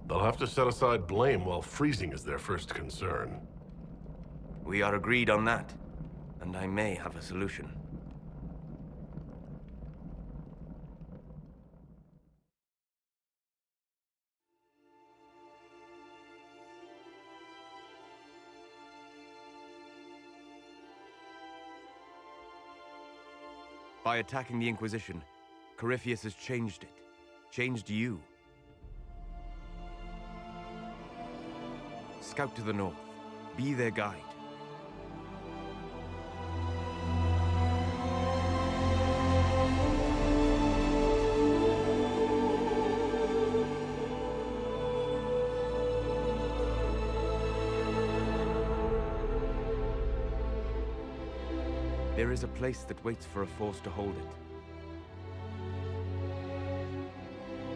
They'll have to set aside blame while freezing is their first concern. We are agreed on that, and I may have a solution. By attacking the Inquisition, Corypheus has changed it. Changed you. Scout to the north. Be their guide. There is a place that waits for a force to hold it.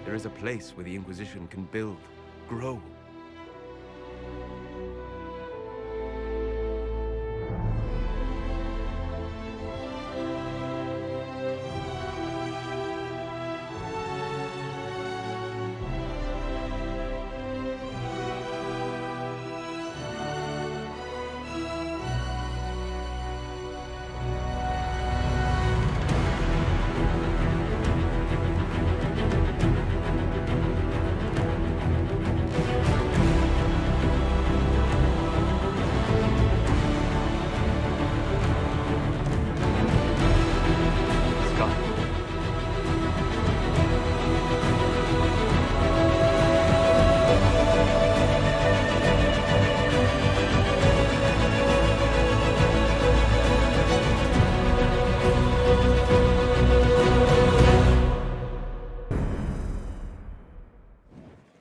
There is a place where the Inquisition can build, grow.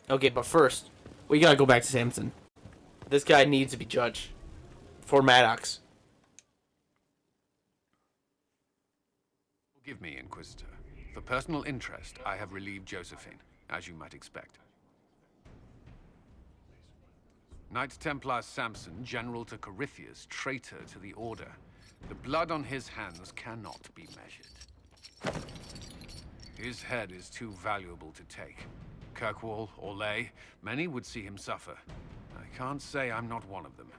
Okay, but first, we gotta go back to Samson. This guy needs to be judged. For Maddox. Forgive me, Inquisitor. For personal interest, I have relieved Josephine, as you might expect. Knight Templar Samson, general to Corypheus, traitor to the Order. The blood on his hands cannot be measured. His head is too valuable to take. Kirkwall or Lay, many would see him suffer. I can't say I'm not one of them.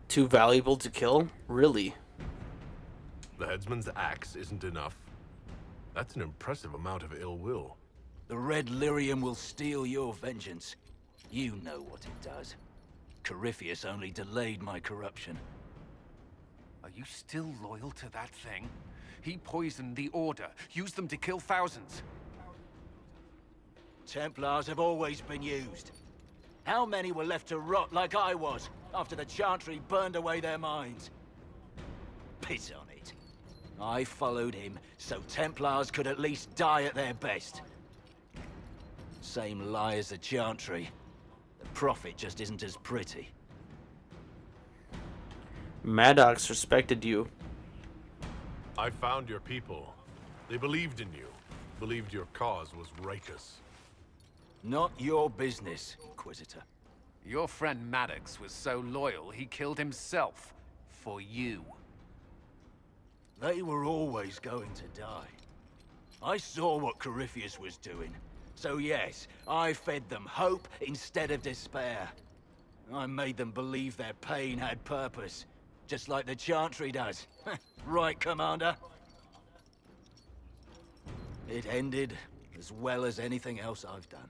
Too valuable to kill? Really? The headsman's axe isn't enough. That's an impressive amount of ill will. The red Lyrium will steal your vengeance. You know what it does. Corypheus only delayed my corruption. Are you still loyal to that thing? He poisoned the Order, used them to kill thousands. Templars have always been used. How many were left to rot like I was, after the Chantry burned away their minds? Piss on it. I followed him, so Templars could at least die at their best. Same lie as the Chantry. The profit just isn't as pretty. Maddox respected you. I found your people. They believed in you. Believed your cause was righteous. Not your business, Inquisitor. Your friend Maddox was so loyal, he killed himself. For you. They were always going to die. I saw what Corypheus was doing. So yes, I fed them hope instead of despair. I made them believe their pain had purpose. Just like the Chantry does. Right, Commander? It ended as well as anything else I've done.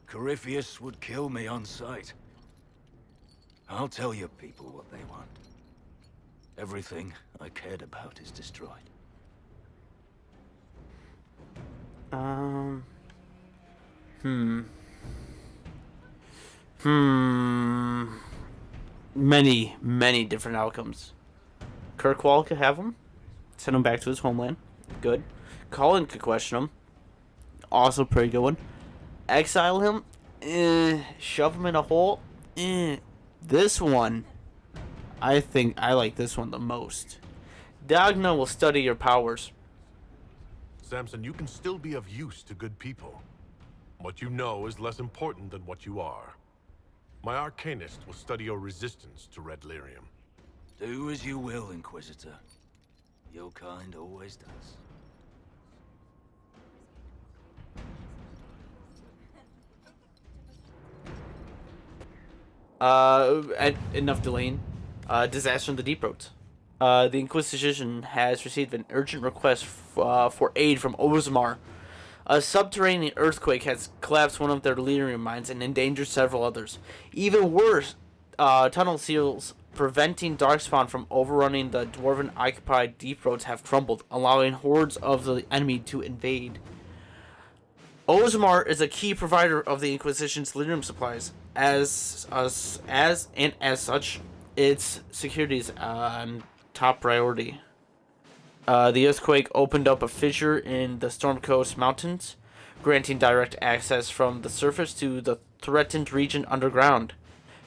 Corypheus would kill me on sight. I'll tell your people what they want. Everything I cared about is destroyed. Many different outcomes. Kirkwall could have him. Send him back to his homeland. Good. Colin could question him. Also pretty good one. Exile him. Shove him in a hole. This one, I think I like this one the most. Dagna will study your powers. Samson, you can still be of use to good people. What you know is less important than what you are. My Arcanist will study your resistance to Red Lyrium. Do as you will, Inquisitor. Your kind always does. Enough delaying. Disaster in the Deep Roads. The Inquisition has received an urgent request for aid from Orzammar. A subterranean earthquake has collapsed one of their Lyrium mines and endangered several others. Even worse, tunnel seals preventing Darkspawn from overrunning the dwarven-occupied Deep Roads have crumbled, allowing hordes of the enemy to invade. Orzammar is a key provider of the Inquisition's Lyrium supplies. As such, its security is on top priority. The earthquake opened up a fissure in the Storm Coast Mountains, granting direct access from the surface to the threatened region underground.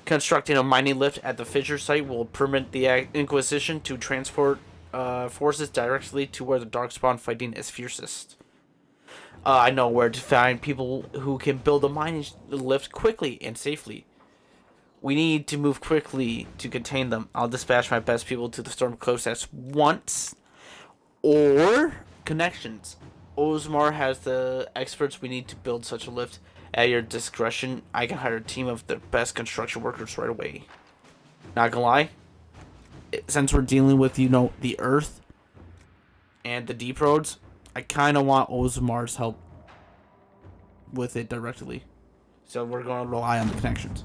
Constructing a mining lift at the fissure site will permit the Inquisition to transport forces directly to where the Darkspawn fighting is fiercest. I know where to find people who can build a mining lift quickly and safely. We need to move quickly to contain them. I'll dispatch my best people to the Storm Coast at once. Or connections. Orzammar has the experts we need to build such a lift. At your discretion, I can hire a team of the best construction workers right away. Not gonna lie, since we're dealing with, the Earth and the Deep Roads, I kind of want Orzammar's help with it directly. So we're going to rely on the connections.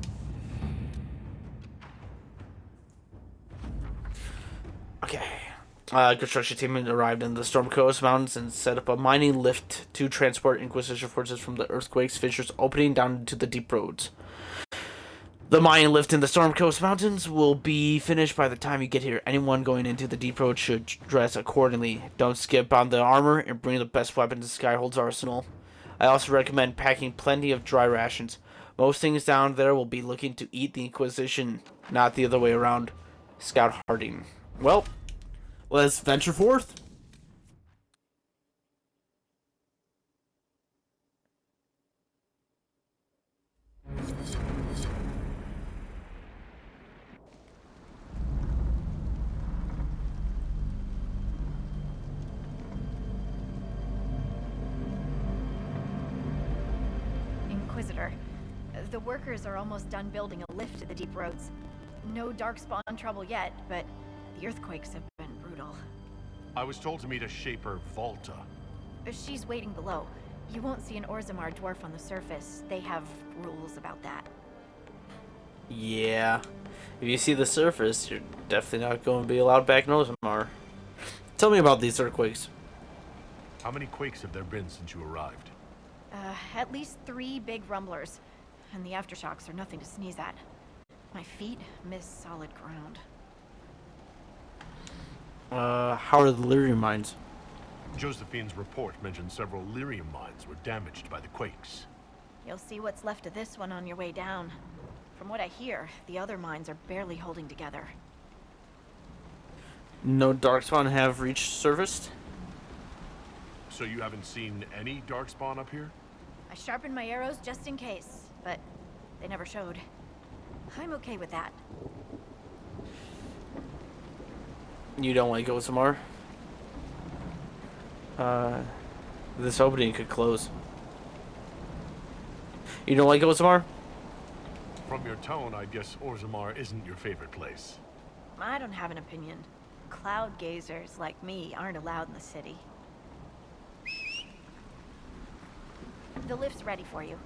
Okay. Construction team arrived in the Storm Coast Mountains and set up a mining lift to transport Inquisition forces from the earthquake's fissures opening down into the Deep Roads. The mining lift in the Storm Coast Mountains will be finished by the time you get here. Anyone going into the Deep Road should dress accordingly. Don't skip on the armor and bring the best weapons in Skyhold's arsenal. I also recommend packing plenty of dry rations. Most things down there will be looking to eat the Inquisition, not the other way around. Scout Harding. Well, let's venture forth. Inquisitor, the workers are almost done building a lift to the Deep Roads. No Darkspawn trouble yet, but the earthquakes have been brutal. I was told to meet a shaper, Valta. She's waiting below. You won't see an Orzammar dwarf on the surface. They have rules about that. Yeah. If you see the surface, you're definitely not going to be allowed back in Orzammar. Tell me about these earthquakes. How many quakes have there been since you arrived? At least 3 big rumblers. And the aftershocks are nothing to sneeze at. My feet miss solid ground. How are the Lyrium mines? Josephine's report mentioned several Lyrium mines were damaged by the quakes. You'll see what's left of this one on your way down. From what I hear, the other mines are barely holding together. No Darkspawn have reached surface? So you haven't seen any Darkspawn up here? I sharpened my arrows just in case, but they never showed. I'm okay with that. You don't want to go somewhere? This opening could close. You don't like Orzammar? From your tone, I guess Orzammar isn't your favorite place. I don't have an opinion. Cloud gazers like me aren't allowed in the city. The lift's ready for you.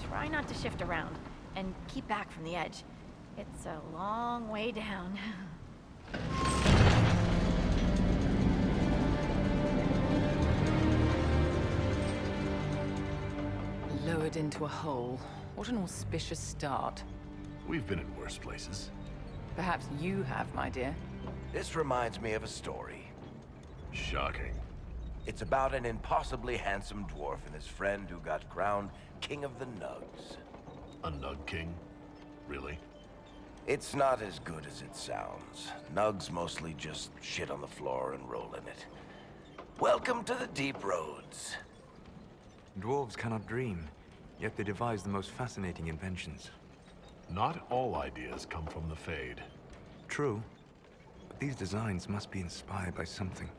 Try not to shift around, and keep back from the edge. It's a long way down. Lowered into a hole. What an auspicious start. We've been in worse places. Perhaps you have, my dear. This reminds me of a story. Shocking. It's about an impossibly handsome dwarf and his friend who got crowned King of the Nugs. A Nug King? Really? It's not as good as it sounds. Nugs mostly just shit on the floor and roll in it. Welcome to the Deep Roads. Dwarves cannot dream, yet they devise the most fascinating inventions. Not all ideas come from the Fade. True. But these designs must be inspired by something.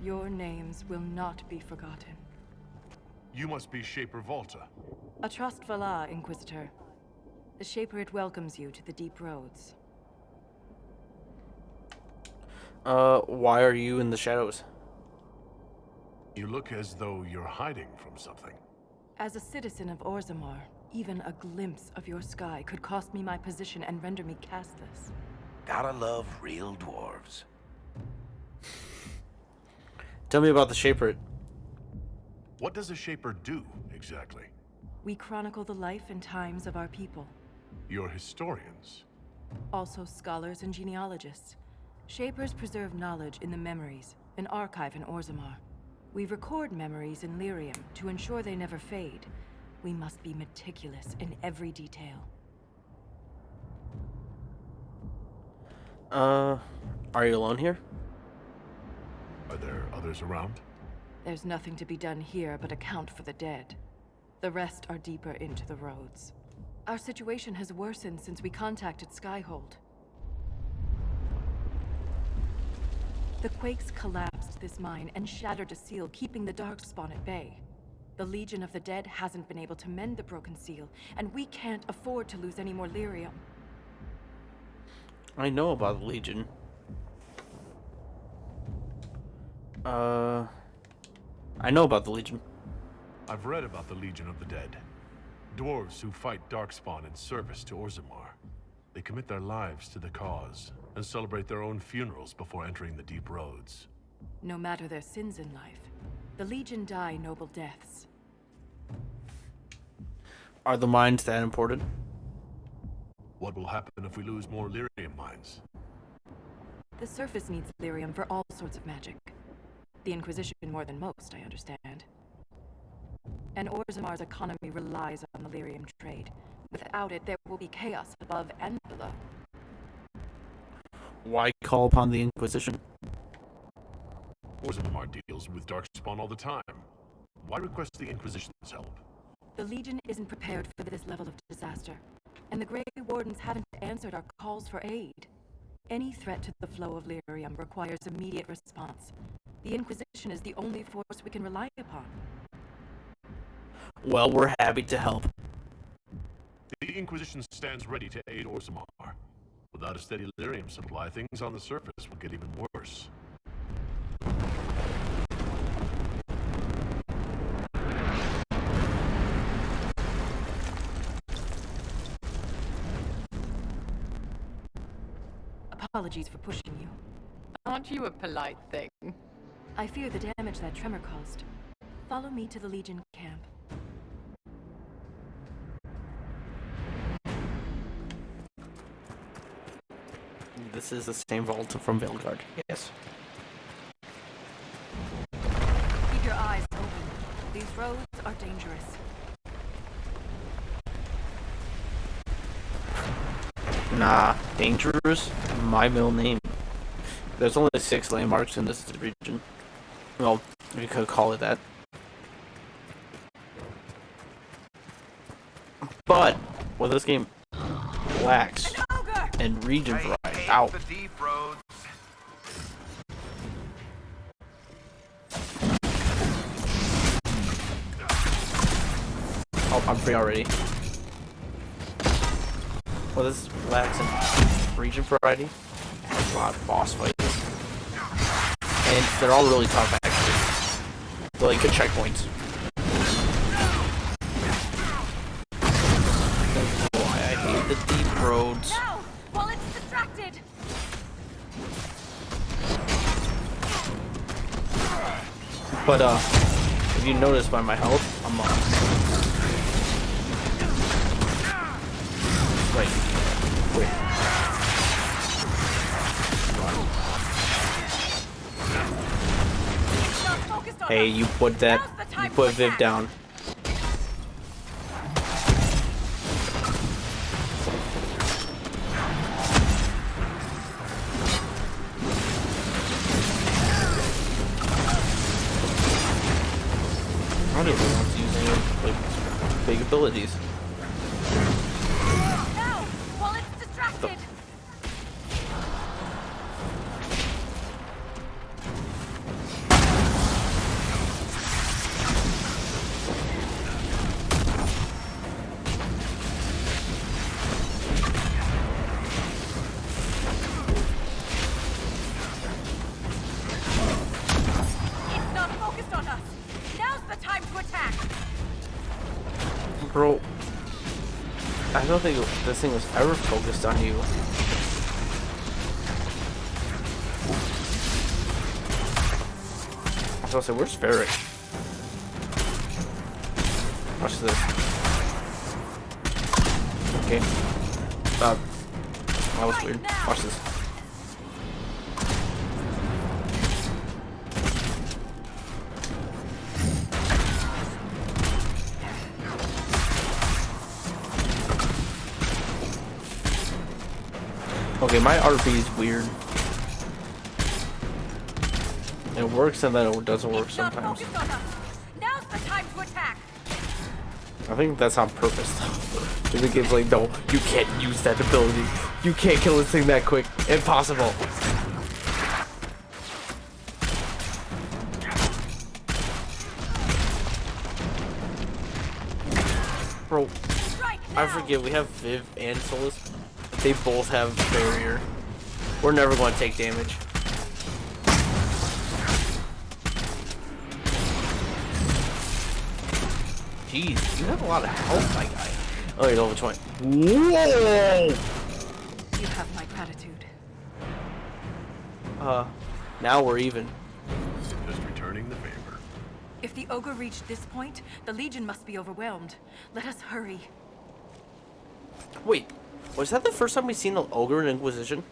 Your names will not be forgotten. You must be Shaper Valta. A trust Valta, Inquisitor. The Shaper it welcomes you to the deep roads. Why are you in the shadows? You look as though you're hiding from something. As a citizen of Orzammar, even a glimpse of your sky could cost me my position and render me castless. Gotta love real dwarves. Tell me about the Shaper. What does a Shaper do, exactly? We chronicle the life and times of our people. You're historians. Also scholars and genealogists. Shapers preserve knowledge in the memories, an archive in Orzammar. We record memories in Lyrium to ensure they never fade. We must be meticulous in every detail. Are you alone here? Are there others around? There's nothing to be done here but account for the dead. The rest are deeper into the roads. Our situation has worsened since we contacted Skyhold. The quakes collapsed this mine and shattered a seal, keeping the Darkspawn at bay. The Legion of the Dead hasn't been able to mend the broken seal, and we can't afford to lose any more Lyrium. I know about the Legion. I know about the Legion. I've read about the Legion of the Dead. Dwarves who fight Darkspawn in service to Orzammar. They commit their lives to the cause, and celebrate their own funerals before entering the deep roads. No matter their sins in life, the Legion die noble deaths. Are the mines that important? What will happen if we lose more Lyrium mines? The surface needs Lyrium for all sorts of magic. The Inquisition more than most, I understand. And Orzammar's economy relies on the Lyrium trade. Without it, there will be chaos above and below. Why call upon the Inquisition? Orzammar deals with Darkspawn all the time. Why request the Inquisition's help? The Legion isn't prepared for this level of disaster, and the Grey Wardens haven't answered our calls for aid. Any threat to the flow of Lyrium requires immediate response. The Inquisition is the only force we can rely upon. Well, we're happy to help. The Inquisition stands ready to aid Orzammar. Without a steady Lyrium supply, things on the surface will get even worse. Apologies for pushing you. Aren't you a polite thing? I fear the damage that tremor caused. Follow me to the Legion camp. This is the same Valta from Veilguard. Yes. Keep your eyes open. These roads are dangerous. Nah, dangerous? My middle name. There's only 6 landmarks in this region. Well, we could call it that. But, what this game lacks and region variety. Ow. The deep roads. Oh, I'm free already. Well, this lacks in region variety. A lot of boss fights. And they're all really tough, actually. They're like good checkpoints. That's why I hate the deep roads. Now, while it's distracted. But, if you notice by my health, I'm Wait. Not focused Hey, you put Viv down. I don't even want to use any like big abilities. No! While it's distracted! It's not focused on us! Now's the time to attack! Bro, I don't think this thing was ever focused on you. I was gonna say, where's Ferric? Watch this. Okay. That was weird. Watch this. Okay, my RP is weird. It works and then it doesn't work sometimes. Now's the time to attack! I think that's on purpose though. The game's like, no, you can't use that ability. You can't kill this thing that quick. Impossible. Bro, I forget we have Viv and Solus. They both have barrier. We're never going to take damage. Jeez, you have a lot of health, my guy. Oh, you're level 20. Whoa! You have my gratitude. Now we're even. Just returning the favor. If the ogre reached this point, the Legion must be overwhelmed. Let us hurry. Wait, was that the first time we seen an ogre in Inquisition?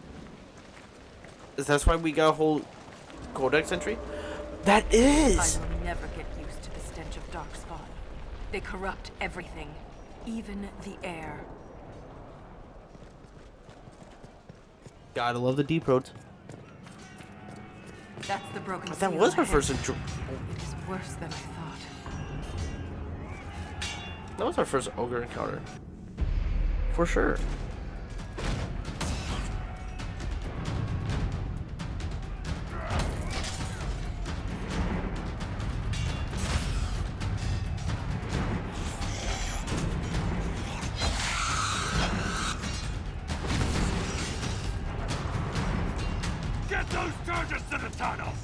Is that why we got a whole codex entry? That is! I will never get used to the stench of darkspawn. They corrupt everything, even the air. Gotta love the deep roads. That's the broken But that seal was our ahead. first intro. It is worse than I thought. That was our first ogre encounter. For sure. Get those charges to the tunnels!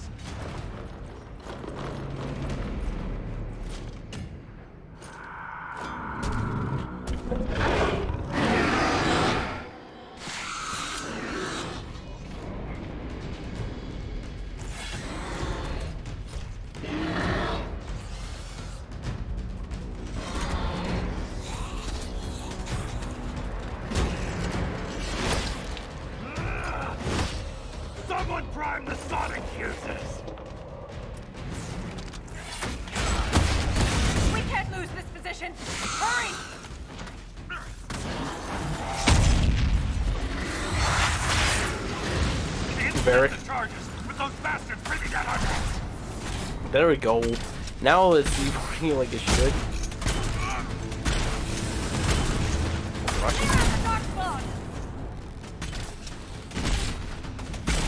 Someone prime the sonic fuses! We can't lose this position! Hurry! Barrick. The charges with those bastards breathing down our necks! There we go. Now it's working like it should.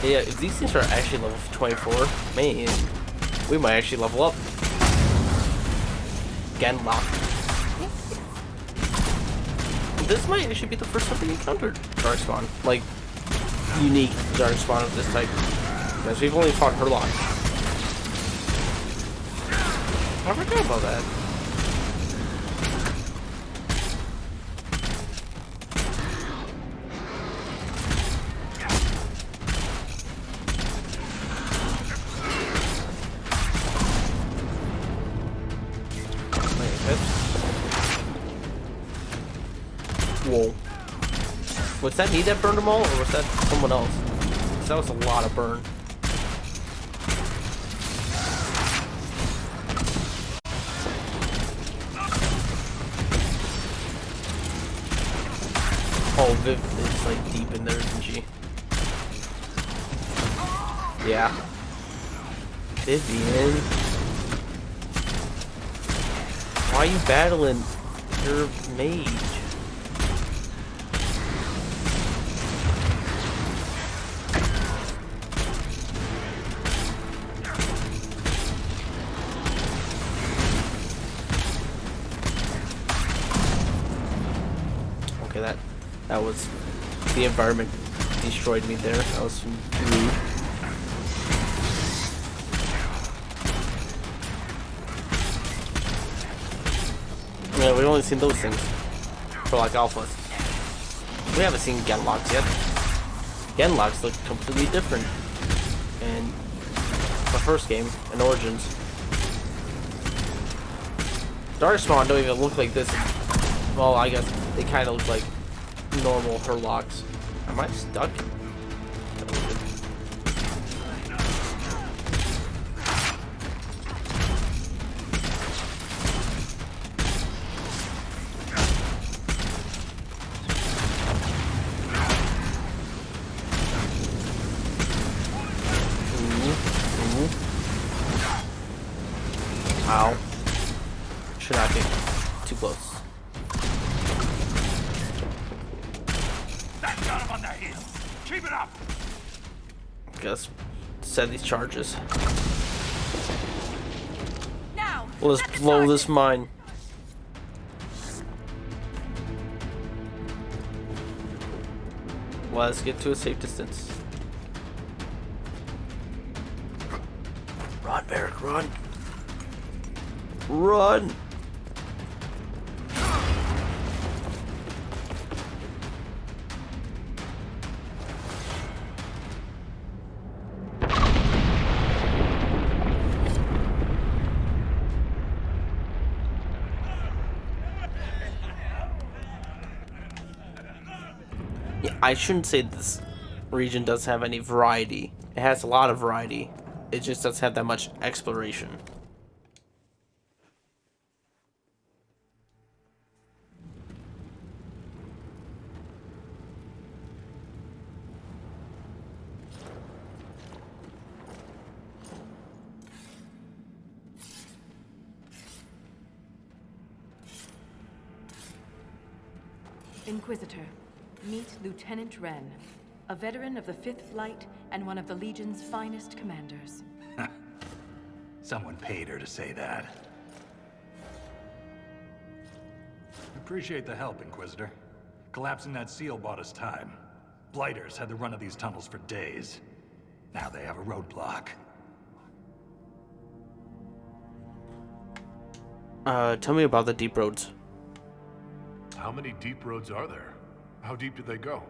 Yeah, if these things are actually level 24, man, we might actually level up. Genlock. This might actually be the first time we encountered Darkspawn. Like, unique Darkspawn of this type. Because we've only fought Herlock. I forgot about that. Whoa. Was that me that burned them all, or was that someone else? 'Cause that was a lot of burn. Oh, Viv is like deep in there, isn't she? Yeah. Vivian. Why are you battling your mage? Okay, that was the environment destroyed me there. That was rude. Yeah, we've only seen those things for like alphas. We haven't seen Genlocks yet. Genlocks look completely different in the first game, in Origins. Darkspawn don't even look like this. Well, I guess they kind of look like normal Hurlocks. Am I stuck? Ow. Should not get too close. That got him on the heel. Keep it up. Guess send these charges. Now, Let's blow this mine. Let's get to a safe distance. Run, Varric, run. Run! Yeah, I shouldn't say this region doesn't have any variety. It has a lot of variety. It just doesn't have that much exploration. Inquisitor, meet Lieutenant Wren, a veteran of the 5th Flight and one of the Legion's finest commanders. Someone paid her to say that. Appreciate the help, Inquisitor. Collapsing that seal bought us time. Blighters had the run of these tunnels for days. Now they have a roadblock. Tell me about the deep roads. How many deep roads are there? How deep do they go?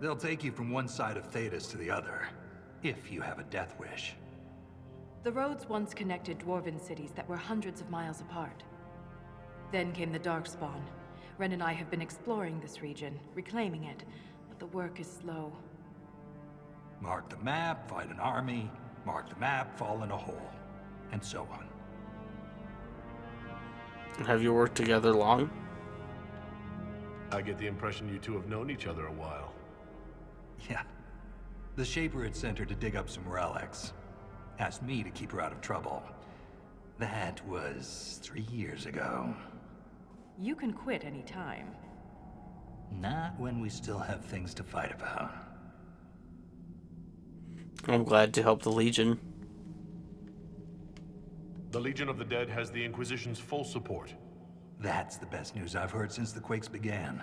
They'll take you from one side of Thedas to the other, if you have a death wish. The roads once connected dwarven cities that were hundreds of miles apart. Then came the Darkspawn. Ren and I have been exploring this region, reclaiming it, but the work is slow. Mark the map, fight an army. Mark the map, fall in a hole. And so on. Have you worked together long? I get the impression you two have known each other a while. Yeah. The Shaper had sent her to dig up some relics. Asked me to keep her out of trouble. That was 3 years ago. You can quit any time. Not when we still have things to fight about. I'm glad to help the Legion. The Legion of the Dead has the Inquisition's full support. That's the best news I've heard since the quakes began.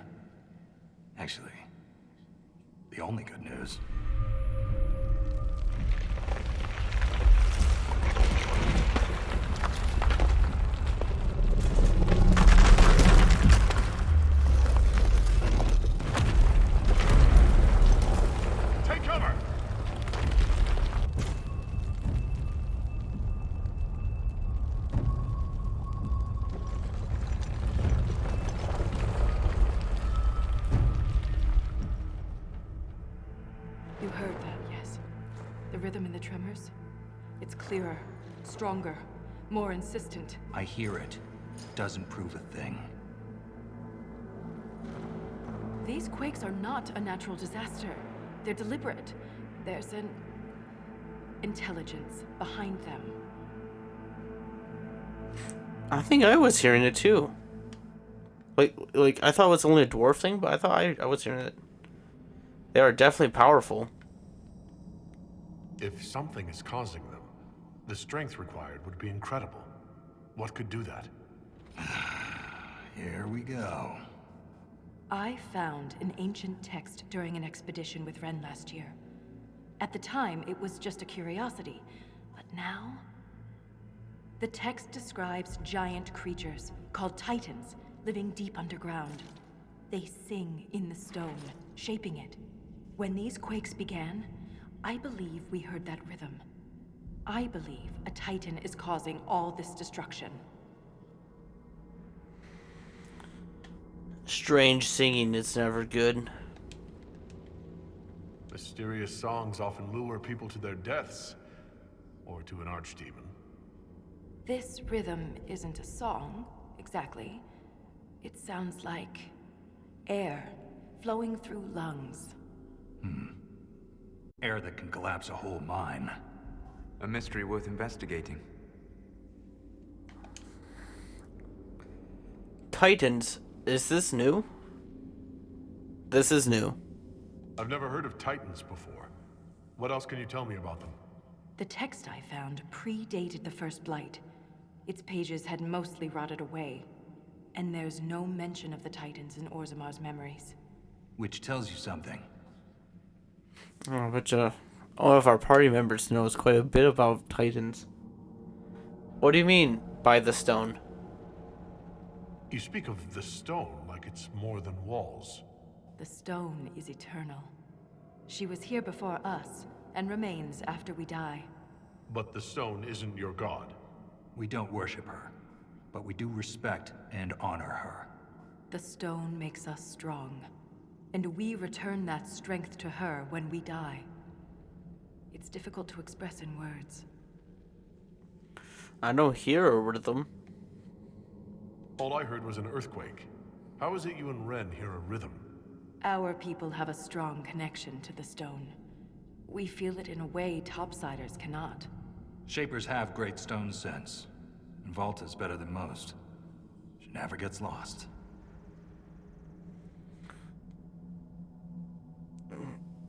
Actually, the only good news. Take cover! You heard that, yes? The rhythm in the tremors? It's clearer, stronger, more insistent. I hear it. Doesn't prove a thing. These quakes are not a natural disaster. They're deliberate. There's an intelligence behind them. I think I was hearing it too. Like I thought it was only a dwarf thing, but I thought I was hearing it. They are definitely powerful. If something is causing them, the strength required would be incredible. What could do that? Here we go. I found an ancient text during an expedition with Ren last year. At the time, it was just a curiosity, but now... The text describes giant creatures, called Titans, living deep underground. They sing in the stone, shaping it. When these quakes began, I believe we heard that rhythm. I believe a Titan is causing all this destruction. Strange singing is never good. Mysterious songs often lure people to their deaths, or to an archdemon. This rhythm isn't a song, exactly. It sounds like air flowing through lungs. Air that can collapse a whole mine. A mystery worth investigating. Titans, is this new? This is new. I've never heard of Titans before. What else can you tell me about them? The text I found predated the First Blight. Its pages had mostly rotted away, and there's no mention of the Titans in Orzamar's memories. Which tells you something. Oh, but all of our party members knows quite a bit about Titans. What do you mean by the stone? You speak of the stone like it's more than walls. The stone is eternal. She was here before us, and remains after we die. But the stone isn't your god. We don't worship her, but we do respect and honor her. The stone makes us strong, and we return that strength to her when we die. It's difficult to express in words. I don't hear a rhythm. All I heard was an earthquake. How is it you and Ren hear a rhythm? Our people have a strong connection to the stone. We feel it in a way topsiders cannot. Shapers have great stone sense, and Valta's better than most. She never gets lost.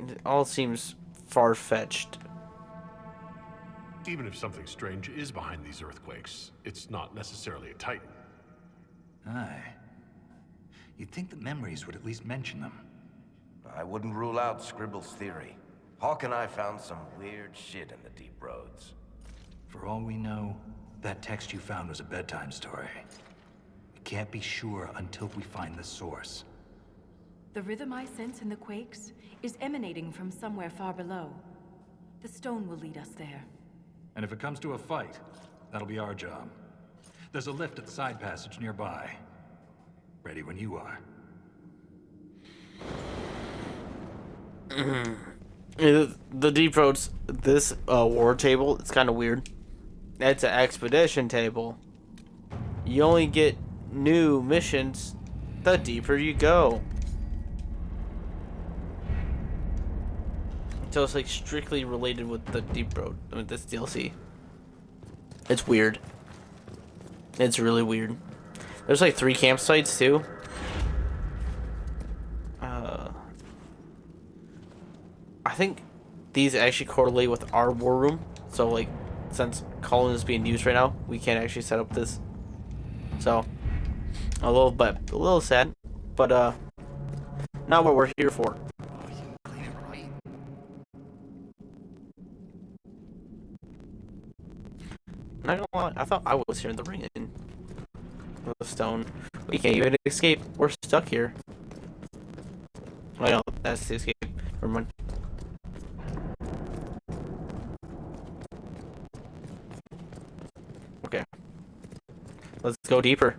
It all seems far-fetched. Even if something strange is behind these earthquakes, it's not necessarily a Titan. Aye. You'd think the memories would at least mention them. I wouldn't rule out Scribble's theory. Hawk and I found some weird shit in the deep roads. For all we know, that text you found was a bedtime story. We can't be sure until we find the source. The rhythm I sense in the quakes is emanating from somewhere far below. The stone will lead us there. And if it comes to a fight, that'll be our job. There's a lift at the side passage nearby. Ready when you are. The deep roads, this war table, it's kind of weird. It's an expedition table. You only get new missions the deeper you go. So it's like strictly related with the deep road. I mean, this DLC. It's weird. It's really weird. There's like 3 campsites too. I think these actually correlate with our war room. So like, since Colin is being used right now, we can't actually set up this. So a little sad, but not what we're here for. Not gonna lie, I thought I was hearing the ringing of the stone. We can't even escape. We're stuck here. I know, that's the escape. Never mind. Okay. Let's go deeper.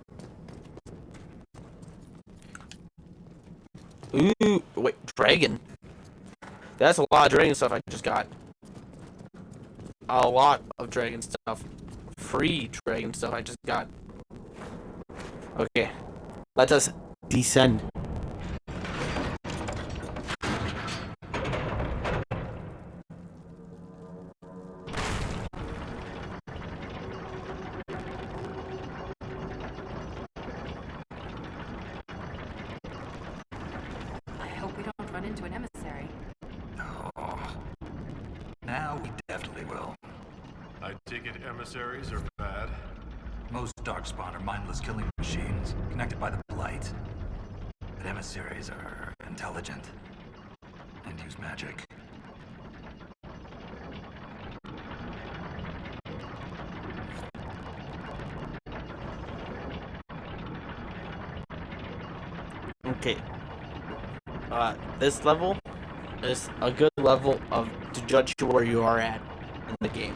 Ooh, wait, dragon. That's a lot of dragon stuff I just got. A lot of dragon stuff. Free dragon stuff I just got. Okay. Let us descend. we definitely will. I take it emissaries are bad? Most darkspawn are mindless killing machines, connected by the blight. But emissaries are intelligent and use magic. Okay. This level is a good level of to judge where you are at in the game.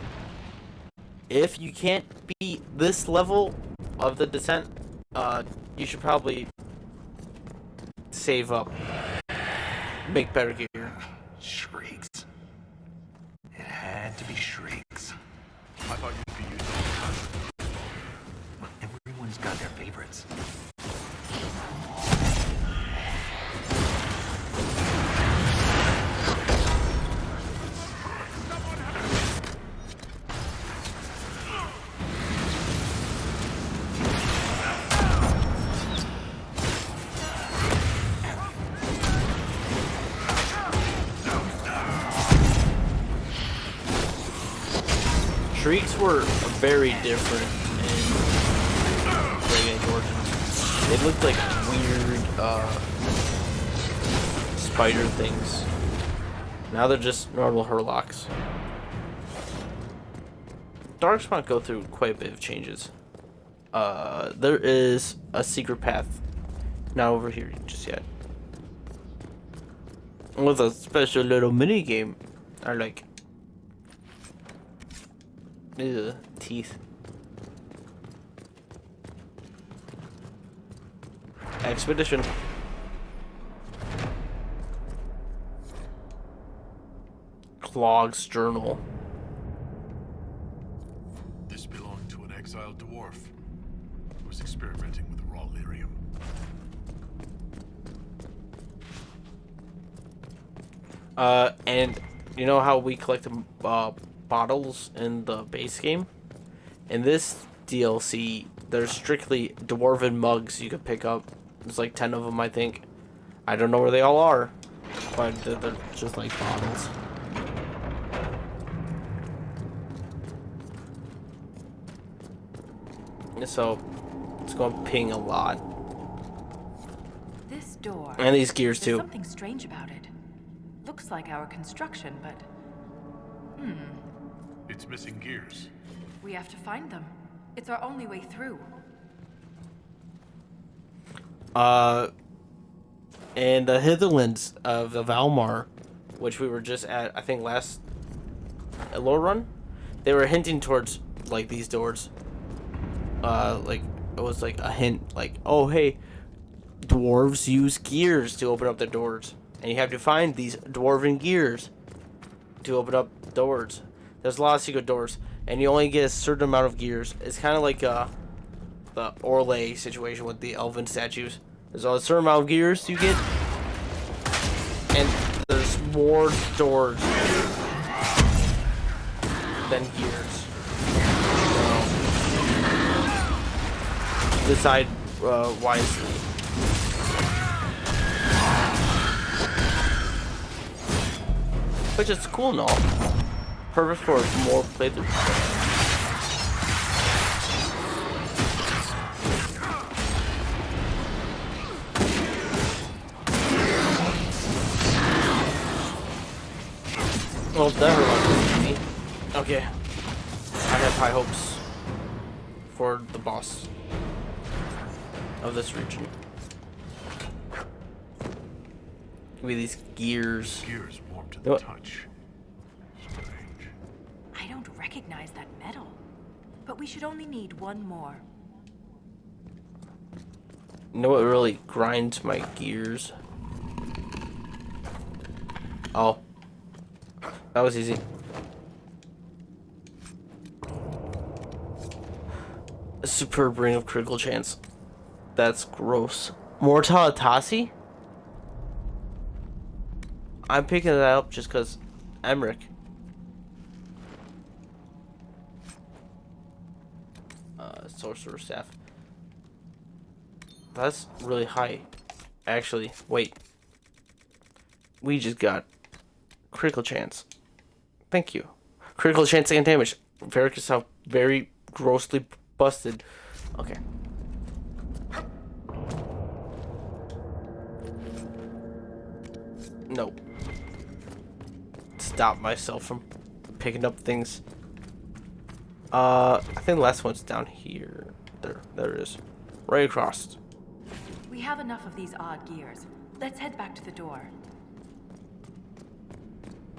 If you can't beat this level of the descent, you should probably save up, make better gear. Shrieks. It had to be shrieks. I thought you'd be using Everyone's got their favorites. Shrieks were very different in Dragon Age Origins. They looked like weird spider things. Now they're just normal Hurlocks. Darkspawn go through quite a bit of changes. There is a secret path not over here just yet. With a special little mini game. I like. Ew, teeth. Expedition. Clog's journal. This belonged to an exiled dwarf who was experimenting with raw lyrium. And you know how we collect bottles in the base game? In this DLC, there's strictly dwarven mugs you could pick up. There's like 10 of them, I think. I don't know where they all are, but they're just like bottles. So it's going to ping a lot. This door. And these gears There's too. something strange about it. Looks like our construction, but It's missing gears. we have to find them. It's our only way through. And the Hitherlands of the Valmar, which we were just at, I think last lore run, they were hinting towards like these doors. Like it was like a hint, like, oh hey, dwarves use gears to open up the doors, and you have to find these dwarven gears to open up doors. There's a lot of secret doors, and you only get a certain amount of gears. It's kind of like the Orlais situation with the elven statues. There's a certain amount of gears you get, and there's more doors than gears. So, decide wisely. Which is cool and all. Perfect for more playthroughs. Well, that reminds me. Okay. I have high hopes for the boss of this region. Give me these gears. Gears warm to the touch. Strange. I don't recognize that metal. But we should only need one more. You know what really grinds my gears? Oh. That was easy. A superb ring of critical chance. That's gross. Mortalitasi? I'm picking that up just because Emmerich. Sorcerer staff. That's really high. Actually, wait. We just got critical chance. Thank you. Critical chance and damage. Varric is how very grossly busted. Okay. Nope. Stop myself from picking up things. I think the last one's down here. There it is. Right across. We have enough of these odd gears. Let's head back to the door.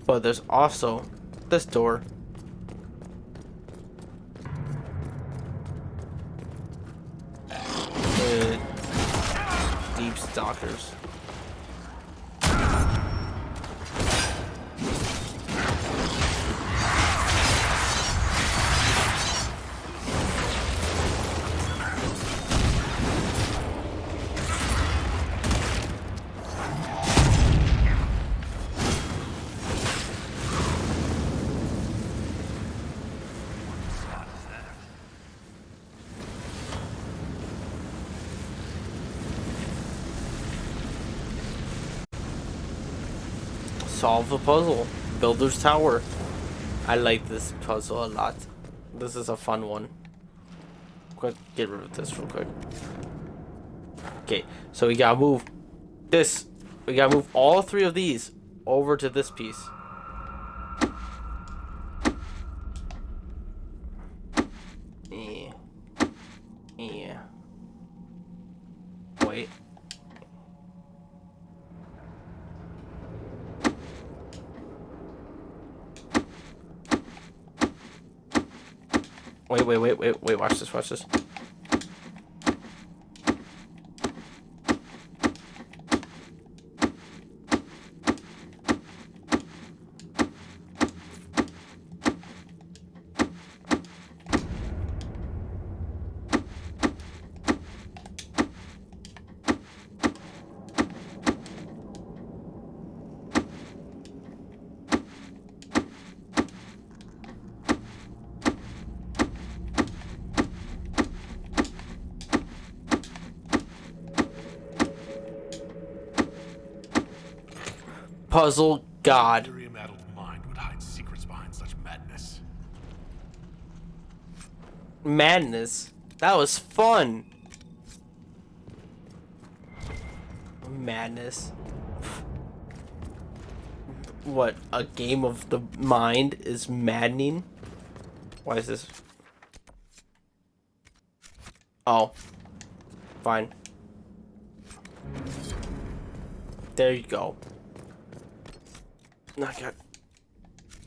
But there's also this door. Deep stalkers. Solve the puzzle. Builder's Tower. I like this puzzle a lot. This is a fun one. Quick, get rid of this real quick. Okay, so we gotta move this. We gotta move all three of these over to this piece. Yeah. Yeah. Wait. Wait, watch this. Puzzle God. Lyrium-addled mind would hide secrets behind such madness. Madness. That was fun. Madness. What, a game of the mind is maddening? Why is this? Oh. Fine. There you go. No, God.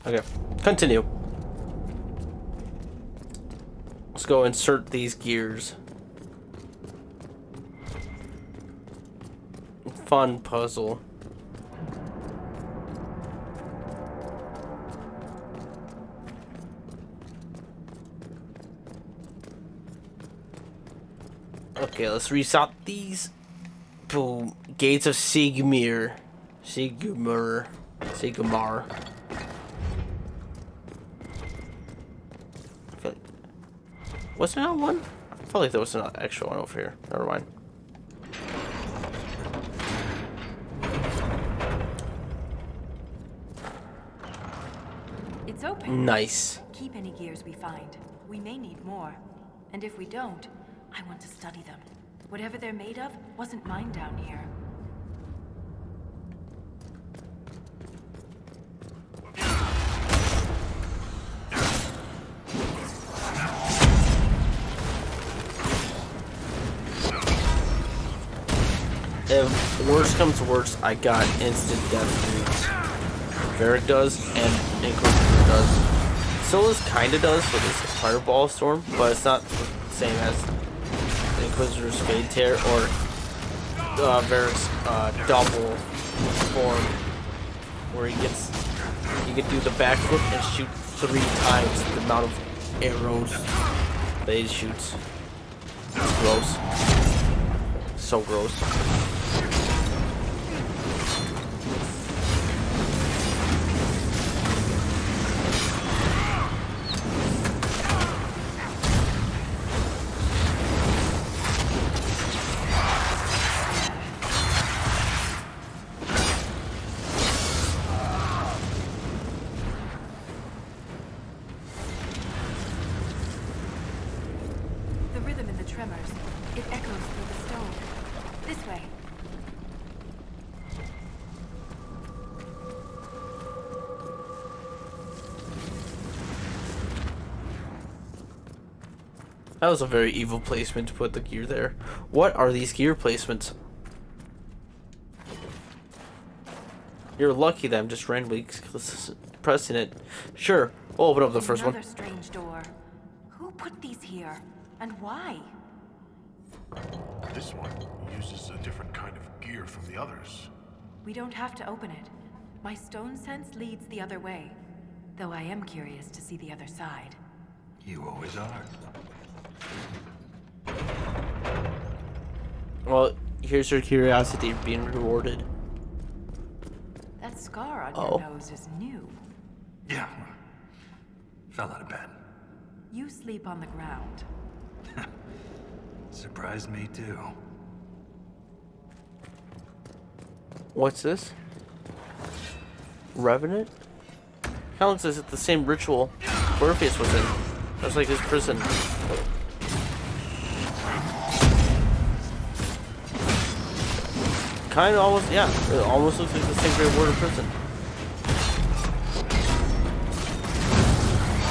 Okay, continue. Let's go insert these gears. Fun puzzle. Okay, let's reset these. Boom. Gates of Sigmar. Sigmar. Was there not one? I felt like there was an extra one over here. Never mind. It's open. Nice. Keep any gears we find. We may need more. And if we don't, I want to study them. Whatever they're made of wasn't mine down here. If worst comes to worst, I got instant death boots. Varric does, and Inquisition does. Solus kinda does for this Fireball Storm, but it's not the same as the Inquisitor's Fade Tear or Varric's double form, where he can do the backflip and shoot 3 times the amount of arrows that he shoots. It's gross. So gross. tremors. It echoes through the stone. This way. That was a very evil placement to put the gear there. What are these gear placements? You're lucky that I'm just randomly pressing it. Sure, we'll open up the first one. Another strange door. Who put these here? And why? This one uses a different kind of gear from the others. We don't have to open it. My stone sense leads the other way. Though I am curious to see the other side. You always are. Well, here's your curiosity being rewarded. That scar on your nose is new. Yeah. Fell out of bed. You sleep on the ground. Surprised me too. What's this? Revenant? Counts as the same ritual Orpheus was in. That's like his prison. Kind of almost, yeah. It almost looks like the same Great Warden prison.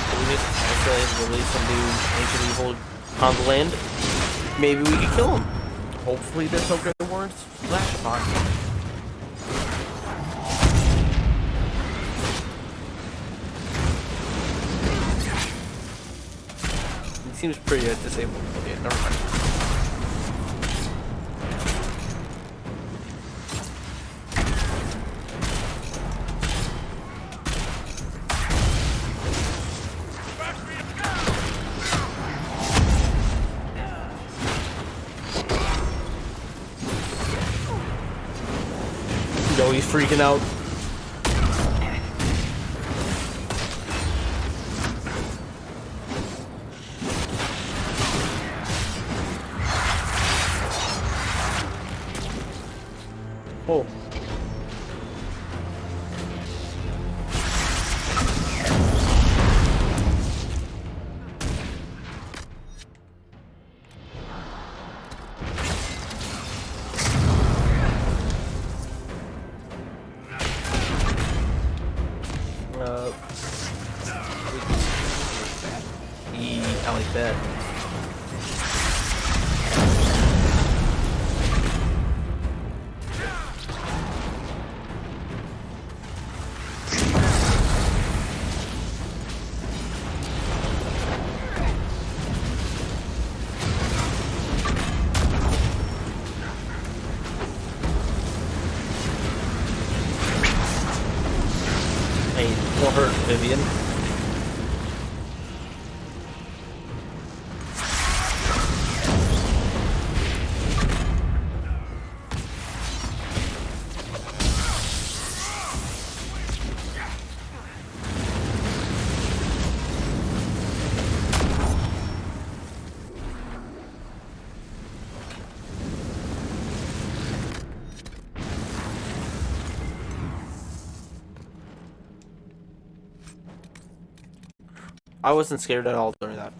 So we just accidentally release some new ancient evil on the land. Maybe we could kill him. Hopefully there's no Great Wardens flash upon. He seems pretty disabled. Okay, never mind. Yo, he's freaking out. Oh. I like that. Hey, don't hurt, Vivian. I wasn't scared at all during that.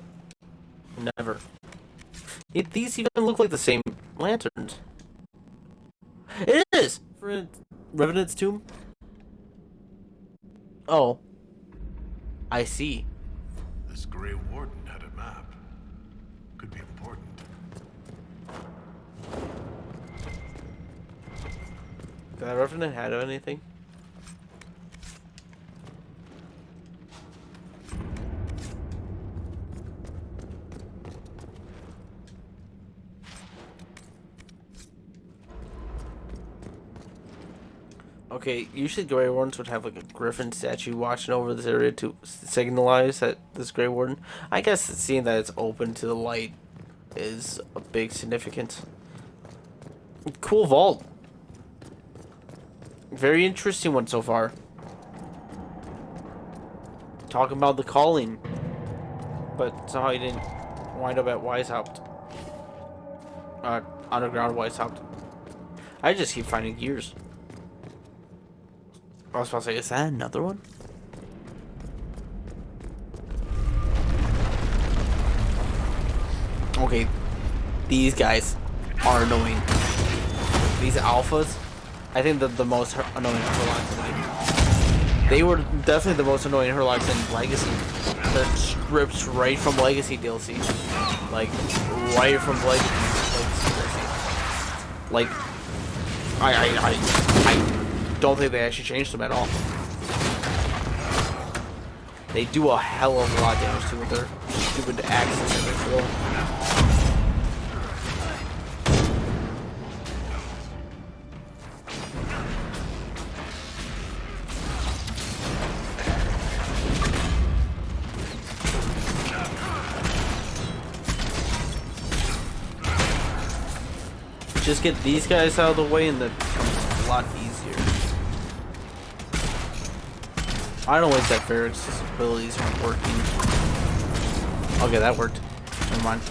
Never. These even look like the same lanterns. It is! For Revenant's tomb? Oh. I see. This Grey Warden had a map. Could be important. Did that Revenant have anything? Okay, usually Grey Wardens would have like a griffin statue watching over this area to signalize that this Grey Warden. I guess seeing that it's open to the light is a big significance. Cool vault. Very interesting one so far. Talking about the calling. But somehow he didn't wind up at Weishaupt. Underground Weishaupt. I just keep finding gears. I was about to say, is that another one? Okay, these guys are annoying. These alphas, I think the most annoying Herlocks in the game. They were definitely the most annoying Herlocks in Legacy. They're stripped right from Legacy DLC. Like, right from Legacy DLC. Like, I don't think they actually changed them at all. They do a hell of a lot of damage too with their stupid axes and their throw. Just get these guys out of the way and it becomes a lot easier. I don't like that Varric's abilities aren't working. Okay, that worked. Never mind.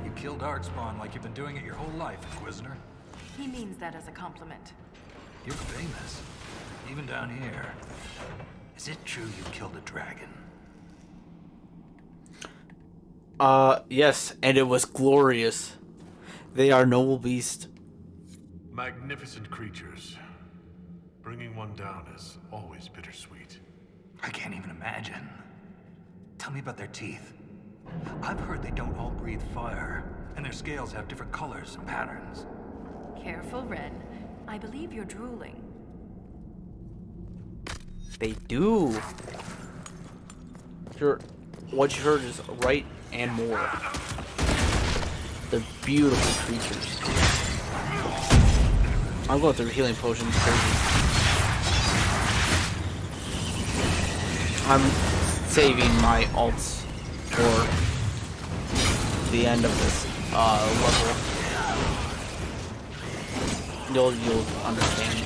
You kill Darkspawn like you've been doing it your whole life, Inquisitor. He means that as a compliment. You're famous. Even down here. Is it true you killed a dragon? Yes, and it was glorious. They are noble beasts. Magnificent creatures. Bringing one down is always bittersweet. I can't even imagine. Tell me about their teeth. I've heard they don't all breathe fire, and their scales have different colors and patterns. Careful, Ren. I believe you're drooling. They do. What you heard is right and more. They're beautiful creatures. I'm going through healing potions crazy. I'm saving my ults for the end of this level. You'll understand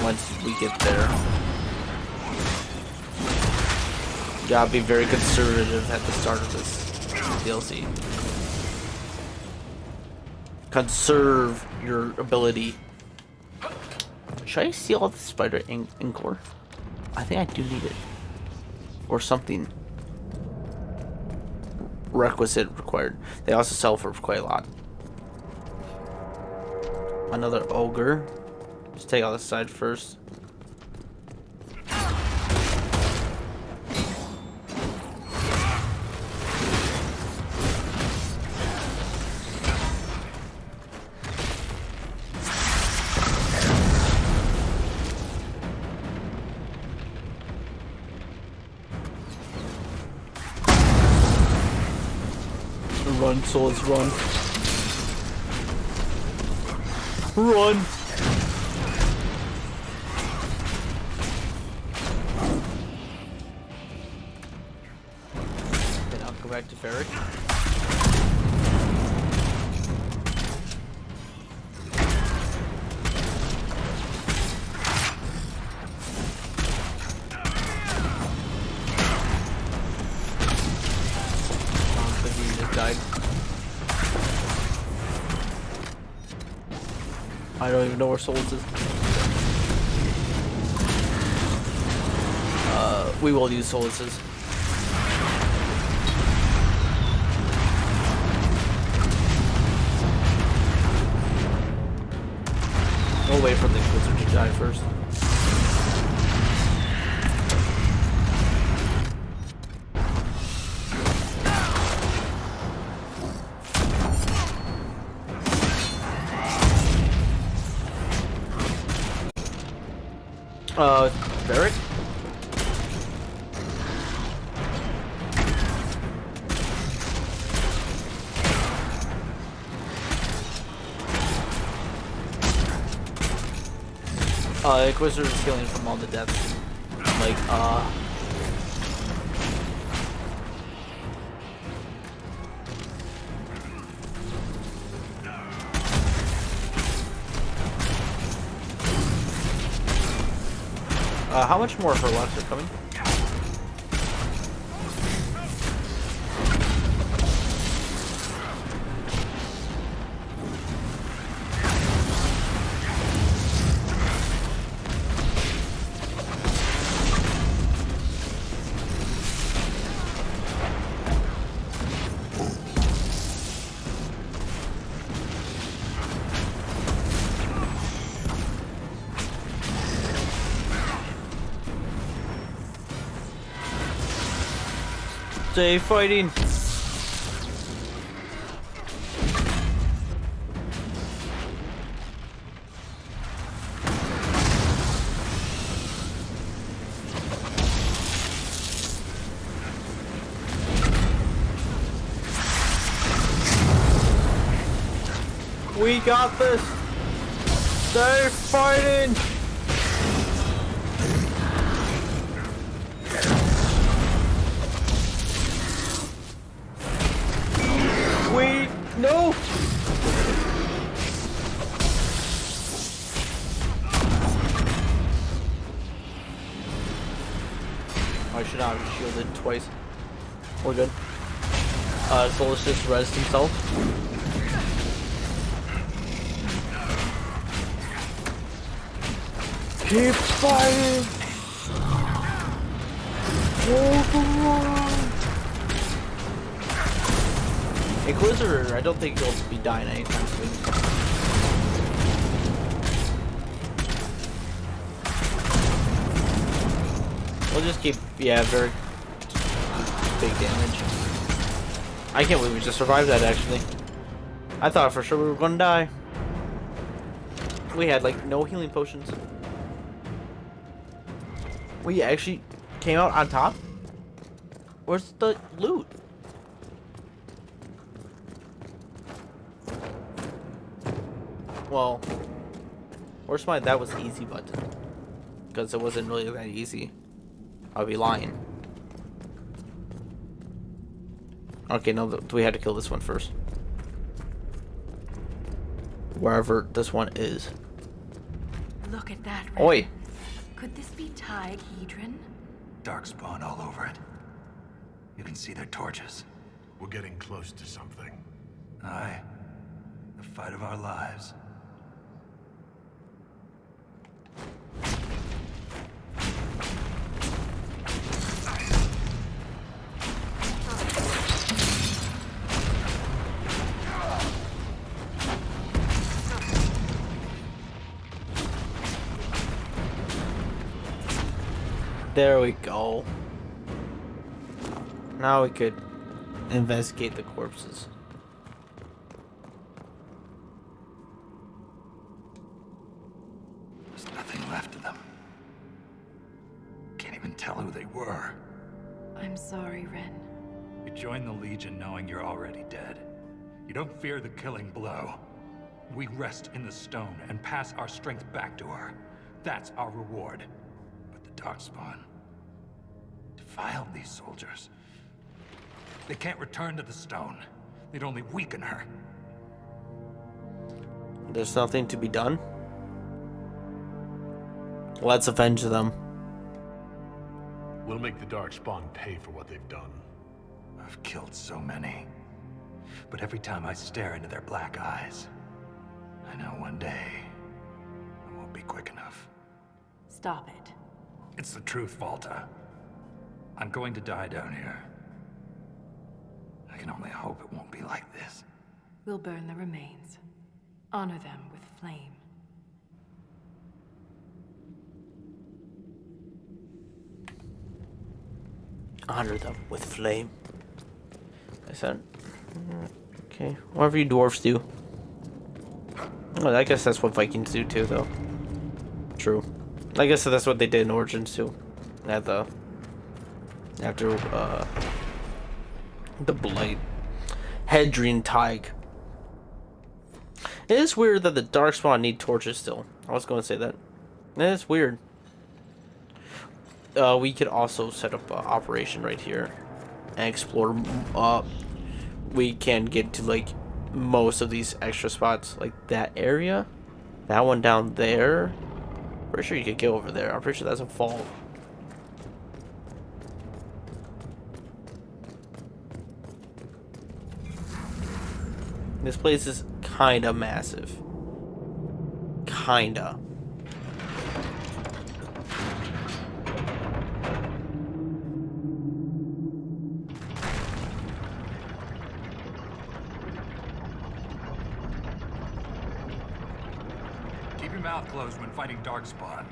once we get there. Gotta be very conservative at the start of this DLC. Conserve your ability. Should I steal all the spider ink? I think I do need it. Or something. Required. They also sell for quite a lot. Another ogre. Just take out the side first. Run, souls, run. Run! Then I'll go back to Ferric. I don't even know where Souls is. We will use Souls'. We'll wait for the Inquisitor to die first. Barrett? Inquisitor is healing from all the deaths. Like, how much more Herlocks are coming? Stay fighting. We got this. Stay fighting. No. I should not have shielded twice. We're good. Solus just rezzed himself. Keep fighting! Hold the line! Inquisitor, I don't think he'll be dying anytime soon. We'll just keep, yeah, very big damage. I can't believe we just survived that, actually. I thought for sure we were gonna die. We had, like, no healing potions. We actually came out on top? Where's the loot? Well, where's my that was the easy button? Because it wasn't really that easy. I'll be lying. Okay, no, we had to kill this one first. Wherever this one is. Look at that. Oi! Could this be Hedron? Darkspawn all over it. You can see their torches. We're getting close to something. Aye. The fight of our lives. There we go. Now we could investigate the corpses. There's nothing left of them. Can't even tell who they were. I'm sorry, Ren. You joined the Legion knowing you're already dead. You don't fear the killing blow. We rest in the stone and pass our strength back to her. That's our reward. But the Darkspawn defiled these soldiers. They can't return to the stone. They'd only weaken her. There's nothing to be done. Let's avenge them. We'll make the Darkspawn pay for what they've done. I've killed so many. But every time I stare into their black eyes, I know one day I won't be quick enough. Stop it. It's the truth, Valta. I'm going to die down here. I can only hope it won't be like this. We'll burn the remains. Honor them with flame. Honor them with flame. I said, okay, whatever you dwarves do. Well, I guess that's what Vikings do too, though. True. I guess that's what they did in Origins too. After the Blight. Hedron Tig. It is weird that the Darkspawn need torches still. I was going to say that. It is weird. We could also set up an operation right here and explore. We can get to like most of these extra spots, like that area, that one down there. Pretty sure you could get over there. I'm pretty sure that's a fall. This place is kinda massive. Kinda. Keep your mouth closed when fighting Darkspawn.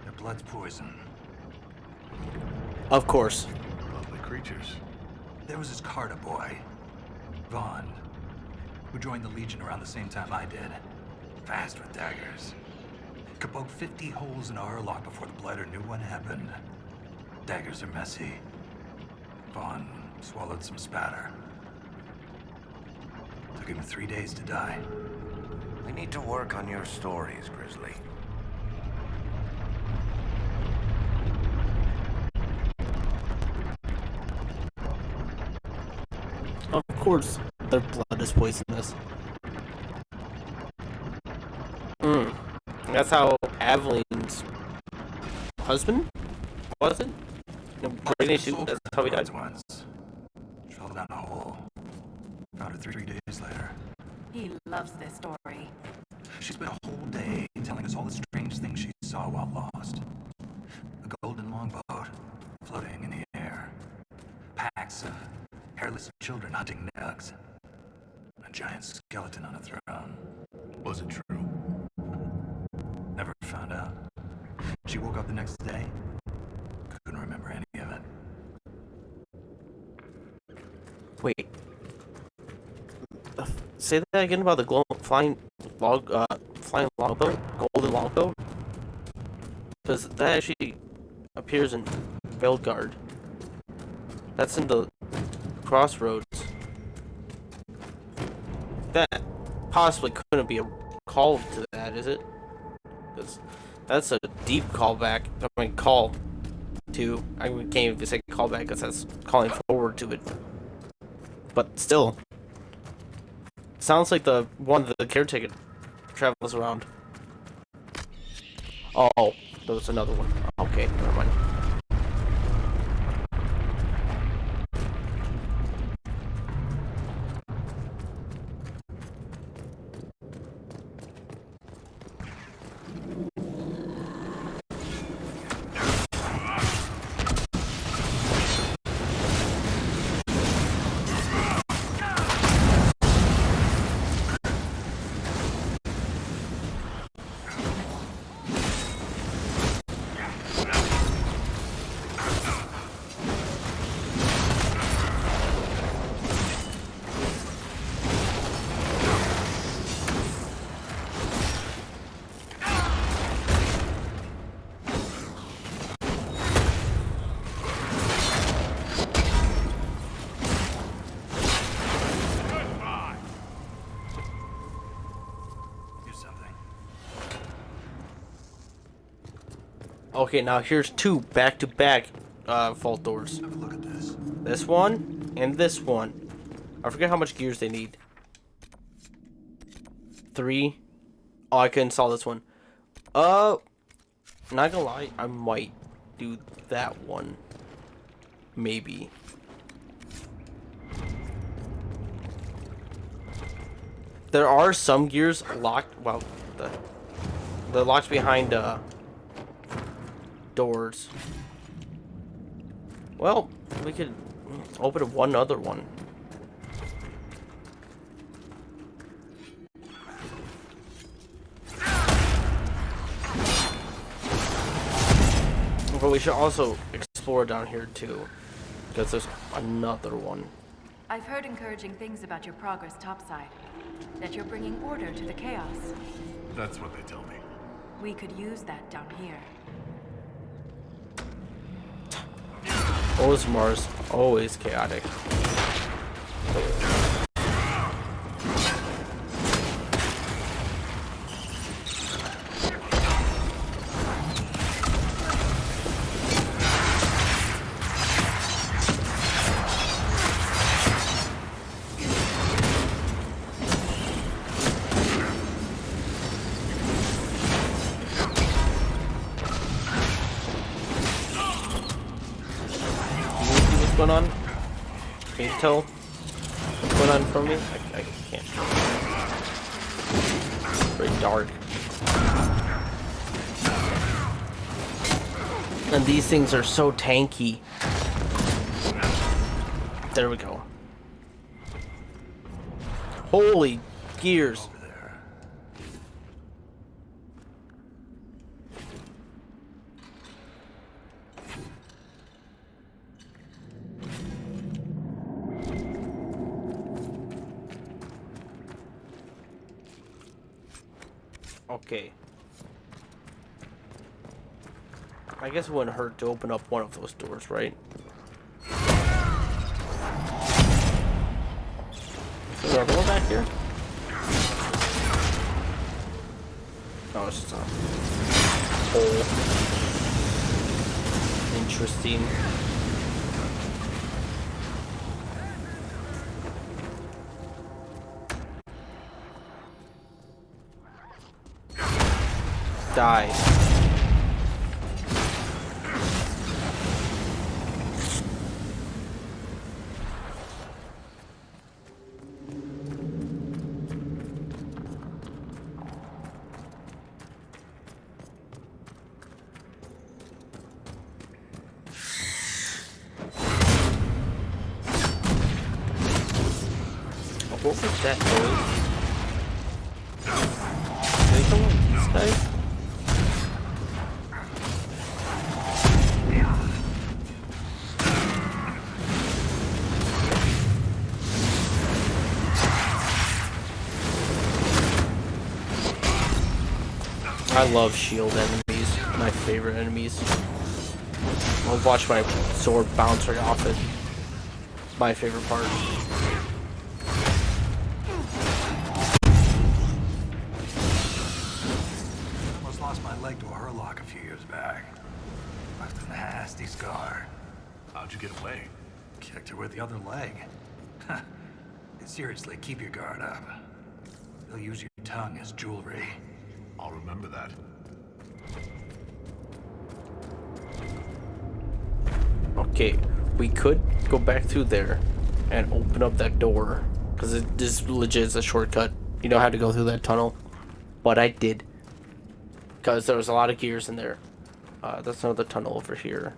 Their blood's poison. Of course. Lovely creatures. There was this Carter boy, Vaughn, who joined the Legion around the same time I did. Fast with daggers. Could poke 50 holes in a hurlock before the Blighter knew what happened. Daggers are messy. Vaughn swallowed some spatter. Took him 3 days to die. We need to work on your stories, Grizzly. Of course, their blood is poisonous. That's how Avelin's husband was it? No, grenade shoot. That's how he died. Once. Fell down a hole. Found her 3 days later. He loves this story. She spent a whole day telling us all the strange things she saw while lost. A golden longboat floating in the air. Packs of hairless children hunting nugs. A giant skeleton on a throne. Was it true? Never found out. She woke up the next day. Couldn't remember any of it. Wait. Say that again about the flying longboat, golden longboat. Because that actually appears in Belgard. That's in the crossroads. That possibly couldn't be a call to that, is it? That's a deep callback. I mean, call to. I can't even say callback because that's calling forward to it. But still, sounds like the one that the caretaker travels around. Oh, there was another one. Okay, never mind. Okay, now here's two back-to-back vault doors. Have a look at this. This one and this one. I forget how much gears they need. 3. Oh, I can install this one. Not gonna lie, I might do that one. Maybe. There are some gears locked. Well, the locked behind doors. Well, we could open one other one. But we should also explore down here too, because there's another one. I've heard encouraging things about your progress topside. That you're bringing order to the chaos. That's what they tell me. We could use that down here. Orzamar's always chaotic. Going on? Can you tell what's going on from me? I can't. It's very dark. And these things are so tanky. There we go. Holy gears. Okay. I guess it wouldn't hurt to open up one of those doors, right? Is there another one back here? Oh, it's just a hole. Interesting. Die. What was that noise? Did they come with these guys? I love shield enemies, my favorite enemies. I'll watch my sword bounce right off it. My favorite part. Almost lost my leg to a hurlock a few years back. Left a nasty scar. How'd you get away? Kicked her with the other leg. Seriously, keep your guard up. They'll use your tongue as jewelry. I'll remember that. Okay, we could go back through there and open up that door, because this legit is a shortcut. You know how to go through that tunnel, but I did, because there was a lot of gears in there. That's another tunnel over here.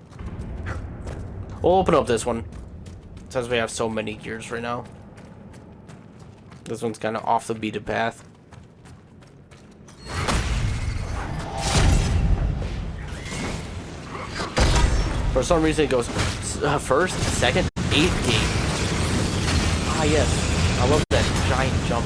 We'll open up this one, since we have so many gears right now. This one's kind of off the beaten path. For some reason it goes first, second, 8th gate. Ah yes, I love that giant jump.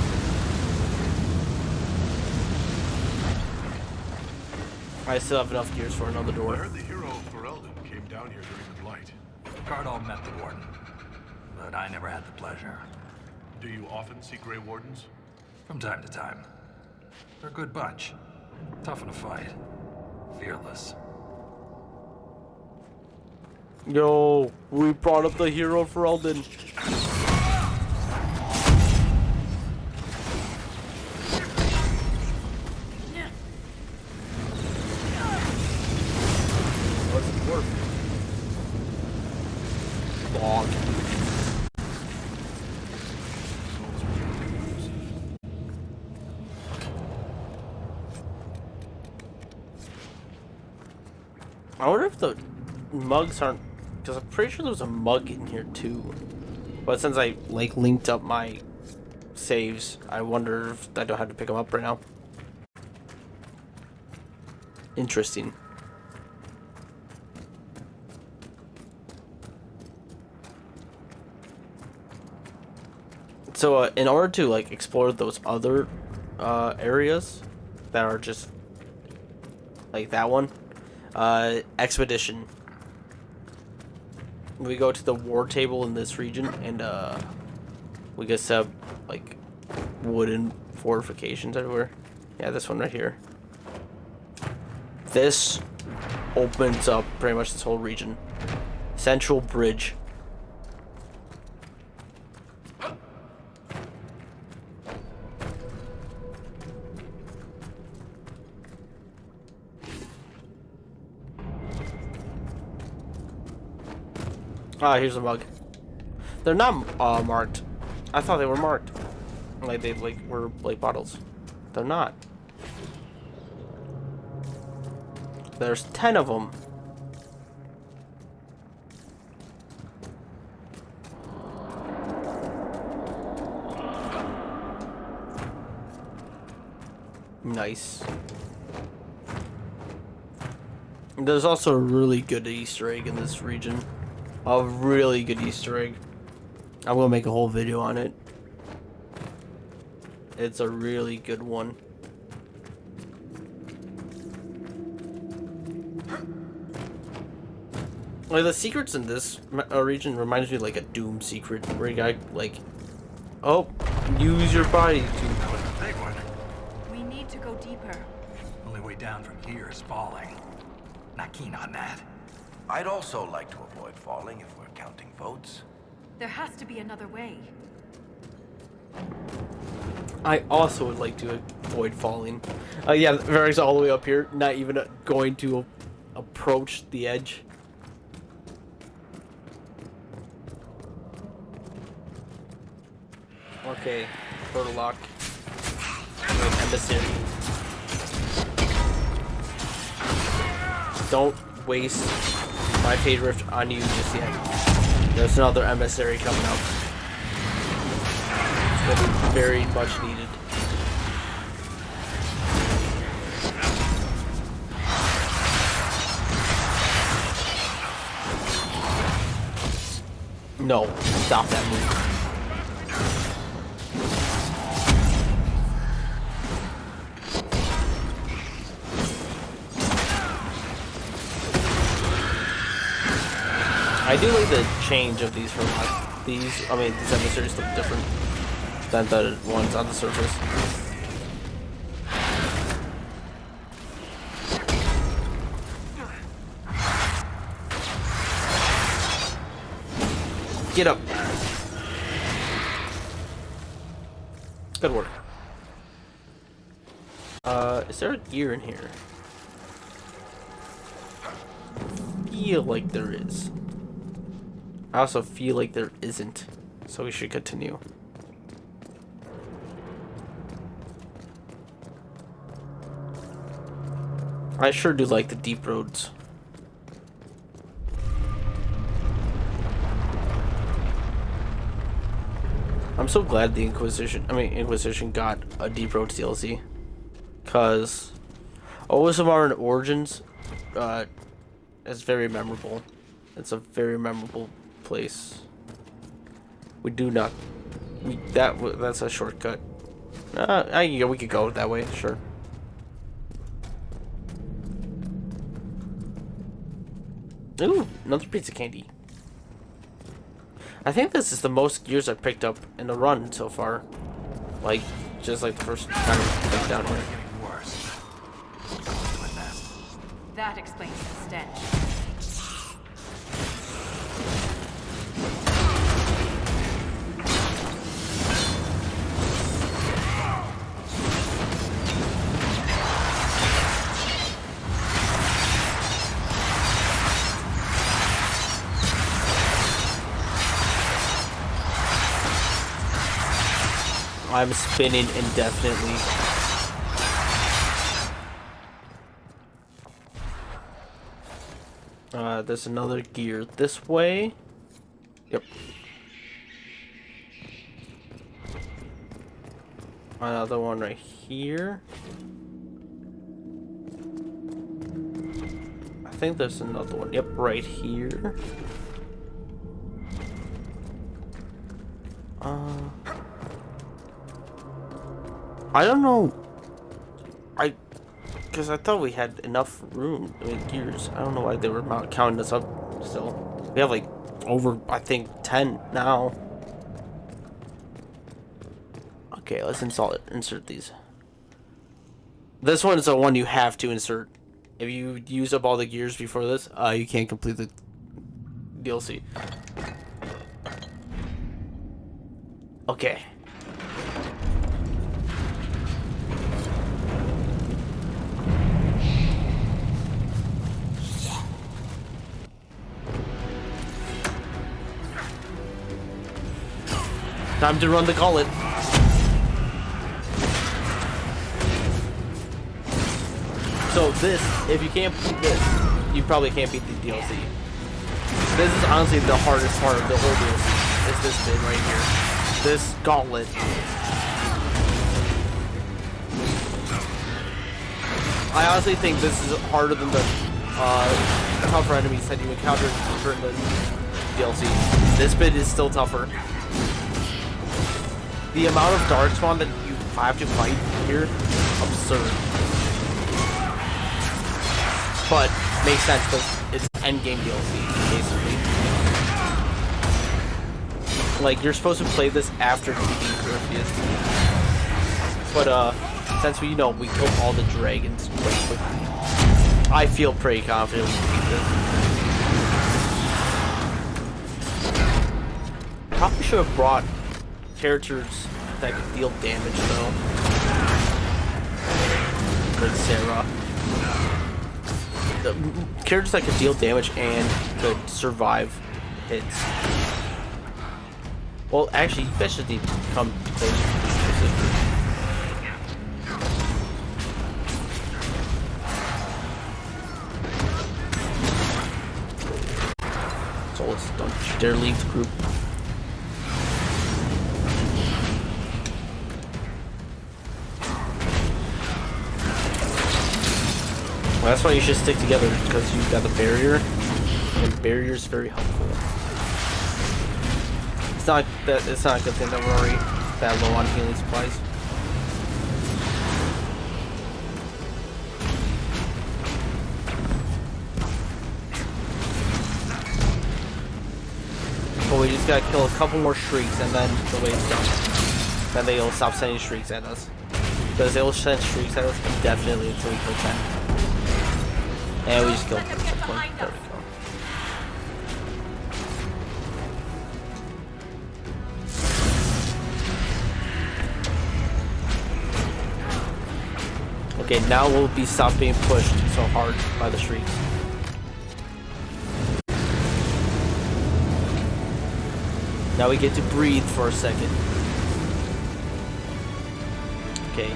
I still have enough gears for another door. I heard the hero of Ferelden came down here during the Blight. Guard all met the warden, but I never had the pleasure. Do you often see Grey Wardens? From time to time. They're a good bunch. Tough in a fight. Fearless. Yo, we brought up the hero for Elden. What's the dwarf? Log. I wonder if the mugs aren't, because I'm pretty sure there was a mug in here too. But since I like linked up my saves, I wonder if I don't have to pick them up right now. Interesting. So in order to like explore those other areas that are just like that one, expedition. We go to the war table in this region, and we get set up like wooden fortifications everywhere. Yeah, this one right here. This opens up pretty much this whole region. Central Bridge. Ah, here's a mug. They're not marked. I thought they were marked. Like they were like bottles. They're not. There's 10 of them. Nice. There's also a really good Easter egg in this region. A really good Easter egg. I'm gonna make a whole video on it. It's a really good one. Like the secrets in this region reminds me of like a Doom secret where you got like, oh, use your body to. That was a big one. We need to go deeper. Only way down from here is falling. Not keen on that. I'd also like to avoid falling if we're counting votes. There has to be another way. I also would like to avoid falling. Yeah, Varric's all the way up here, not even going to approach the edge. Okay, portal lock. Wait, emissary. Don't waste my fate rift on you just yet. There's another emissary coming up. It's gonna be very much needed. No, stop that move. I do like the change of these from these. I mean, these emissaries look different than the ones on the surface. Get up. Good work. Is there a gear in here? Feel like there is. I also feel like there isn't, so we should continue. I sure do like the deep roads. I'm so glad the Inquisition got a Deep Roads DLC, cause Orzammar and Origins, is very memorable. It's a very memorable place. We do not. That's a shortcut. Yeah, we could go that way. Sure. Ooh, another piece of candy. I think this is the most gears I've picked up in the run so far. Like, just like the first time I went down here. That explains the stench. I'm spinning indefinitely. There's another gear this way. Yep. Another one right here. I think there's another one. Yep, right here. I don't know. Because I thought we had enough room with gears. I don't know why they were not counting us up still. We have like over, I think, 10 now. Okay, let's insert these. This one is the one you have to insert. If you use up all the gears before this, you can't complete the DLC. Okay. Time to run the gauntlet. So this, if you can't beat this, you probably can't beat the DLC. This is honestly the hardest part of the whole DLC. Is this bit right here. This gauntlet. I honestly think this is harder than the tougher enemies that you encountered during the DLC. This bit is still tougher. The amount of darkspawn that you have to fight here, absurd. But makes sense because it's endgame DLC. basically. Like, you're supposed to play this after defeating Corypheus. But, since we killed all the dragons quite quickly, I feel pretty confident we can beat this. Probably should have brought characters that could deal damage, though. Like Sarah. The characters that could deal damage and could survive hits. Well, actually, you guys just need to come closer to this. So don't you dare leave the group. Well, that's why you should stick together, because you've got the barrier, and barrier is very helpful. It's not a good thing that we're already that low on healing supplies. But we just gotta kill a couple more shrieks, and then the wave's done. Then they'll stop sending shrieks at us. Because they'll send shrieks at us indefinitely until we kill 10. And we just killed them at some point. There we go. Okay, now we'll be stopped being pushed so hard by the shrieks. Now we get to breathe for a second. Okay,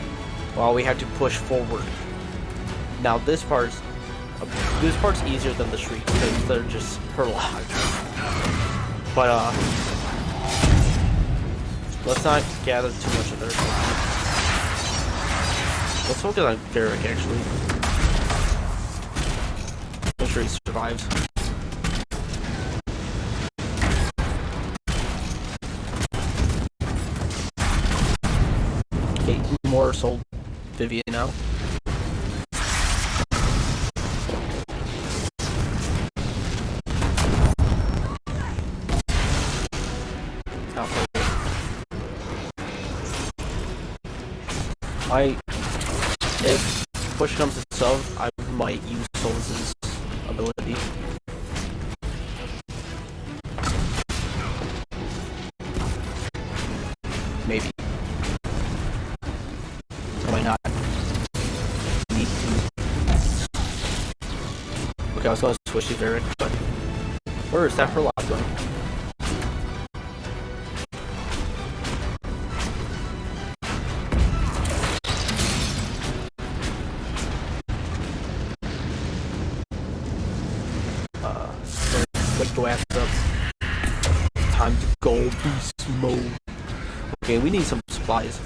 while we have to push forward. Now this part's easier than the shriek because they're just per lot. But let's not gather too much of their attention. Let's focus on Varric actually. Make sure he survives. Okay, more sold Vivian now. If push comes to shove, I might use Solus' ability. Maybe. I might not. Need to. Okay, I was going to switch to Varric, but where is that Herlock going? Go after them. Time to go beast mode. Okay, we need some supplies.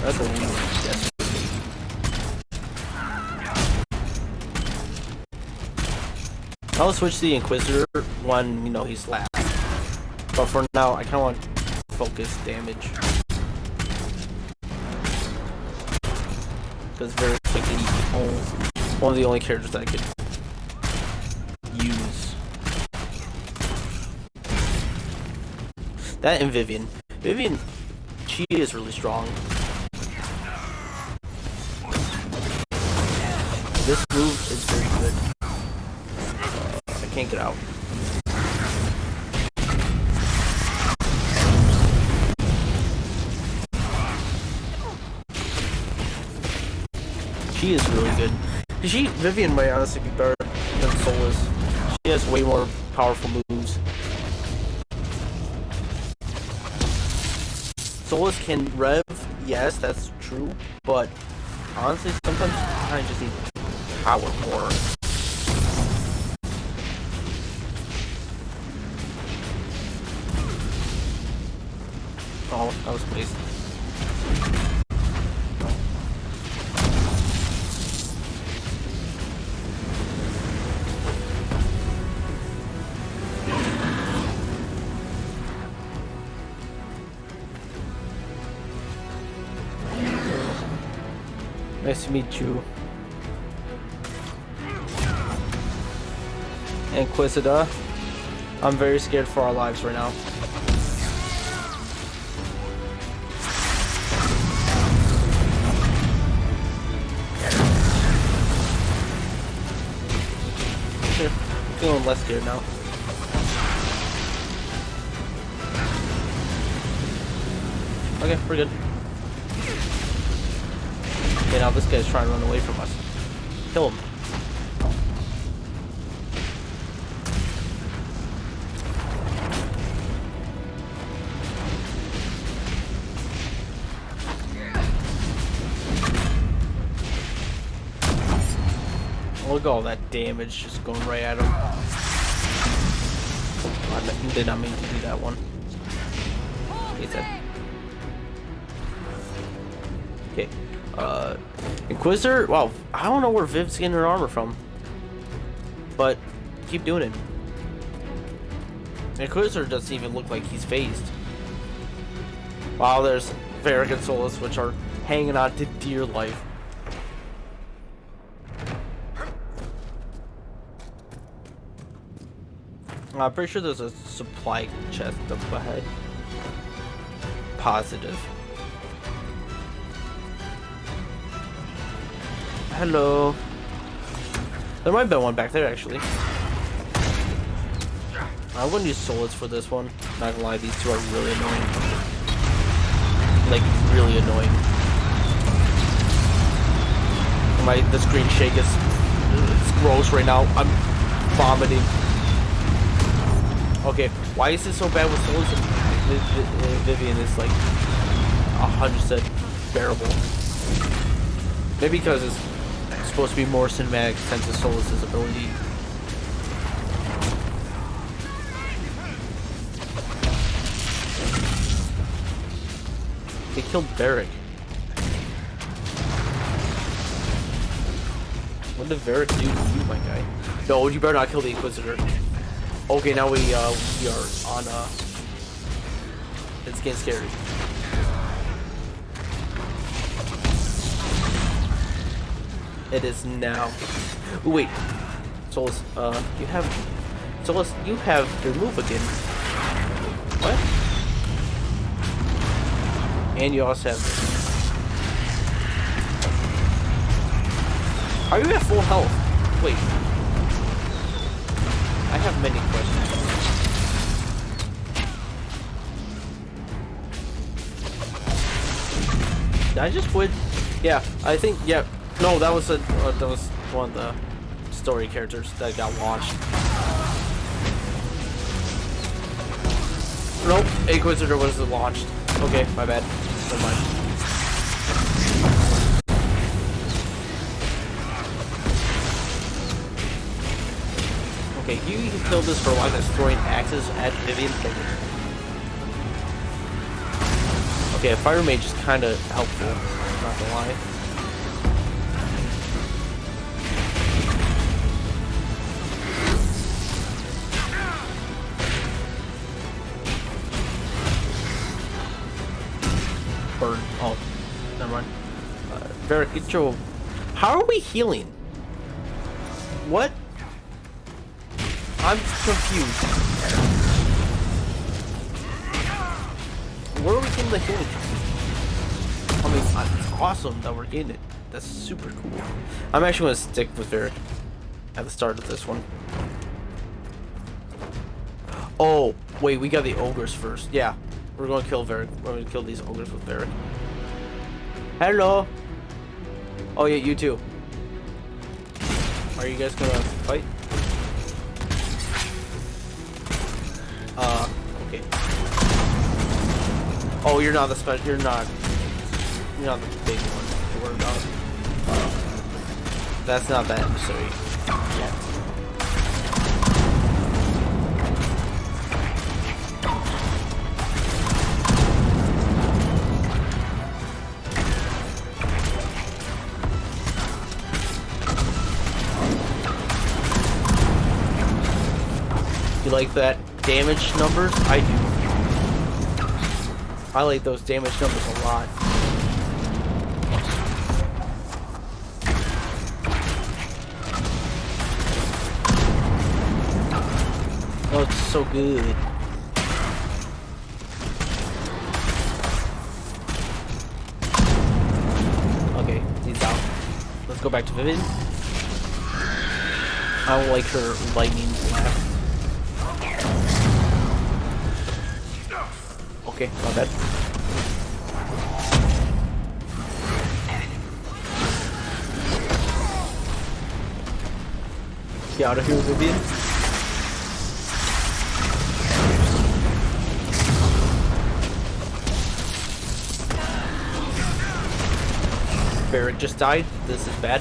That's what we need desperately. I'll switch to the Inquisitor when he's last. But for now, I kinda want focus damage. Because very quickly, one of the only characters that I could use. That and Vivian. Vivian, she is really strong. This move is very good. I can't get out. She is really good. Vivian might honestly be better than Solus. She has way more powerful moves. Solus can rev, yes, that's true, but honestly, sometimes I just need power more. Oh, that was wasted. Nice to meet you. Inquisitor. I'm very scared for our lives right now. Feeling less scared now. Okay, we're good. Okay, now this guy's trying to run away from us. Kill him. Look at all that damage just going right at him. I did not mean to do that one. He said. Okay. Inquisitor? Wow, I don't know where Viv's getting her armor from. But keep doing it. Inquisitor doesn't even look like he's phased. Wow, there's Varric and Solus, which are hanging on to dear life. I'm pretty sure there's a supply chest up ahead. Positive. Hello. There might be one back there, actually. I wouldn't use Solus for this one. Not gonna lie, these two are really annoying. Like, really annoying. The screen shake is it's gross right now. I'm vomiting. Okay, why is this so bad with Solus and Vivian is like 100% bearable? Maybe because it's supposed to be more cinematic sense of Solus's ability. They killed Varric. What did Varric do to you, my guy? No, you better not kill the Inquisitor. Okay, now we are on, it's getting scary. It is now. Ooh, wait. Solus, you have your move again. What? And you also have this. Are you at full health? Wait. I have many questions. Did I just win? Yeah, I think, yeah. No, that was one of the story characters that got launched. Nope, Inquisitor was launched. Okay, my bad. Never mind. Okay, you can kill this for like throwing axes at Vivian. Okay, a fire mage is kind of helpful, not gonna lie. Burn. Oh, never mind. Varric, get your... How are we healing? What? I'm confused. Where are we getting the healing from? I mean, it's awesome that we're getting it. That's super cool. I'm actually going to stick with Varric at the start of this one. Oh, wait, we got the ogres first. Yeah, we're going to kill Varric. We're going to kill these ogres with Varric. Hello. Oh, yeah, you too. Are you guys going to fight? Okay. Oh, you're not the special. You're not the big one to worry about. That's not that necessary yet. You like that damage numbers? I do. I like those damage numbers a lot. Oh, it's so good. Okay, he's out. Let's go back to Vivian. I don't like her lightning blast. Okay, my bad. Get out of here, Vivian. Barrett just died. This is bad.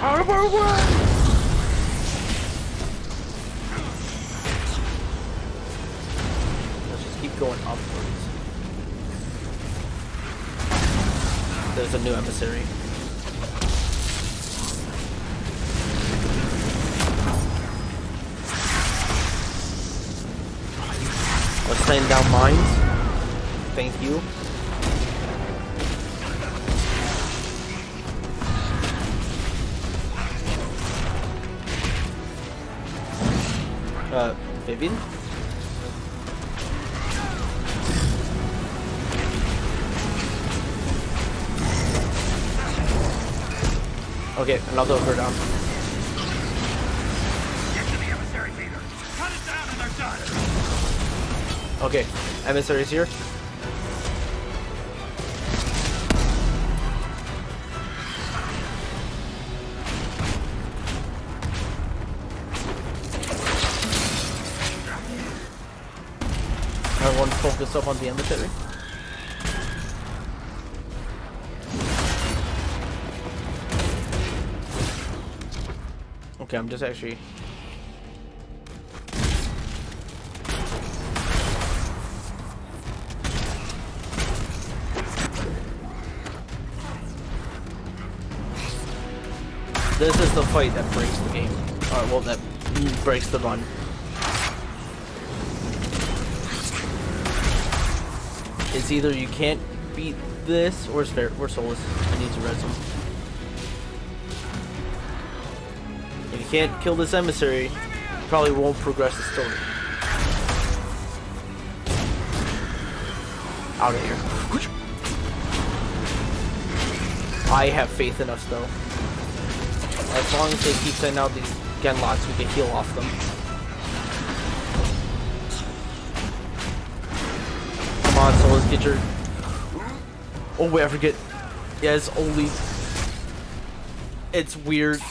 Out of our way! Let's just keep going upwards. There's a new emissary. Let's laying down mines. Thank you. Vivian? Okay, another over down. Get to the emissary leader. Cut it down and they're done. Okay, emissary's here. Everyone focus up on the emissary. Okay, I'm just actually... This is the fight that breaks the game. Alright, well, that breaks the run. It's either you can't beat this or Solus. I need to res him. If you can't kill this emissary, you probably won't progress the story. Out of here. I have faith in us though. As long as they keep sending out these genlocks, we can heal off them. Come on, Solus, get your... Oh wait, I forget. Yeah, it's only... It's weird.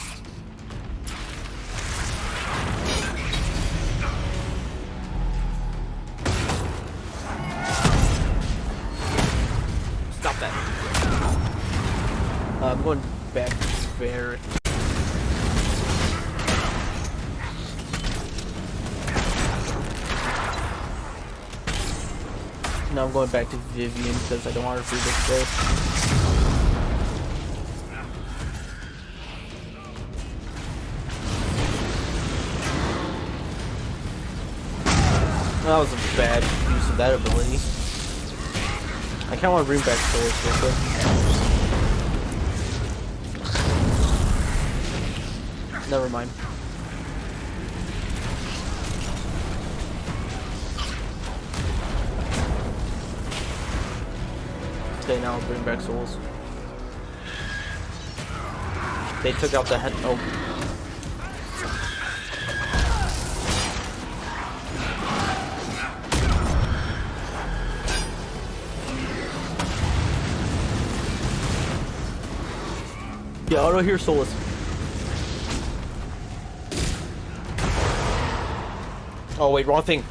Stop that. I'm going back to Barrett. Now I'm going back to Vivian because I don't want her to do this first. That was a bad use of that ability. I kind of want to bring back Solus real quick. Never mind. Okay, now I'll bring back souls. They took out the head. Oh. Yeah, auto here, Solus. Oh wait, wrong thing.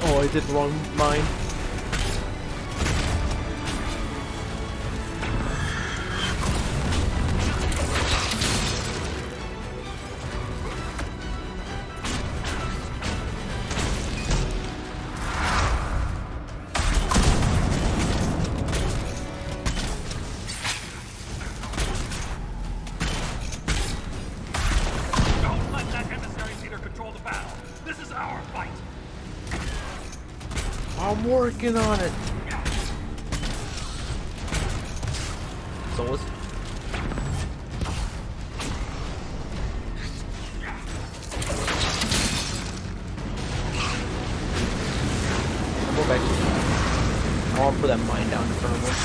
Oh, I did the wrong mine. I'm working on it. Souls. Go back to I want to put that mine down in front of him.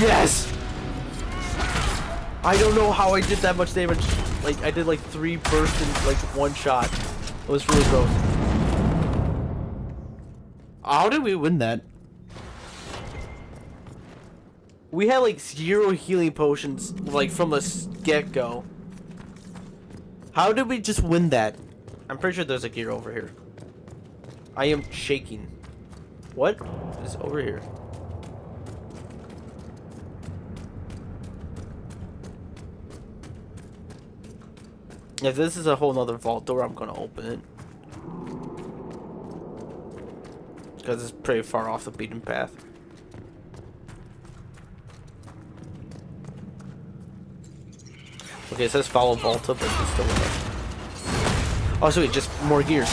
Yes! I don't know how I did that much damage. Like, I did like 3 bursts in like 1 shot. It was really gross. How did we win that? We had like 0 healing potions, like from the get-go. How did we just win that? I'm pretty sure there's a gear over here. I am shaking. What is over here? If this is a whole nother vault door, I'm gonna open it. Because it's pretty far off the beaten path. Okay, it says follow Valta, but it's still there. Oh, sweet, just more gears.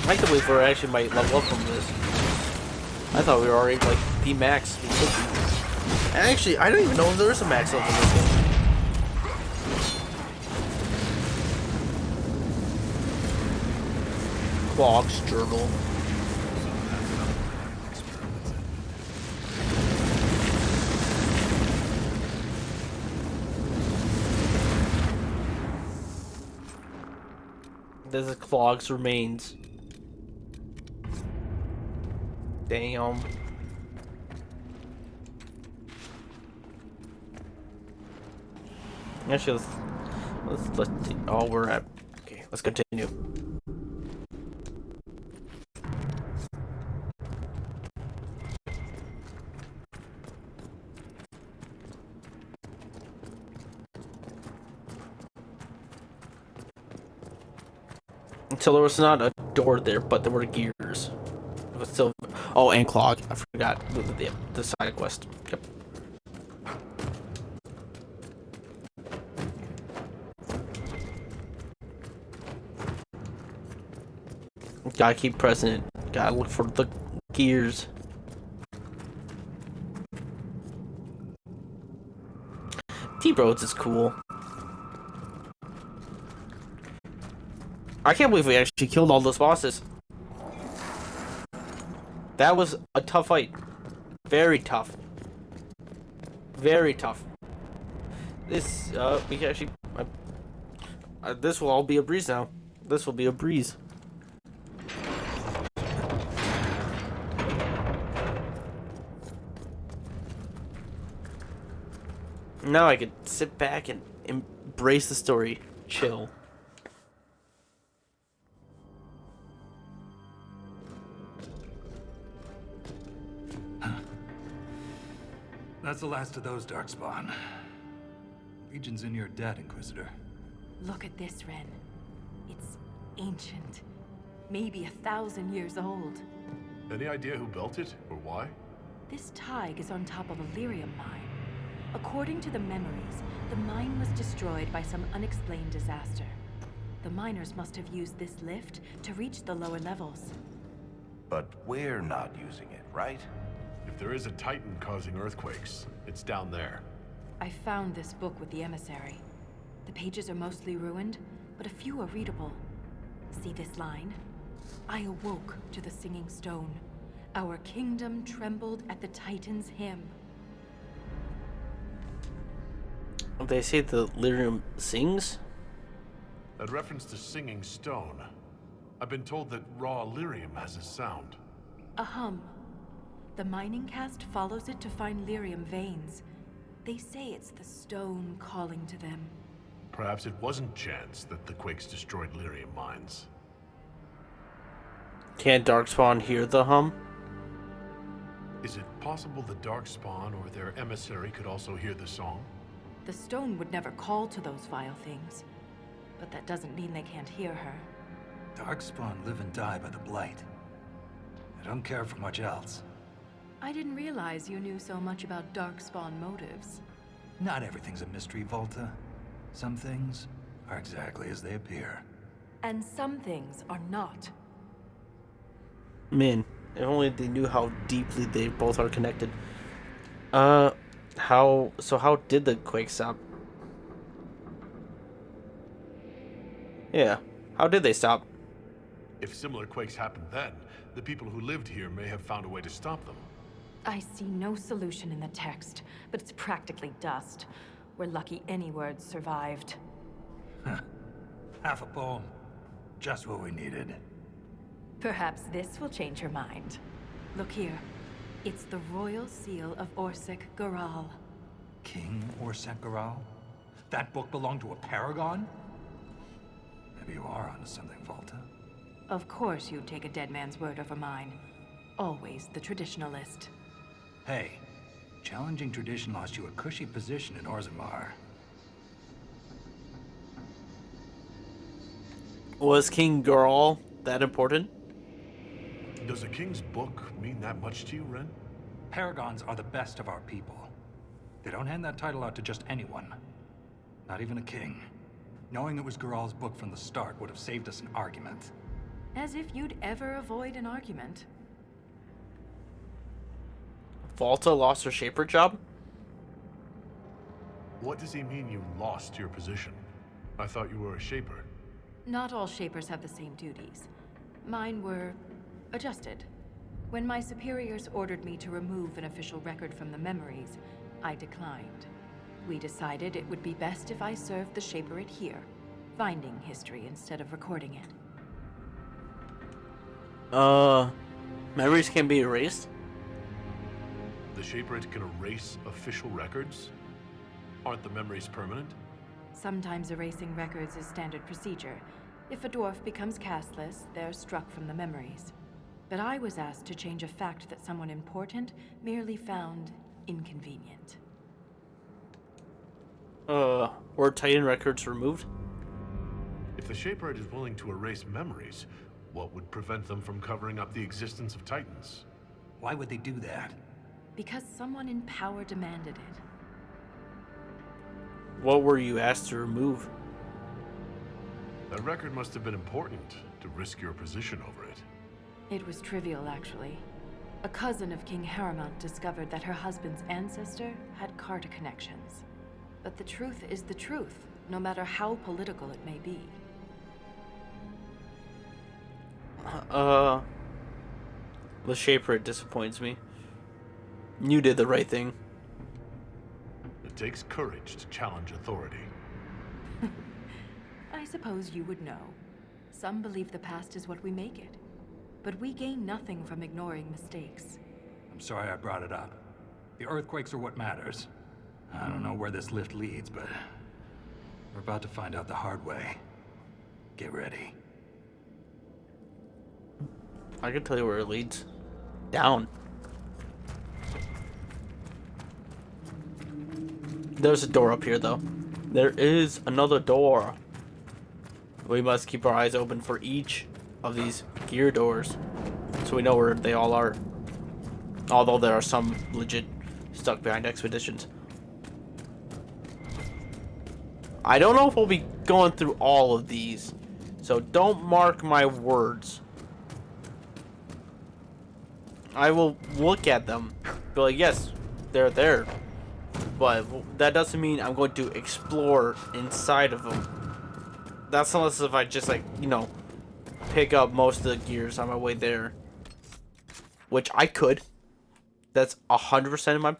I can't believe we actually might level up from this. I thought we were already like the max. Actually, I don't even know if there is a max level in this game. Clog's journal. This is Clog's remains. Damn. Actually, let's see. Oh, we're at. Okay, let's continue. Until there was not a door there, but there were gears. It was still. Oh, and Clog. I forgot the side quest. Yep. Gotta keep pressing it. Gotta look for the gears. Deep Roads is cool. I can't believe we actually killed all those bosses. That was a tough fight. Very tough. Very tough. This, we can actually... this will all be a breeze now. This will be a breeze. Now I can sit back and embrace the story. Chill. That's the last of those, Darkspawn. Legion's in your debt, Inquisitor. Look at this, Ren. It's ancient. Maybe 1,000 years old. Any idea who built it, or why? This Tig is on top of a Lyrium mine. According to the memories, the mine was destroyed by some unexplained disaster. The miners must have used this lift to reach the lower levels. But we're not using it, right? If there is a titan causing earthquakes, it's down there. I found this book with the emissary. The pages are mostly ruined, but a few are readable. See this line? I awoke to the singing stone. Our kingdom trembled at the Titan's hymn. They say the Lyrium sings? That reference to singing stone. I've been told that raw Lyrium has a sound. A hum. The mining cast follows it to find Lyrium veins. They say it's the stone calling to them. Perhaps it wasn't chance that the quakes destroyed Lyrium mines. Can't Darkspawn hear the hum? Is it possible the Darkspawn or their emissary could also hear the song? The stone would never call to those vile things. But that doesn't mean they can't hear her. Darkspawn live and die by the Blight. I don't care for much else. I didn't realize you knew so much about Darkspawn motives. Not everything's a mystery, Valta. Some things are exactly as they appear. And some things are not. Man, if only they knew how deeply they both are connected. How did the quake stop? Yeah, how did they stop? If similar quakes happened then, the people who lived here may have found a way to stop them. I see no solution in the text, but it's practically dust. We're lucky any words survived. Half a poem. Just what we needed. Perhaps this will change your mind. Look here. It's the royal seal of Orsic Garal. King Orsic Garal? That book belonged to a paragon? Maybe you are onto something, Valta. Of course you'd take a dead man's word over mine. Always the traditionalist. Hey, challenging tradition lost you a cushy position in Orzammar. Was King Garal that important? Does a king's book mean that much to you, Ren? Paragons are the best of our people. They don't hand that title out to just anyone. Not even a king. Knowing it was Garal's book from the start would have saved us an argument. As if you'd ever avoid an argument. Valta lost her Shaper job? What does he mean you lost your position? I thought you were a Shaper. Not all Shapers have the same duties. Mine were adjusted. When my superiors ordered me to remove an official record from the memories, I declined. We decided it would be best if I served the Shaperate here, finding history instead of recording it. Memories can be erased? The Shaperate can erase official records? Aren't the memories permanent? Sometimes erasing records is standard procedure. If a dwarf becomes castless, they're struck from the memories. But I was asked to change a fact that someone important merely found inconvenient. Were Titan records removed? If the Shaperate is willing to erase memories, what would prevent them from covering up the existence of Titans? Why would they do that? Because someone in power demanded it. What were you asked to remove? That record must have been important to risk your position over it. It was trivial, actually. A cousin of King Haramont discovered that her husband's ancestor had Carta connections. But the truth is the truth, no matter how political it may be. The Shaperate disappoints me. You did the right thing. It takes courage to challenge authority. I suppose you would know. Some believe the past is what we make it. But we gain nothing from ignoring mistakes. I'm sorry I brought it up. The earthquakes are what matters. I don't know where this lift leads, but we're about to find out the hard way. Get ready. I can tell you where it leads. Down. There's a door up here, though. There is another door. We must keep our eyes open for each of these gear doors, so we know where they all are. Although there are some legit stuck behind expeditions. I don't know if we'll be going through all of these, so don't mark my words. I will look at them, be like, yes, they're there, but that doesn't mean I'm going to explore inside of them. That's unless if I just, like, you know, pick up most of the gears on my way there, which I could. That's 100% of my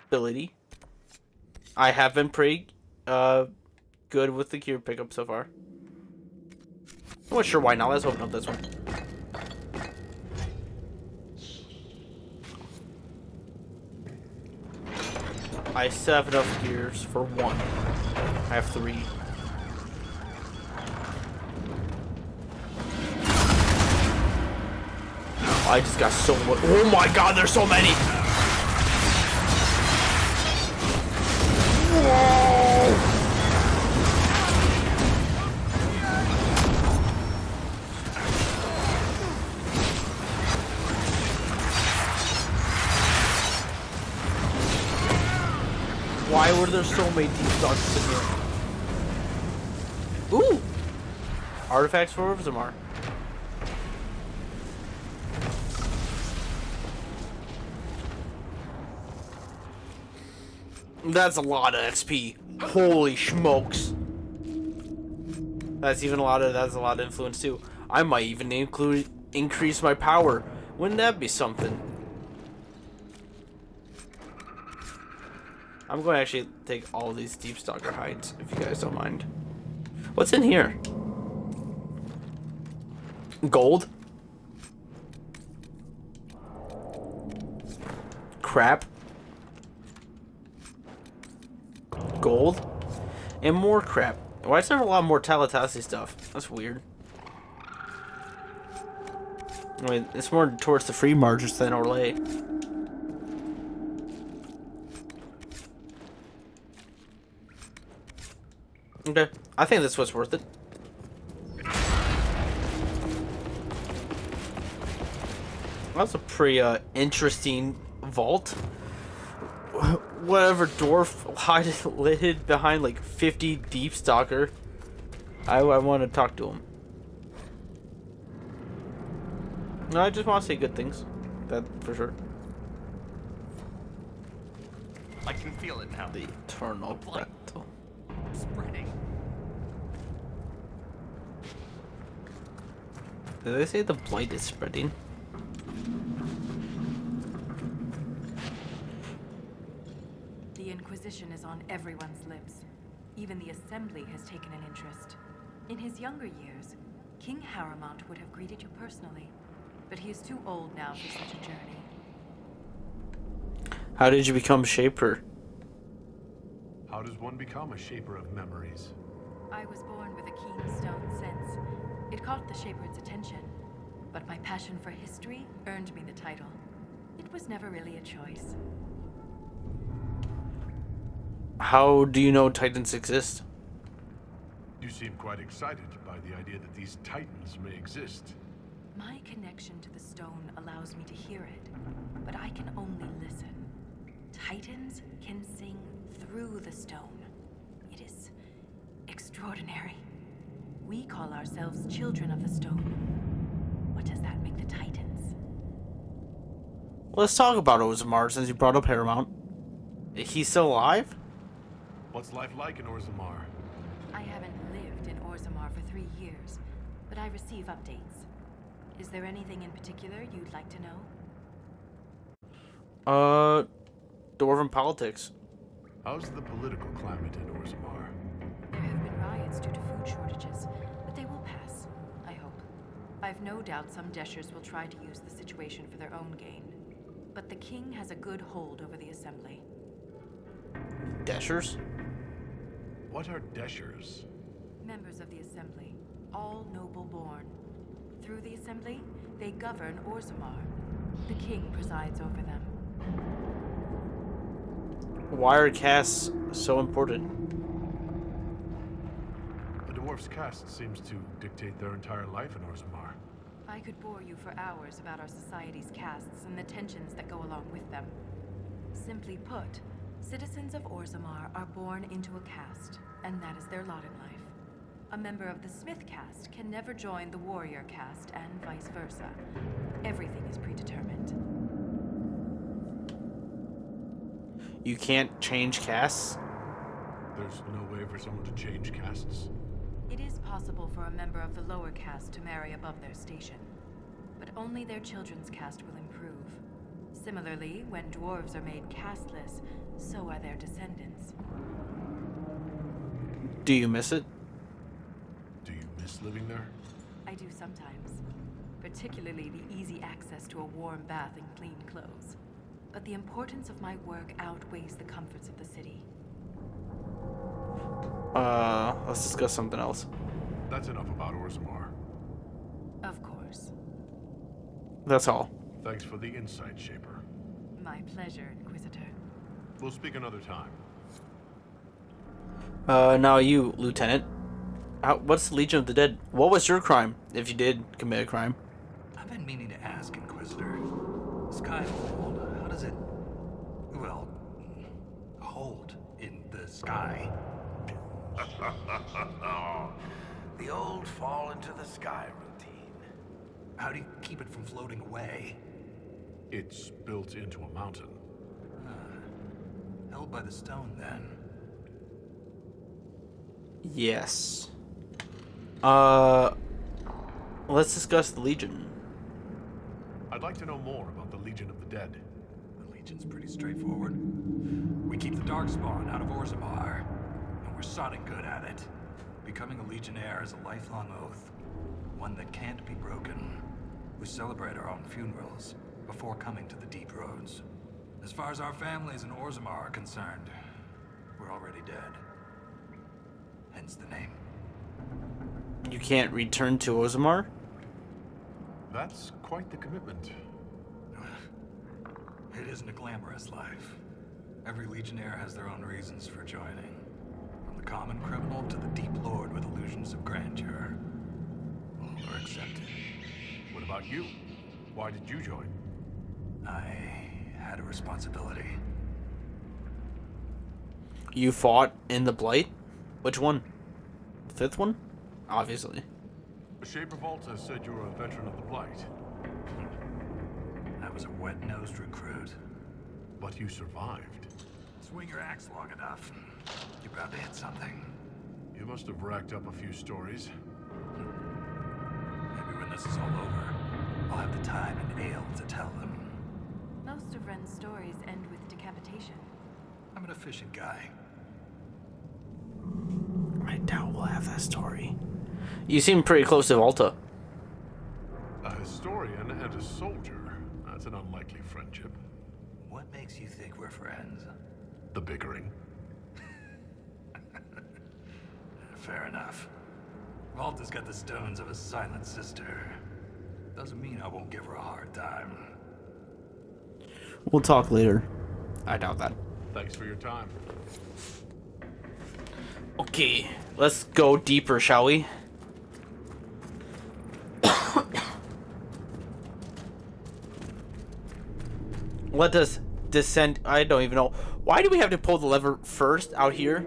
ability. I have been pretty good with the gear pickup so far. I'm not sure why not. Let's open up this one. I still have enough gears for one. I have 3. I just got so much. Oh my god, there's so many! Whoa! Why were there so many deep darks in here? Ooh! Artifacts for Orzammar. That's a lot of XP. Holy smokes. That's a lot of influence too. I might even increase my power. Wouldn't that be something? I'm going to actually take all these deep stalker hides, if you guys don't mind. What's in here? Gold? Crap. Gold? And more crap. Why is there a lot more Talatasi stuff? That's weird. I mean, it's more towards the free margins than Orlais. Okay, I think this was worth it. That's a pretty interesting vault. Whatever dwarf hid behind like 50 deep stalker. I want to talk to him. No, I just want to say good things. That for sure. I can feel it now. The eternal battle. Spreading. Did they say the blight is spreading? The Inquisition is on everyone's lips. Even the Assembly has taken an interest. In his younger years, King Harrowmont would have greeted you personally, but he is too old now for such a journey. How did you become Shaper? How does one become a shaper of memories? I was born with a keen stone sense. It caught the Shaper's attention, but my passion for history earned me the title. It was never really a choice. How do you know Titans exist? You seem quite excited by the idea that these titans may exist. My connection to the stone allows me to hear it, but I can only listen. Titans can sing through the stone. It is extraordinary. We call ourselves children of the stone. What does that make the Titans? Let's talk about Orzammar since you brought up Paramount. He's still alive? What's life like in Orzammar? I haven't lived in Orzammar for 3 years, but I receive updates. Is there anything in particular you'd like to know? Dwarven politics. How's the political climate in Orzammar? There have been riots due to food shortages, but they will pass, I hope. I've no doubt some Deshers will try to use the situation for their own gain. But the king has a good hold over the Assembly. Deshers? What are Deshers? Members of the Assembly, all noble-born. Through the Assembly, they govern Orzammar. The king presides over them. Why are castes so important? The dwarf's caste seems to dictate their entire life in Orzammar. I could bore you for hours about our society's castes and the tensions that go along with them. Simply put, citizens of Orzammar are born into a caste, and that is their lot in life. A member of the Smith caste can never join the warrior caste, and vice versa. Everything is predetermined. You can't change castes? There's no way for someone to change castes? It is possible for a member of the lower caste to marry above their station, but only their children's caste will improve. Similarly, when dwarves are made casteless, so are their descendants. Do you miss it? Do you miss living there? I do sometimes, particularly the easy access to a warm bath and clean clothes. but the importance of my work outweighs the comforts of the city. Let's discuss something else. That's enough about Orzammar. Of course. That's all. Thanks for the insight, Shaper. My pleasure, Inquisitor. We'll speak another time. Now you, Lieutenant. What's the Legion of the Dead? What was your crime, if you did commit a crime? I've been meaning to ask, Inquisitor. Skyhold, how does it, well, hold in the sky? The old fall into the sky routine. How do you keep it from floating away? It's built into a mountain. Held by the stone, then. Yes. Let's discuss the Legion. I'd like to know more about the Legion of the Dead. The Legion's pretty straightforward. We keep the Darkspawn out of Orzammar, and we're sodding good at it. Becoming a Legionnaire is a lifelong oath, one that can't be broken. We celebrate our own funerals before coming to the Deep Roads. As far as our families in Orzammar are concerned, we're already dead. Hence the name. You can't return to Orzammar? That's quite the commitment. It isn't a glamorous life. Every Legionnaire has their own reasons for joining. From the common criminal to the deep lord with illusions of grandeur. All are accepted. What about you? Why did you join? I had a responsibility. You fought in the Blight? Which one? The fifth one? Obviously. Shaper Valta said you were a veteran of the Blight. I was a wet-nosed recruit. But you survived. Swing your axe long enough, you're bound to hit something. You must have racked up a few stories. Maybe when this is all over, I'll have the time and ale to tell them. Most of Ren's stories end with decapitation. I'm an efficient guy. I doubt we'll have that story. You seem pretty close to Valta. A historian and a soldier. That's an unlikely friendship. What makes you think we're friends? The bickering. Fair enough. Valta's got the stones of a silent sister. Doesn't mean I won't give her a hard time. We'll talk later. I doubt that. Thanks for your time. Okay, let's go deeper, shall we? Let us descend. I don't even know. Why do we have to pull the lever first out here?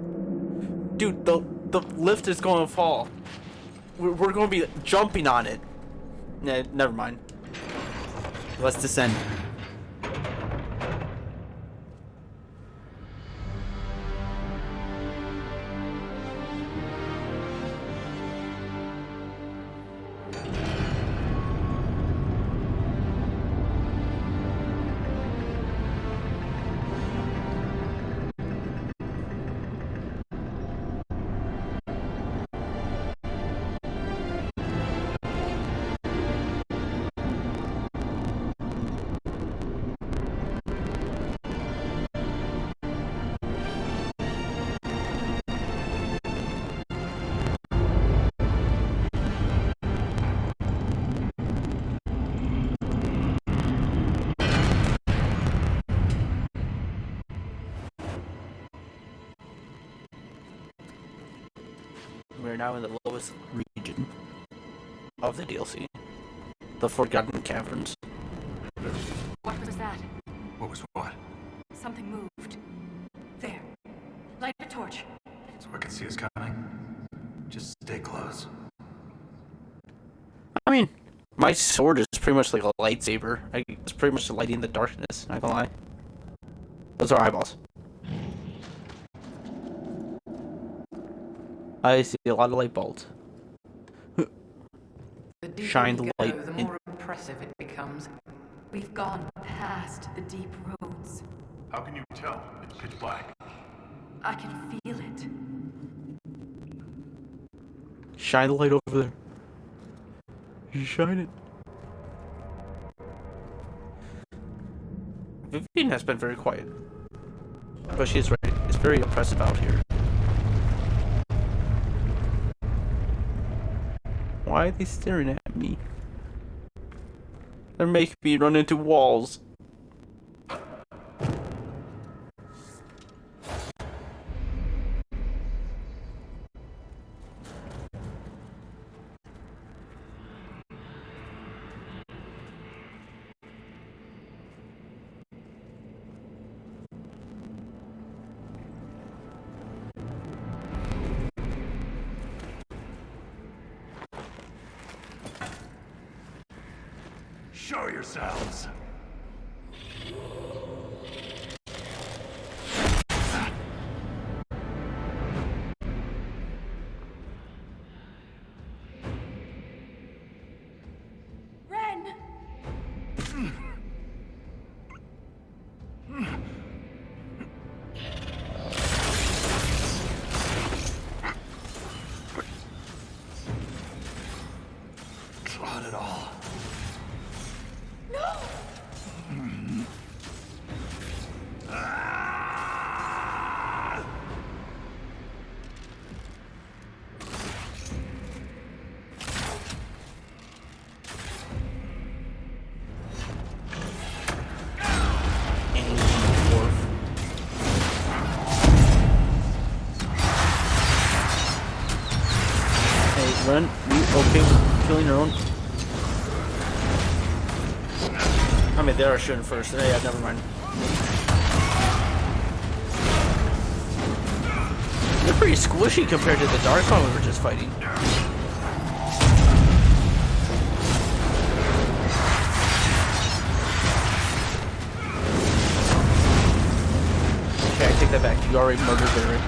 Dude, the lift is going to fall. We're going to be jumping on it. Nah, never mind. Let's descend. We're now in the lowest region of the DLC. The Forgotten Caverns. What was that? What was what? Something moved. There. Light a torch. So I can see us coming? Just stay close. I mean, my sword is pretty much like a lightsaber. It's pretty much lighting the darkness, not gonna lie. Those are eyeballs. I see a lot of light bulbs. The deeper Shine we the go, light the in. more oppressive it becomes. We've gone past the deep roads. How can you tell? It's pitch black. I can feel it. Shine the light over there. Shine it. Vivian has been very quiet. But she is ready. It's very oppressive out here. Why are they staring at me? They're making me run into walls. Show yourselves. Ren! Not at all. Ren, you okay with killing your own? I mean, they are shooting first. Yeah, never mind. They're pretty squishy compared to the Darkspawn we were just fighting. Okay, I take that back. You already murdered Barry.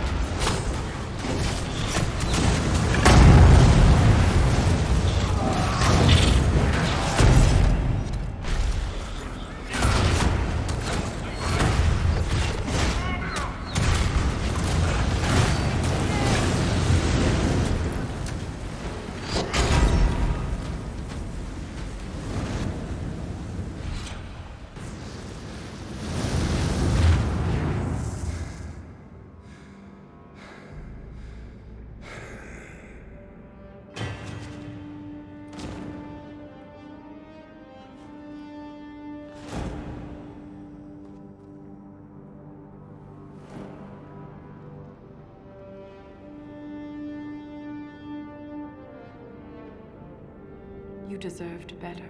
You deserved better.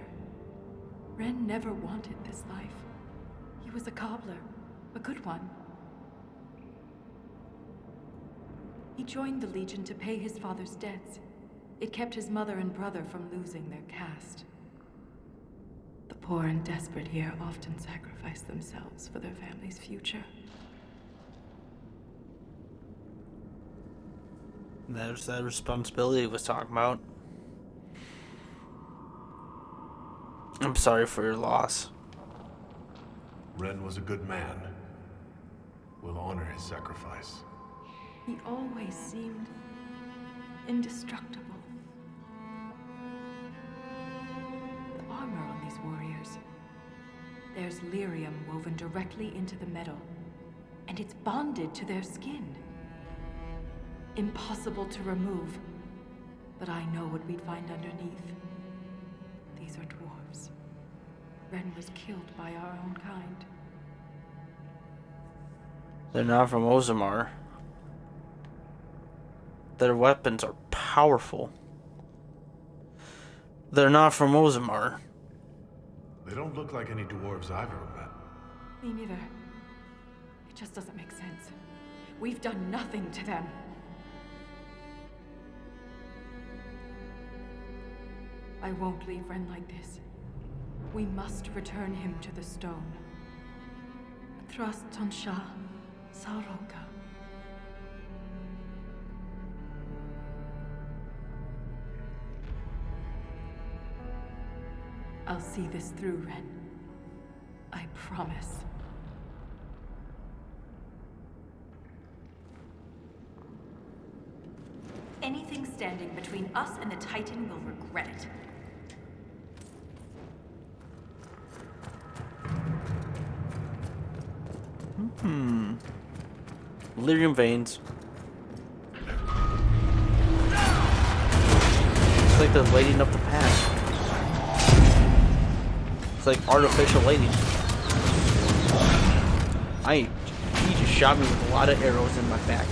Ren never wanted this life. He was a cobbler, a good one. He joined the Legion to pay his father's debts. It kept his mother and brother from losing their caste. The poor and desperate here often sacrifice themselves for their family's future. There's that responsibility he was talking about. I'm sorry for your loss. Ren was a good man. We'll honor his sacrifice. He always seemed indestructible. The armor on these warriors. There's lyrium woven directly into the metal, and it's bonded to their skin. Impossible to remove, but I know what we'd find underneath. These are dwarves. Ren was killed by our own kind. They're not from Orzammar. Their weapons are powerful. They're not from Orzammar. They don't look like any dwarves I've ever met. Me neither. It just doesn't make sense. We've done nothing to them. I won't leave Ren like this. We must return him to the stone. Thrust Tonsha Saroka. I'll see this through, Ren. I promise. Anything standing between us and the Titan will regret it. Lyrium veins. It's like they're lighting up the path. It's like artificial lighting. He just shot me with a lot of arrows in my back.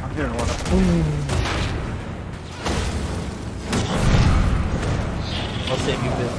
I'm hearing a lot of boom. I'll save you, Bill.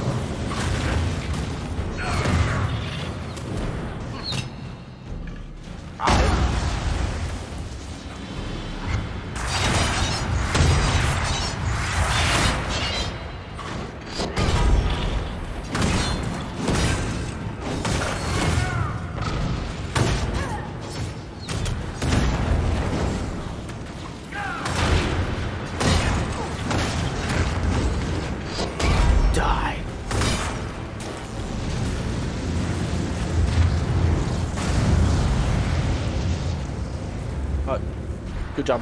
Good job.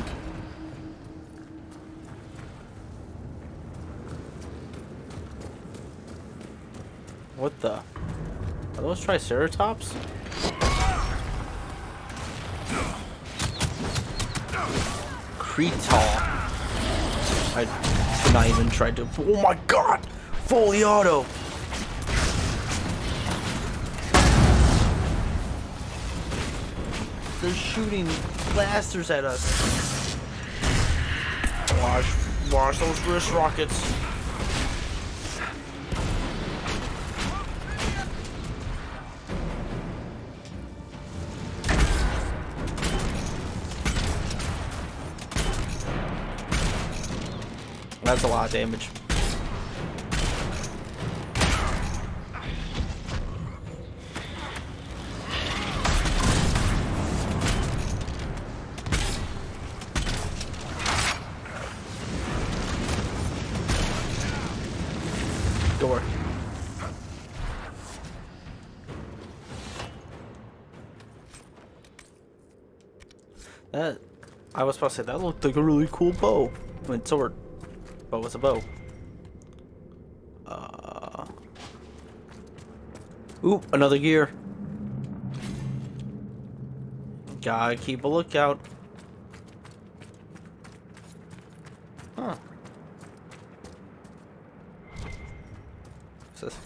What the? Are those Triceratops? Cretal. I should not even try to. Oh my god! Fully auto! They're shooting blasters at us. Watch those wrist rockets. That's a lot of damage. Door. That I was about to say that looked like a really cool bow. I mean, sword. But what's a bow? Ooh, another gear. Gotta keep a lookout. Huh. What's this?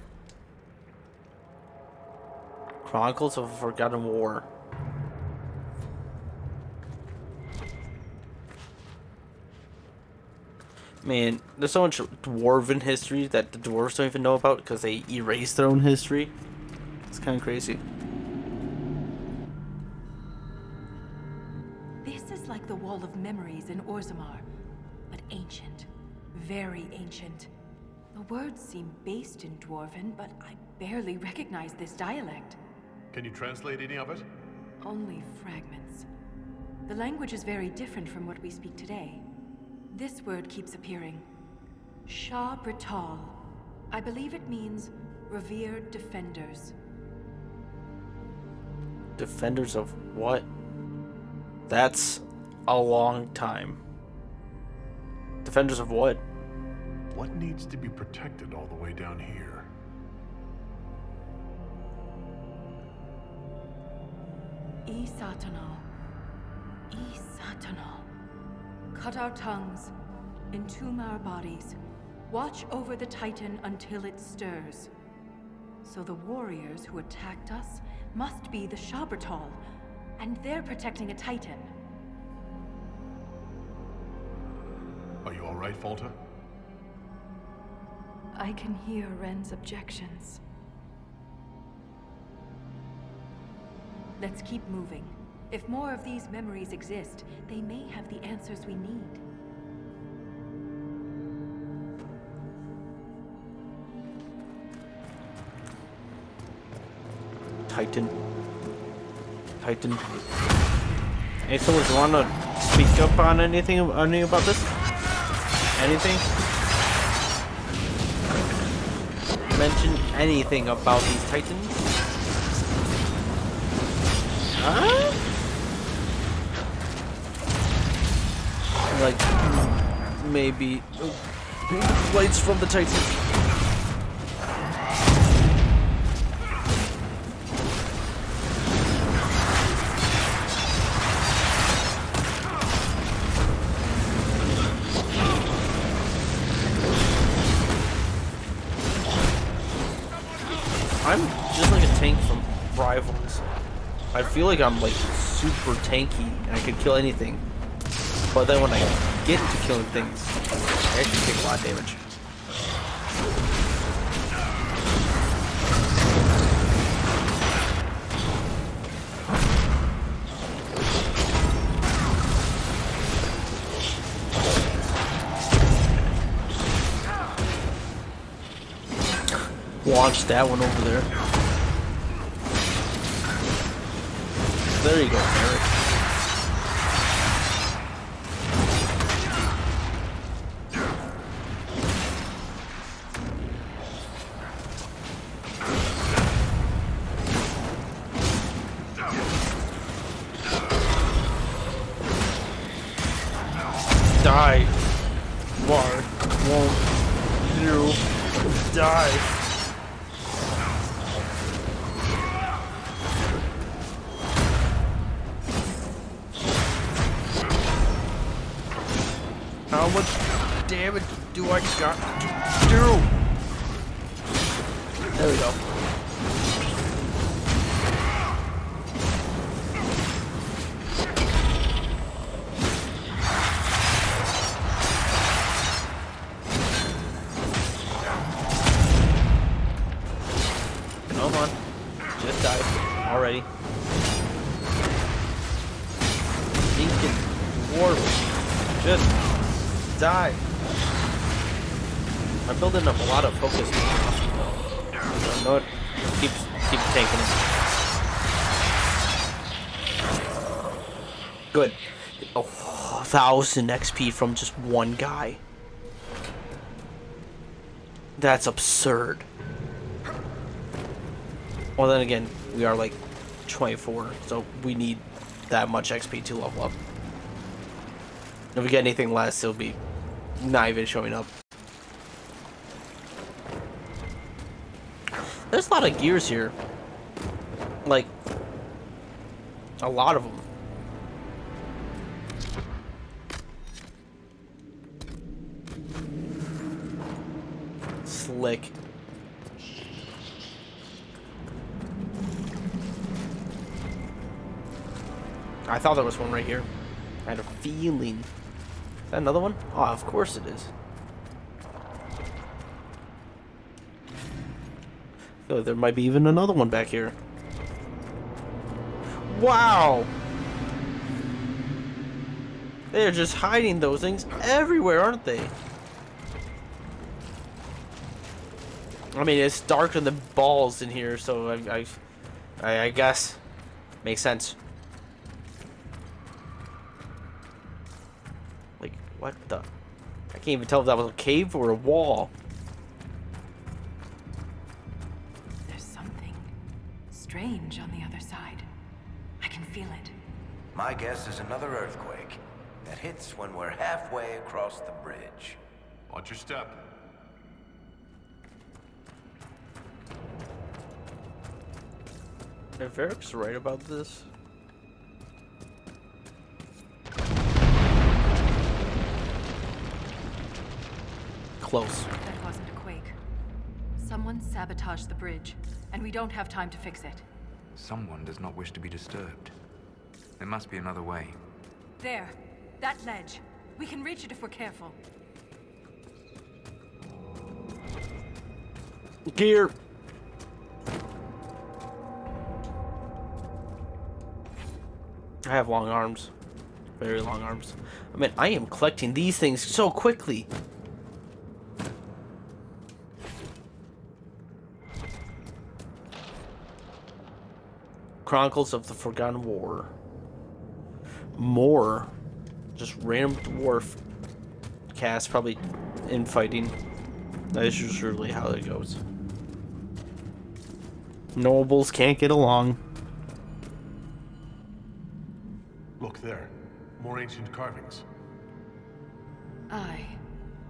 Chronicles of a Forgotten War. Man, there's so much dwarven history that the dwarves don't even know about because they erase their own history. It's kind of crazy. This is like the Wall of Memories in Orzammar, but ancient. Very ancient. The words seem based in Dwarven, but I barely recognize this dialect. Can you translate any of it? Only fragments. The language is very different from what we speak today. This word keeps appearing. Shah Brital. I believe it means revered defenders. Defenders of what? That's a long time. Defenders of what? What needs to be protected all the way down here? Satanal. Satanal. Cut our tongues, entomb our bodies, watch over the Titan until it stirs. So the warriors who attacked us must be the Shabertal, and they're protecting a Titan. Are you all right, Valta? I can hear Ren's objections. Let's keep moving. If more of these memories exist, they may have the answers we need. Titan. Hey, someone want to speak up on anything about this? Anything? Mention anything about these Titans? Huh? Like, maybe lights from the Titan. I'm just like a tank from Rivals. I feel like I'm like super tanky and I could kill anything. But then when I get to killing things, I actually take a lot of damage. Launch that one over there. There you go, Eric. Die. Mark won't you die? How much damage do I got to do? There we go. Come on. Just died already. Stinking dwarf. Just die. I'm building up a lot of focus. No, it keeps tanking it. Good. Oh, 1,000 XP from just one guy. That's absurd. Well, then again, we are like 24, so we need that much XP to level up. If we get anything less, it'll be not even showing up. There's a lot of gears here. Like, a lot of them. Slick. I thought there was one right here. I had a feeling. Is that another one? Oh, of course it is. I feel like there might be even another one back here. Wow! They're just hiding those things everywhere, aren't they? I mean, it's darker than balls in here, so I guess makes sense. Like, what the? I can't even tell if that was a cave or a wall. There's something strange on the other side. I can feel it. My guess is another earthquake that hits when we're halfway across the bridge. Watch your step. If Eric's right about this. Close. That wasn't a quake. Someone sabotaged the bridge, and we don't have time to fix it. Someone does not wish to be disturbed. There must be another way. There. That ledge. We can reach it if we're careful. Gear. I have long arms. Very long arms. I mean, I am collecting these things so quickly. Chronicles of the Forgotten War. More. Just random dwarf cast, probably infighting. That is usually how it goes. Nobles can't get along. ancient carvings. Aye,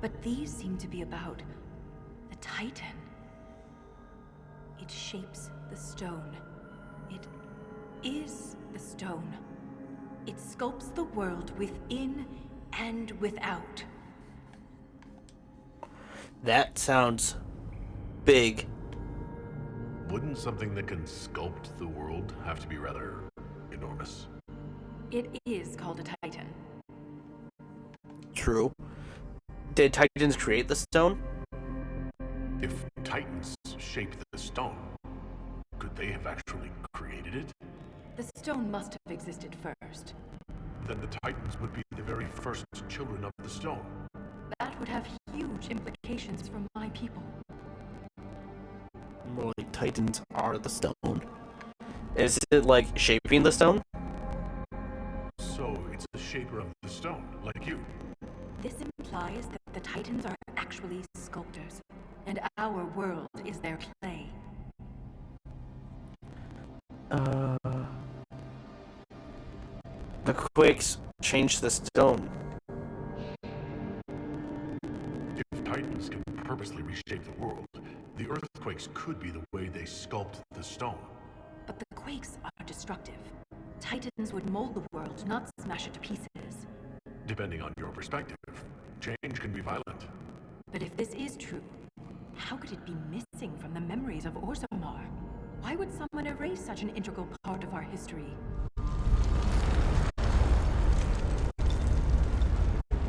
but these seem to be about the Titan. It shapes the stone. It is the stone. It sculpts the world within and without. That sounds big. Wouldn't something that can sculpt the world have to be rather enormous? It is called a Titan. True. Did Titans create the stone? If Titans shape the stone, could they have actually created it? The stone must have existed first. Then the Titans would be the very first children of the stone. That would have huge implications for my people. More like Titans are the stone. Is it like shaping the stone? So it's the shaper of the stone, like you. This implies that the Titans are actually sculptors, and our world is their clay. The quakes changed the stone. If Titans can purposely reshape the world, the earthquakes could be the way they sculpt the stone. But the quakes are destructive. Titans would mold the world, not smash it to pieces. Depending on your perspective, change can be violent. But if this is true, how could it be missing from the memories of Orzammar? Why would someone erase such an integral part of our history?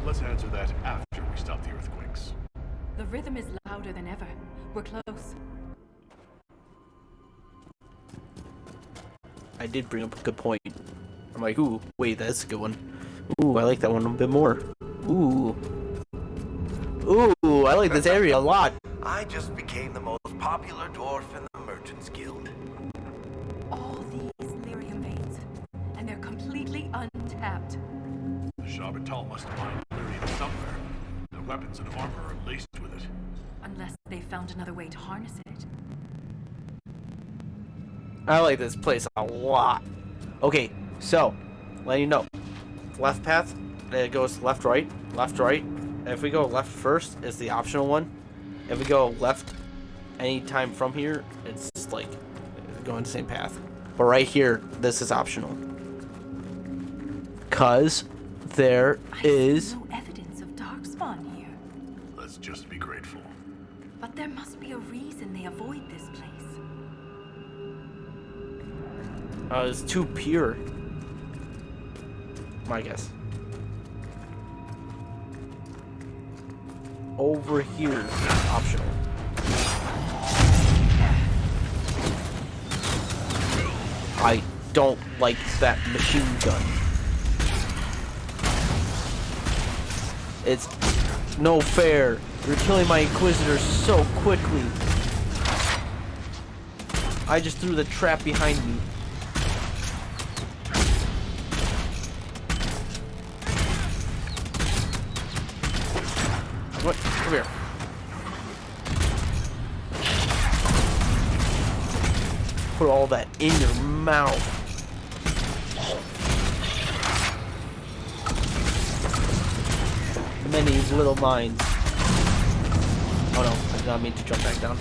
Let's answer that after we stop the earthquakes. The rhythm is louder than ever. We're close. I did bring up a good point. I'm like, ooh, wait, that's a good one. Ooh, I like that one a bit more. Ooh. Ooh, I like this area a lot. I just became the most popular dwarf in the Merchants Guild. All these Lyrium veins, and they're completely untapped. The Shabatal must have mined Lyrium somewhere. The weapons and armor are laced with it. Unless they found another way to harness it. I like this place a lot. Okay, so, let you know. Left path, it goes left, right, left, right. If we go left first, it's the optional one. If we go left anytime from here, it's like going the same path. But right here, this is optional. Cause there is no evidence of darkspawn here. Let's just be grateful. But there must be a reason they avoid this place. It's too pure. My guess. Over here, optional. I don't like that machine gun. It's no fair. You're killing my Inquisitors so quickly. I just threw the trap behind me. What? Come here. Put all that in your mouth. Many little minds. Oh no, I did not mean to jump back down.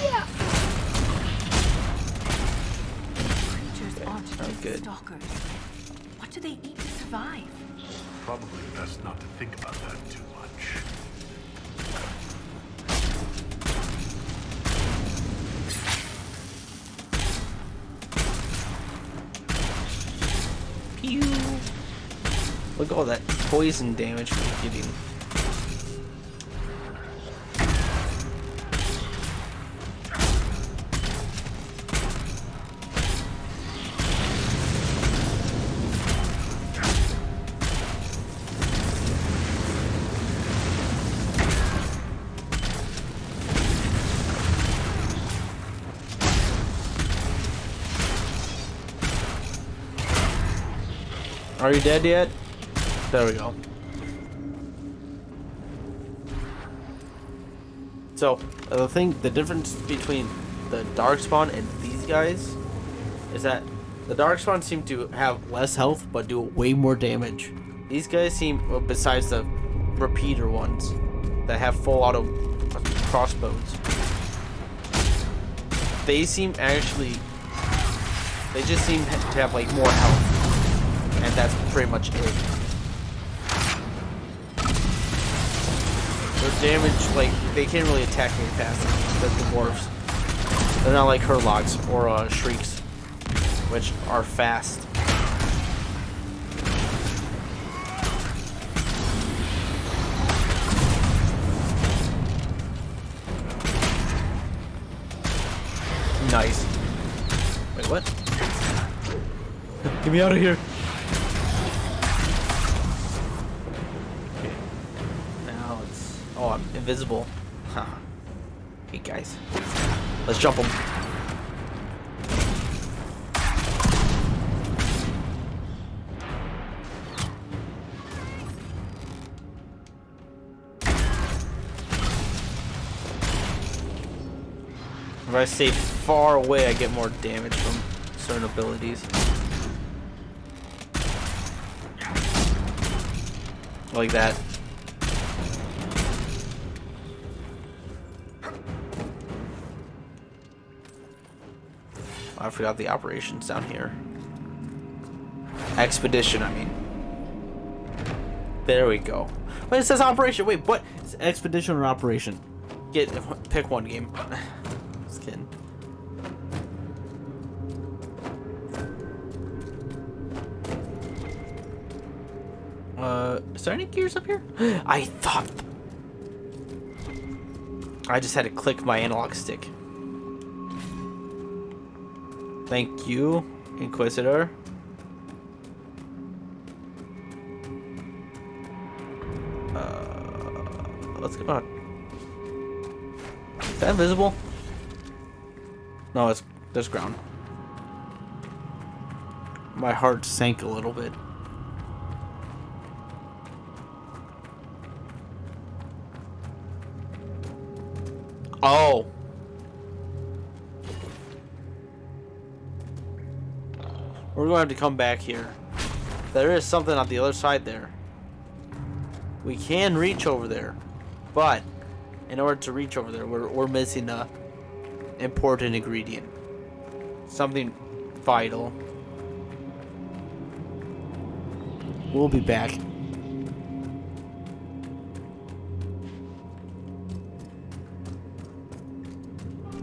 Yeah. Creatures aren't just good. stalkers. What do they eat to survive? Probably best not to think about that too much. Pew! Look at all that poison damage we're getting. Are you dead yet? There we go. So, the difference between the Darkspawn and these guys is that The Darkspawn seem to have less health, but do way more damage. These guys seem, well, besides the repeater ones that have full auto crossbows, they seem actually, they just seem to have like more health, and that's pretty much it. Their damage, like, they can't really attack very fast, the dwarves. They're not like Herlogs or Shrieks, which are fast. Nice. Wait, what? Get me out of here. Okay. Now it's... Oh, I'm invisible. Huh. Hey, guys. Let's jump them. If I stay far away, I get more damage from certain abilities. Like that. I forgot the operations down here. Expedition, I mean. There we go. Wait, it says operation. Wait, what? It's expedition or operation? Pick one game. Just kidding. Is there any gears up here? I thought. I just had to click my analog stick. Thank you, Inquisitor. Let's go on. Is that invisible? No, there's ground. My heart sank a little bit. Oh. We're going to have to come back here. There is something on the other side there. We can reach over there, but in order to reach over there, we're missing a important ingredient. Something vital. We'll be back.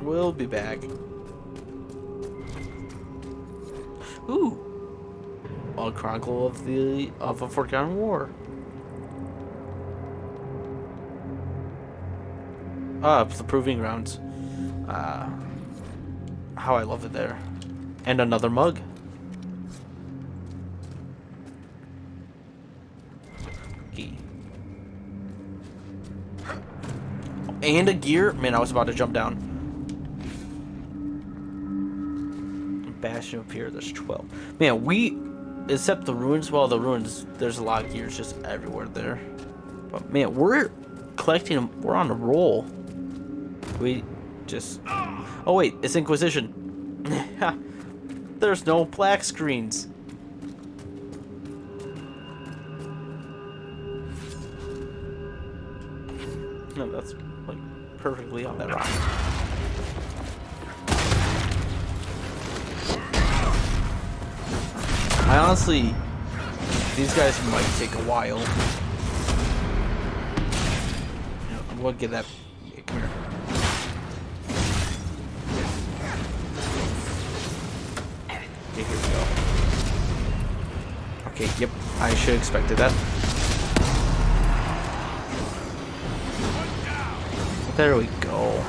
We'll be back. Ooh. A Chronicle of a Forgotten War. It's the Proving Grounds. How I love it there. And another mug. Key. And a gear. Man, I was about to jump down. Bastion of Pier, there's 12. Man, except the ruins, well, the ruins, there's a lot of gears just everywhere there. But man, we're collecting them, we're on a roll. We just, oh wait, it's Inquisition. There's no black screens. No, that's like perfectly on that rock. I honestly, these guys might take a while. I'm gonna get that. Yeah, come here. Okay, here we go. Okay, yep, I should have expected that. There we go.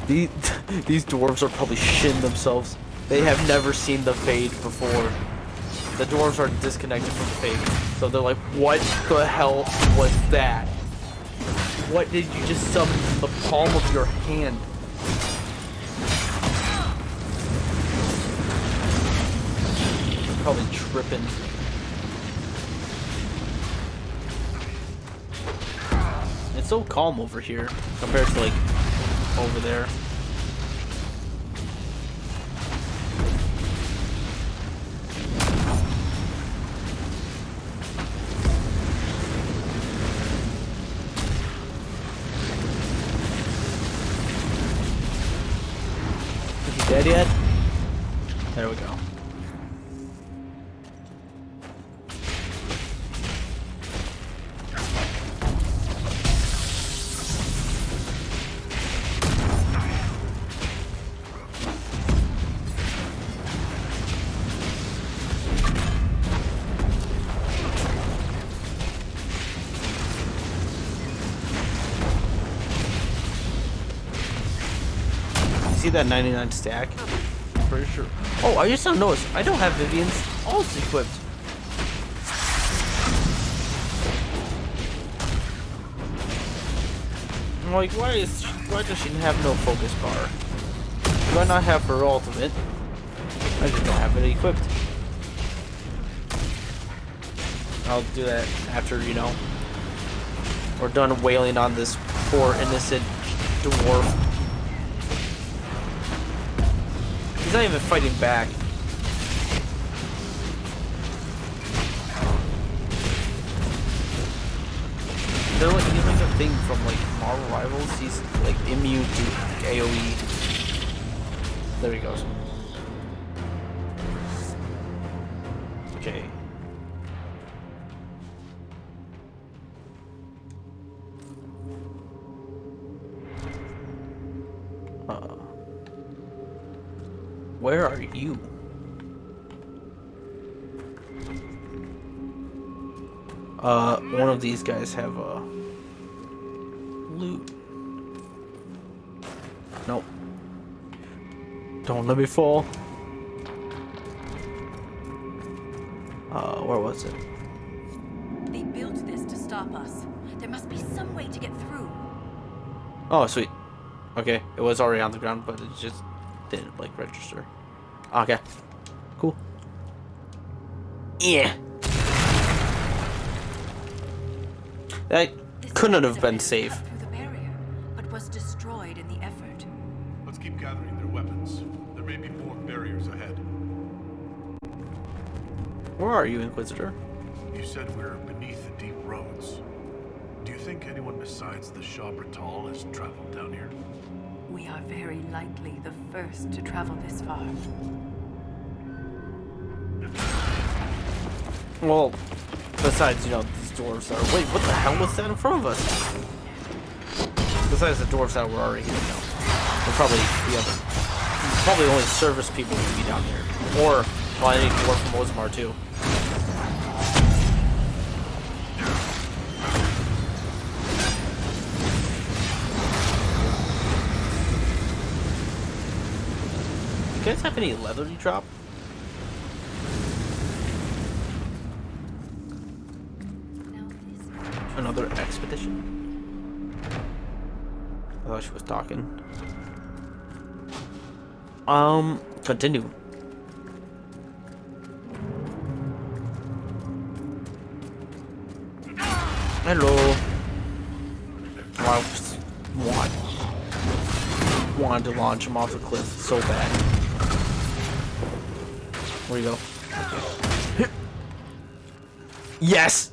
These dwarves are probably shitting themselves. They have never seen the Fade before. The dwarves are disconnected from the Fade. So they're like, what the hell was that? What did you just summon from the palm of your hand? They're probably tripping. It's so calm over here compared to like over there. good yet? There we go. See that 99 stack? Pretty sure. Oh, I just don't notice. I don't have Vivian's ult equipped. I'm like, why does she have no focus bar? Do I not have her ultimate? I just don't have it equipped. I'll do that after, you know, we're done wailing on this poor innocent dwarf. He's not even fighting back. He's like a thing from like Marvel Rivals. He's like immune to AoE. There he goes. Okay. Where are you? One of these guys have a loot. Nope. Don't let me fall. Where was it? They built this to stop us. There must be some way to get through. Oh, sweet. Okay, it was already on the ground, but it just didn't like register. Okay, cool. Yeah. That couldn't have been safe. Through the barrier, but was destroyed in the effort. Let's keep gathering their weapons. There may be more barriers ahead. Where are you, Inquisitor? You said we're beneath the deep roads. Do you think anyone besides the Shah Bratal has traveled down here? We are very likely the first to travel this far. Well, besides, you know, these dwarves are... Wait, what the hell was that in front of us? Besides the dwarves that were already here, you know. They're probably the other... Probably only service people would be down here. Or, well, any dwarf from Orzammar, too. You guys have any leather to drop? Another expedition. I thought she was talking. Continue. Hello. I just wanted to launch him off the cliff so bad. Where you go? Yes!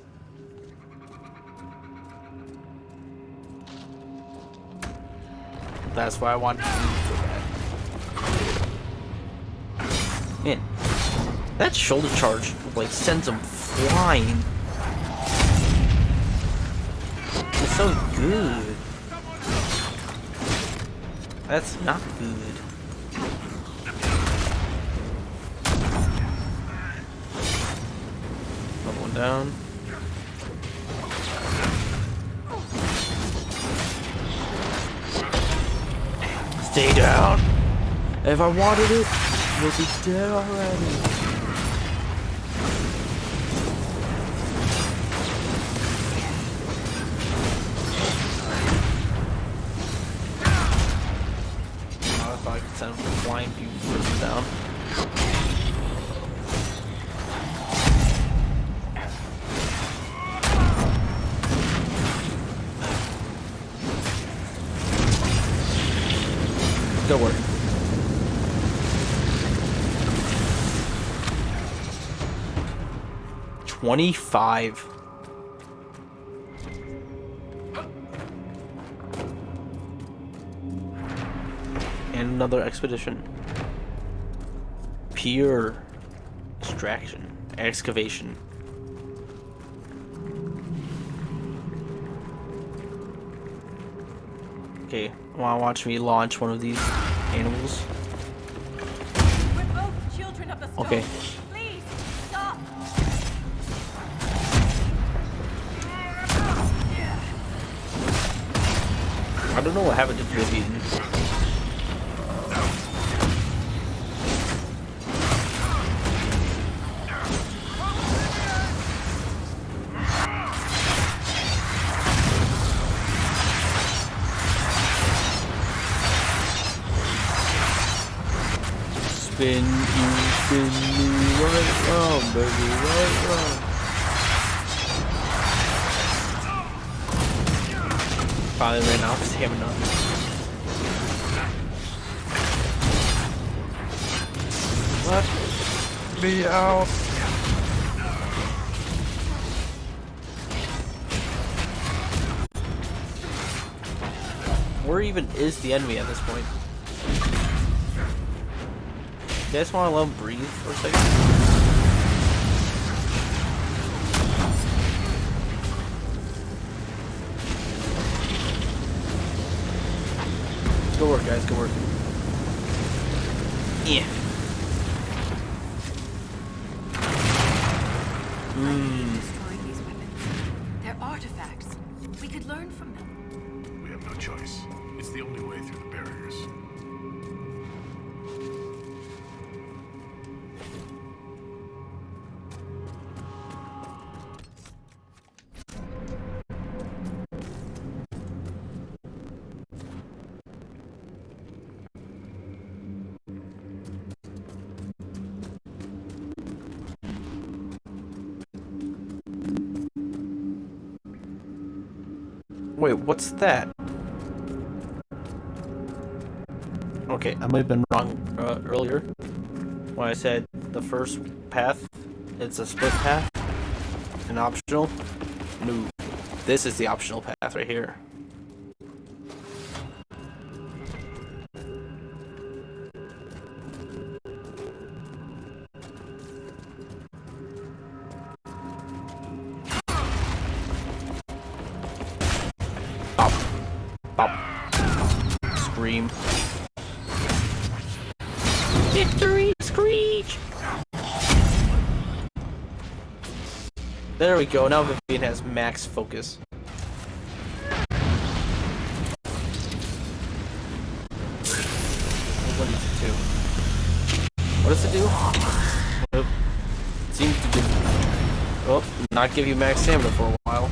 That's why I wanted to do so bad. Man, that shoulder charge like sends him flying. It's so good. That's not good. Another one down. Stay down. If I wanted it, we'll be dead already. I thought I could send a flying few person down. Don't worry. $25. And another expedition. Pure extraction. Excavation. Okay, wanna watch me launch one of these animals? We're both children of the stone. Okay. Please, stop! I don't know what happened to Vivian. Spin me right round, baby, right round. Probably ran out of stamina. Let me out. Where even is the enemy at this point? You guys want to let him breathe for a second? Good work, guys. Good work. Yeah. Destroying these weapons. They're artifacts. We could learn from them. We have no choice. It's the only way through the barriers. Wait, what's that? Okay, I might have been wrong earlier when I said the first path, it's a split path, an optional. No, this is the optional path right here. Bop. Bop. Scream. Victory screech! There we go, now Vivian has max focus. What does it do? It seems to give, well, not give you max stamina for a while.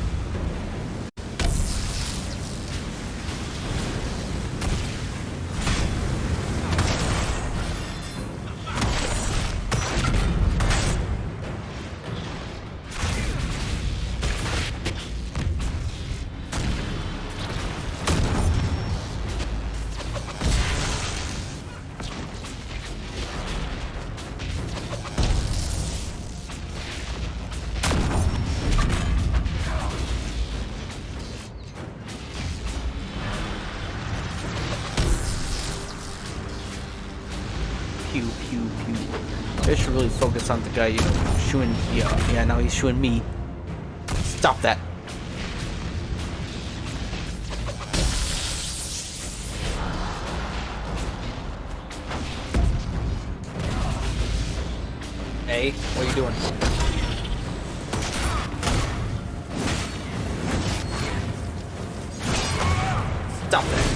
Pew, pew, pew. I should really focus on the guy, you know, shooing. Yeah, now he's shooing me. Stop that. Hey, what are you doing? Stop that.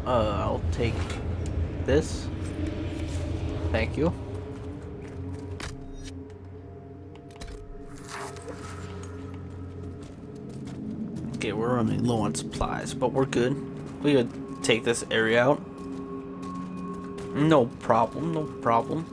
I'll take this. Thank you. Okay, we're running low on supplies, but we're good. We could take this area out. No problem, no problem.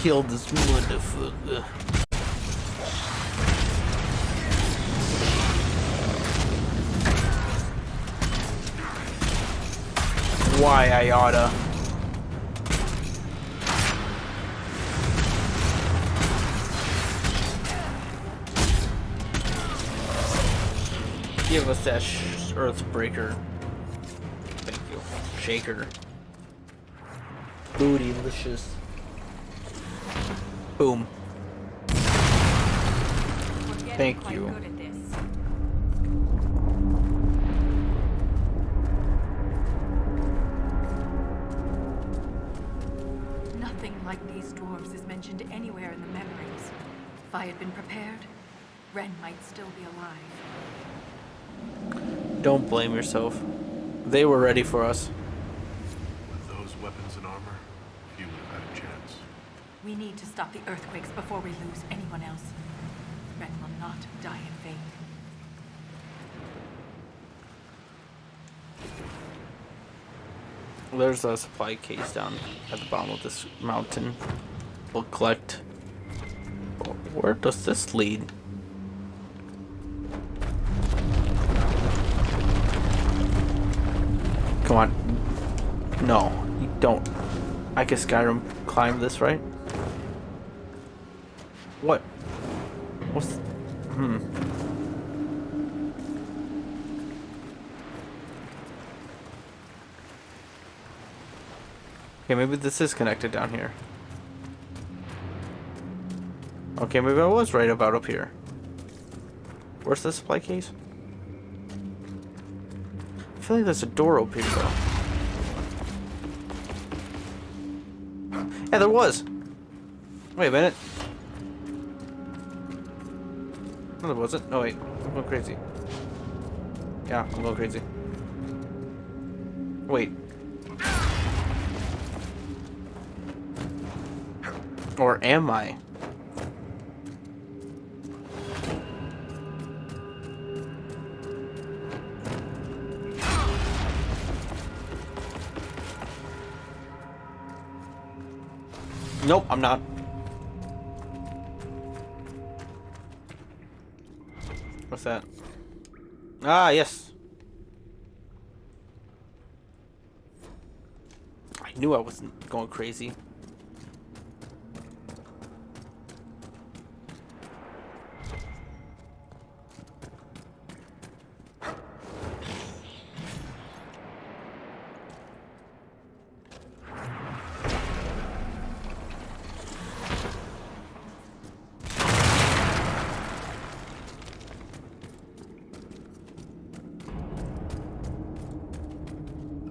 kill this motherfucker. Why I oughta. Give us that Earthbreaker. Thank you. Shaker. Bootylicious. Boom. Thank you. Nothing like these dwarves is mentioned anywhere in the memories. If I had been prepared, Ren might still be alive. Don't blame yourself. They were ready for us. With those weapons and armor, you would have had a chance. We need to stop the earthquakes before we lose anyone else. Ren will not die in vain. There's a supply case down at the bottom of this mountain. We'll collect. Where does this lead? Come on. No, you don't. I can Skyrim climb this, right? What? What's... Okay, maybe this is connected down here. Okay, maybe I was right about up here. Where's the supply case? I feel like there's a door open here, though. Yeah, there was. Wait a minute. No, there wasn't. Oh, wait. I'm going crazy. Yeah, I'm going crazy. Wait. Or am I? Nope, I'm not. What's that? Ah, yes. I knew I wasn't going crazy.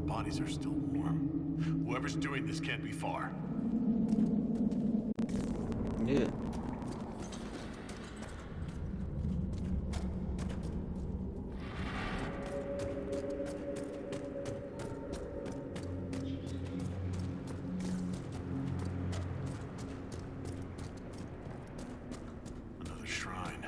Bodies are still warm. Whoever's doing this can't be far. Yeah. Another shrine.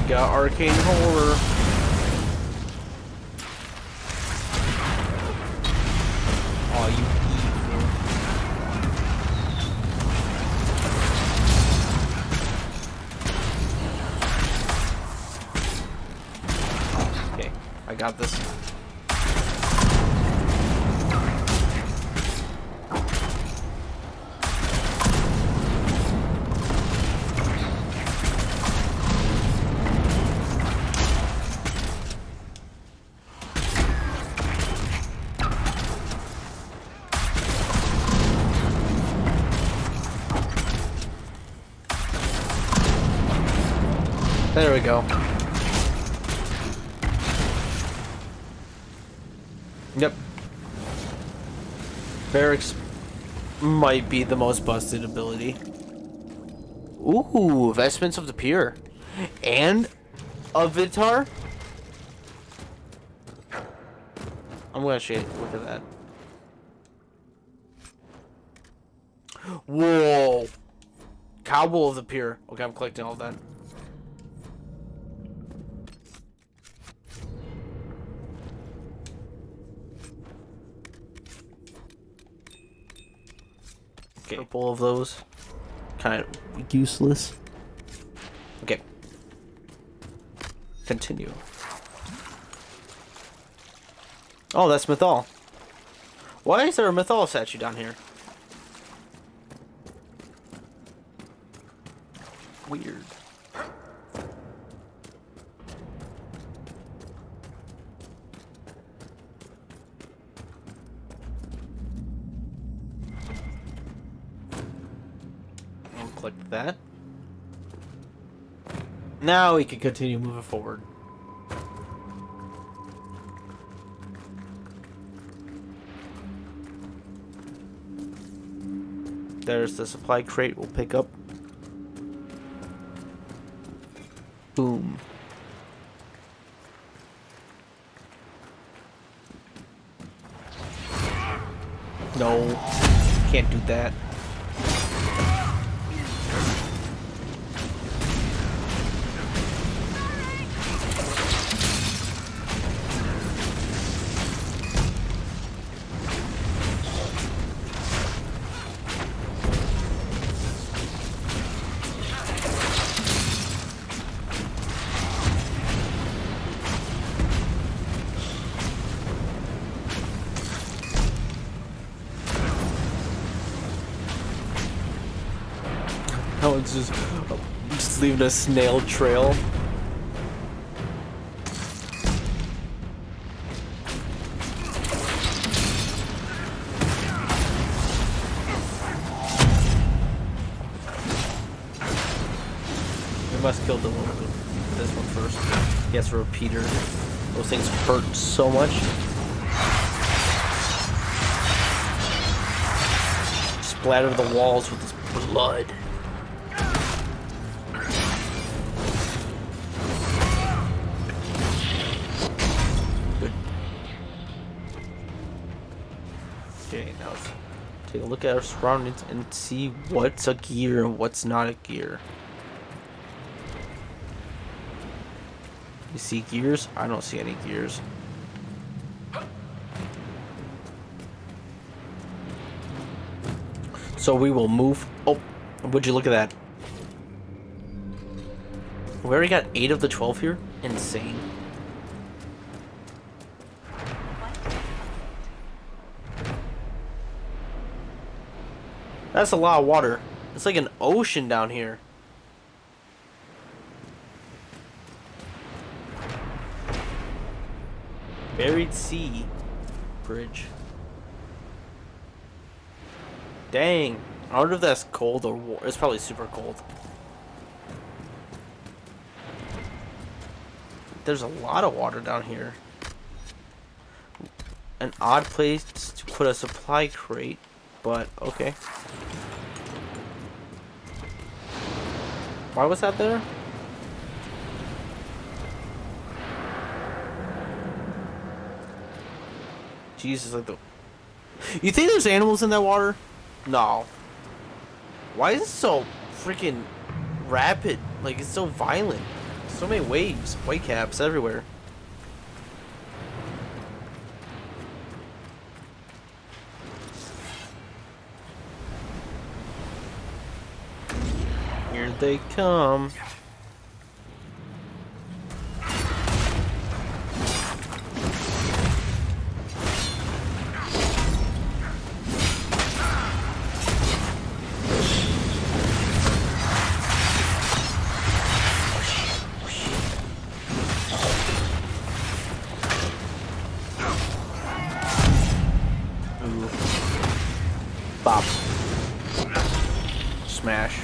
Got arcane horror. Oh, you evil. Okay, I got this. There we go. Yep. Barracks might be the most busted ability. Ooh, Vestments of the Pure. And a Vitar? I'm gonna shade. Look at that. Whoa. Cobble of the Pier. Okay, I'm collecting all that. Okay, couple of those. Kind of useless. Okay. Continue. Oh, that's Mythal. Why is there a Mythal statue down here? Weird. I'll click that. Now we can continue moving forward. There's the supply crate we'll pick up. Boom. No, can't do that. No, it's just leaving a snail trail. We must kill this one first. He has a repeater. Those things hurt so much. Splatter the walls with his blood. Okay, now let's take a look at our surroundings and see what's a gear and what's not a gear. You see gears? I don't see any gears. So we will move. Oh, would you look at that? We already got 8 of the 12 here. Insane. That's a lot of water. It's like an ocean down here. Buried Sea Bridge. Dang. I wonder if that's cold or warm. It's probably super cold. There's a lot of water down here. An odd place to put a supply crate, but okay. Why was that there? Jesus, like the... You think there's animals in that water? No. Why is it so freaking rapid? Like, it's so violent. So many waves. Whitecaps everywhere. Here they come. Bop. Smash.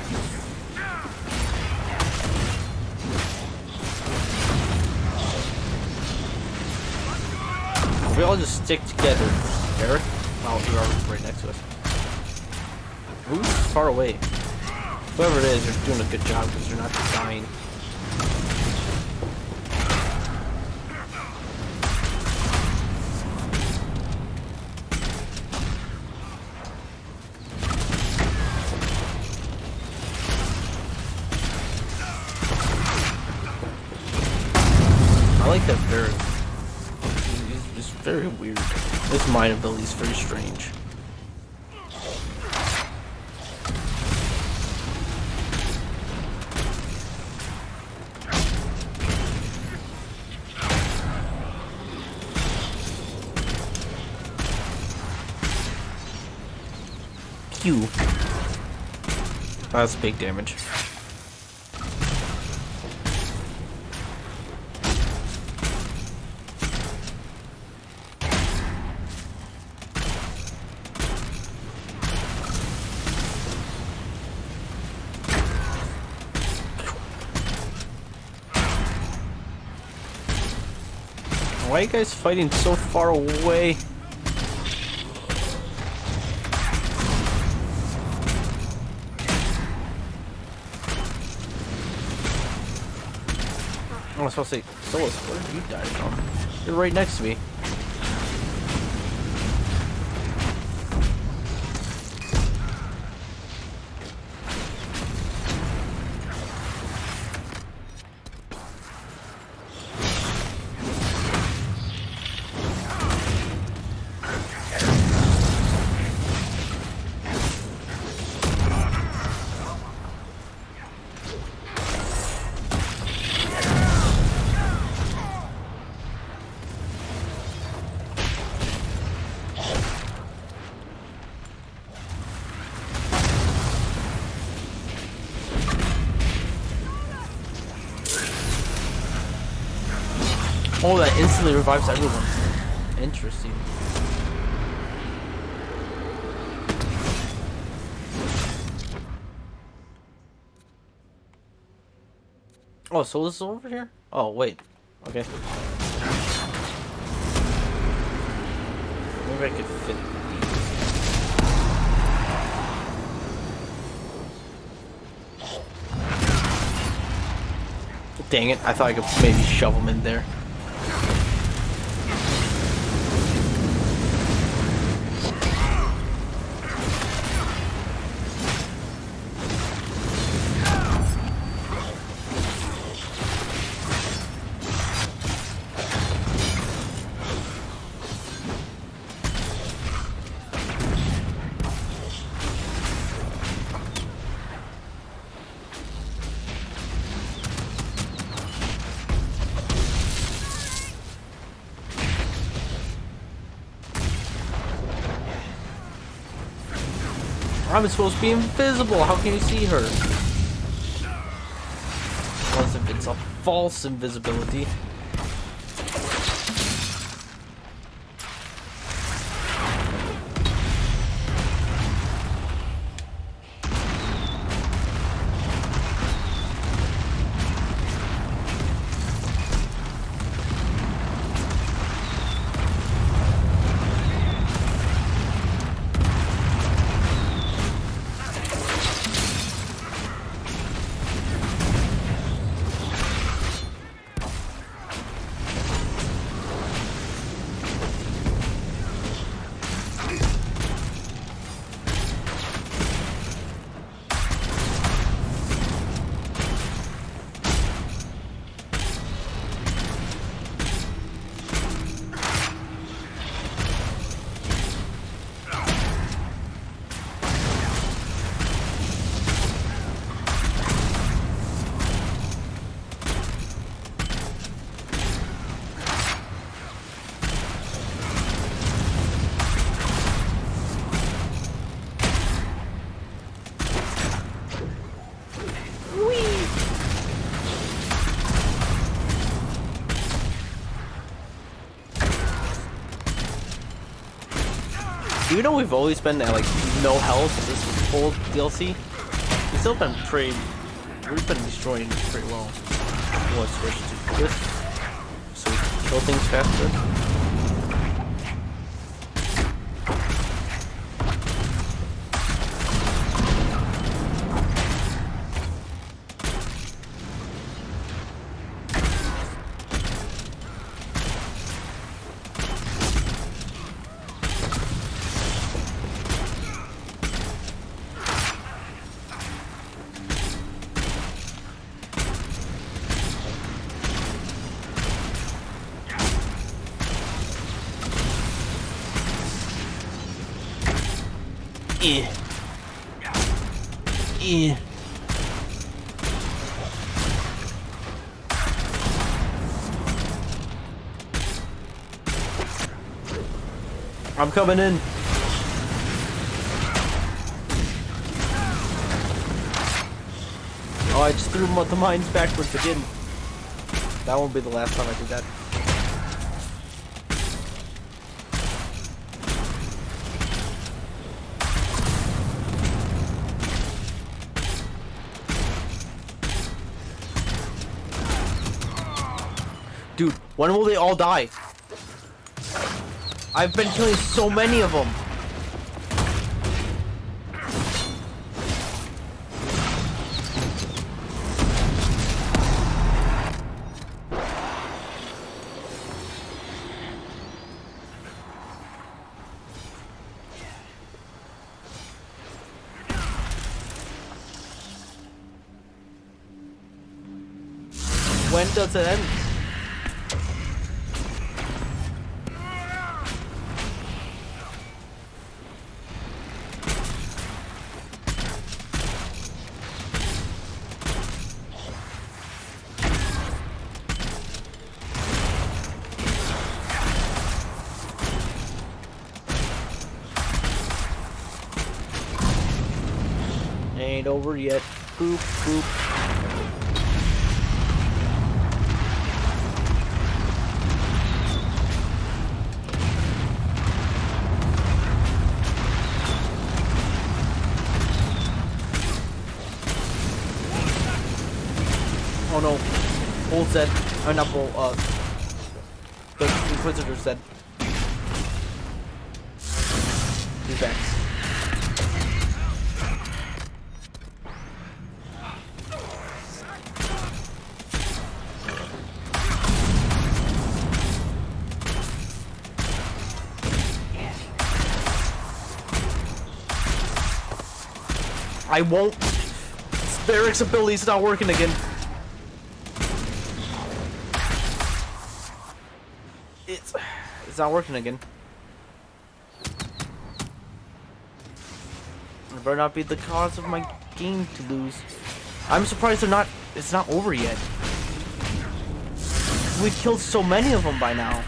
We all just stick together. Eric? Oh, you're right next to us. Who's far away? Whoever it is, they're doing a good job because they're not dying. that Barret. He's very weird. His mind ability is very strange. Q. That's big damage. Why are you guys fighting so far away? I was supposed to say, Solus, where did you die from? You're right next to me. Oh, that instantly revives everyone. Interesting. Oh, so this is over here? Oh, wait. Okay. Maybe I could fit these. Dang it, I thought I could maybe shove them in there. I'm supposed to be invisible. How can you see her? Unless if it's a false invisibility. Even though we've always been at like no health this whole DLC, we've still been pretty. We've been destroying pretty well. Let's switch to this so we can kill things faster. I'm coming in. Oh, I just threw the mines backwards again. That won't be the last time I do that. Dude, when will they all die? I've been killing so many of them. When does it end? Ain't over yet. Boop, boop. Oh no. Bull's dead. Not Bull, the Inquisitor's dead. He's back. I won't. Barrick's ability's not working again. It's not working again. It better not be the cause of my game to lose. I'm surprised it's not over yet. We've killed so many of them by now.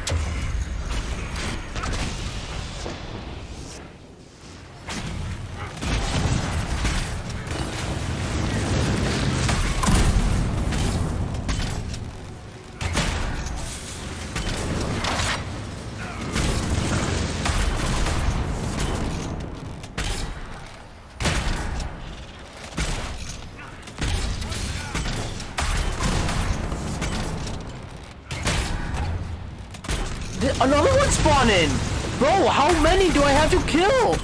Another one spawned in! Bro, how many do I have to kill?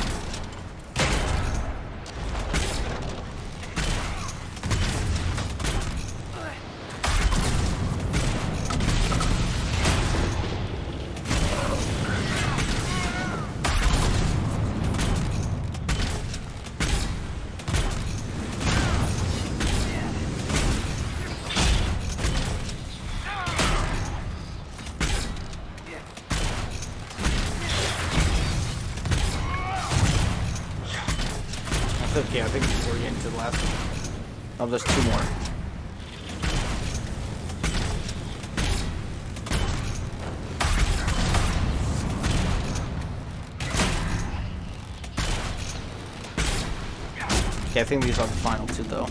Okay, I think we're getting to the last one. Oh, there's two more. Okay, I think these are the final two, though.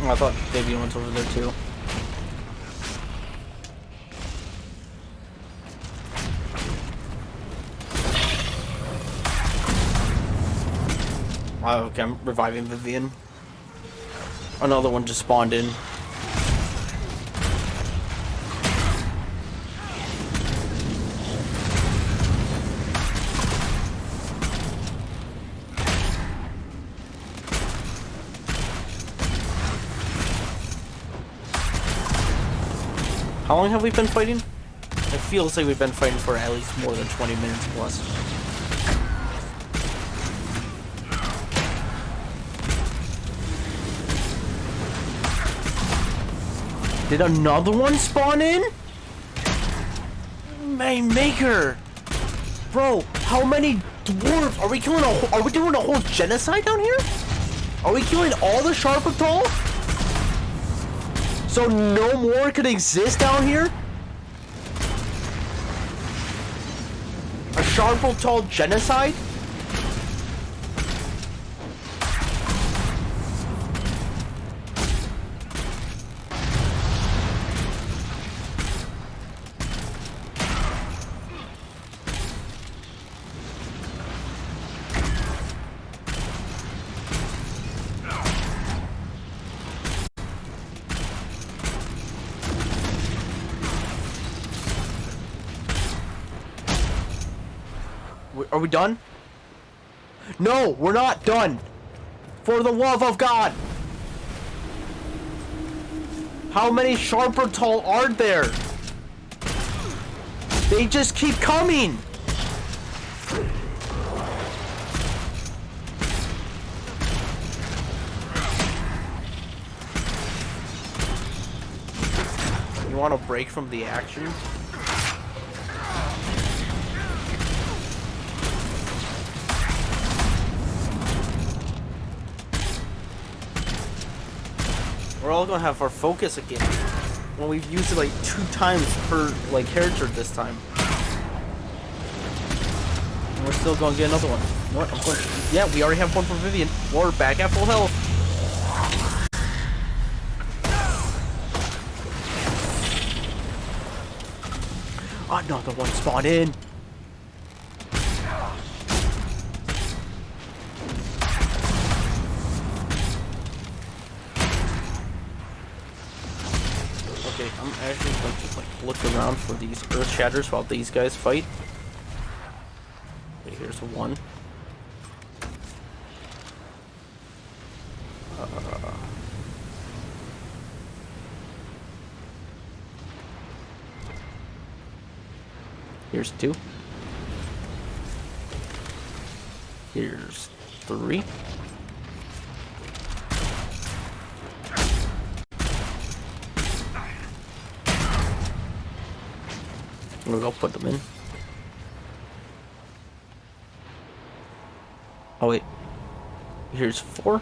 I thought Davian went over there too. Oh, okay, I'm reviving Vivian. Another one just spawned in. How long have we been fighting? Like feels like we've been fighting for at least more than 20 minutes plus. Did another one spawn in? My maker! Bro, how many dwarves? Are we killing are we doing a whole genocide down here? Are we killing all the Sharpatal? So no more could exist down here? A Sharpatal genocide? Are we done? No, we're not done. For the love of God. How many Sharpatal are there? They just keep coming. You want a break from the action? We're all gonna have our focus again when we've used it like 2 times per like character this time. And we're still gonna get another one. You know what? I'm going to, yeah, we already have one for Vivian. We're back at full health. Another one spawned in. Okay, I'm actually going to like look around for these earth shatters while these guys fight. Okay, here's one. Here's 2. Here's 3. We'll go put them in. Oh wait. Here's 4.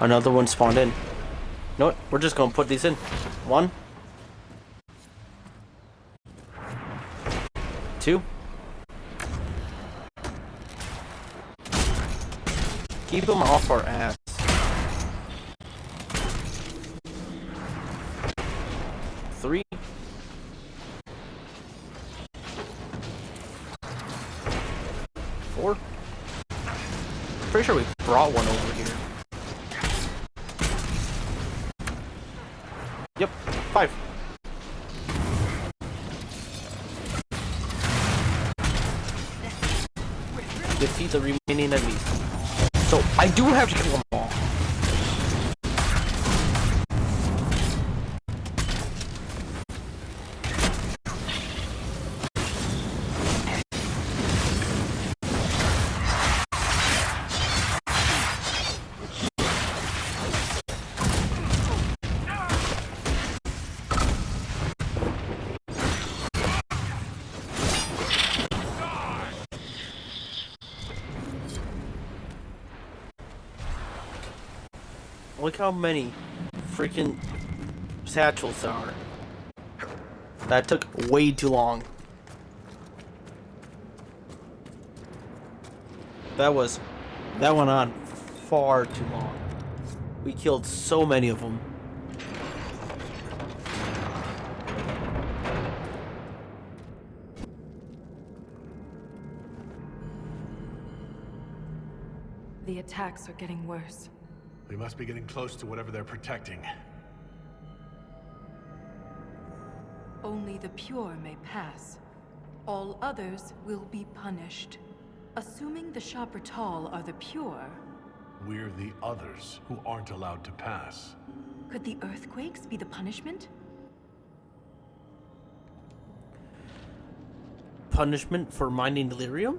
Another one spawned in. You know what? We're just gonna put these in. 1. 2. Keep them off our ass. 3. 4. Pretty sure we brought one over here. Yep, 5. Defeat the remaining enemies. So I do have to kill them all. Look how many freaking satchels there are. That took way too long. That went on far too long. We killed so many of them. The attacks are getting worse. We must be getting close to whatever they're protecting. Only the pure may pass. All others will be punished. Assuming the Sharpatal are the pure, We're the others who aren't allowed to pass. Could the earthquakes be the punishment? Punishment for mining Lyrium?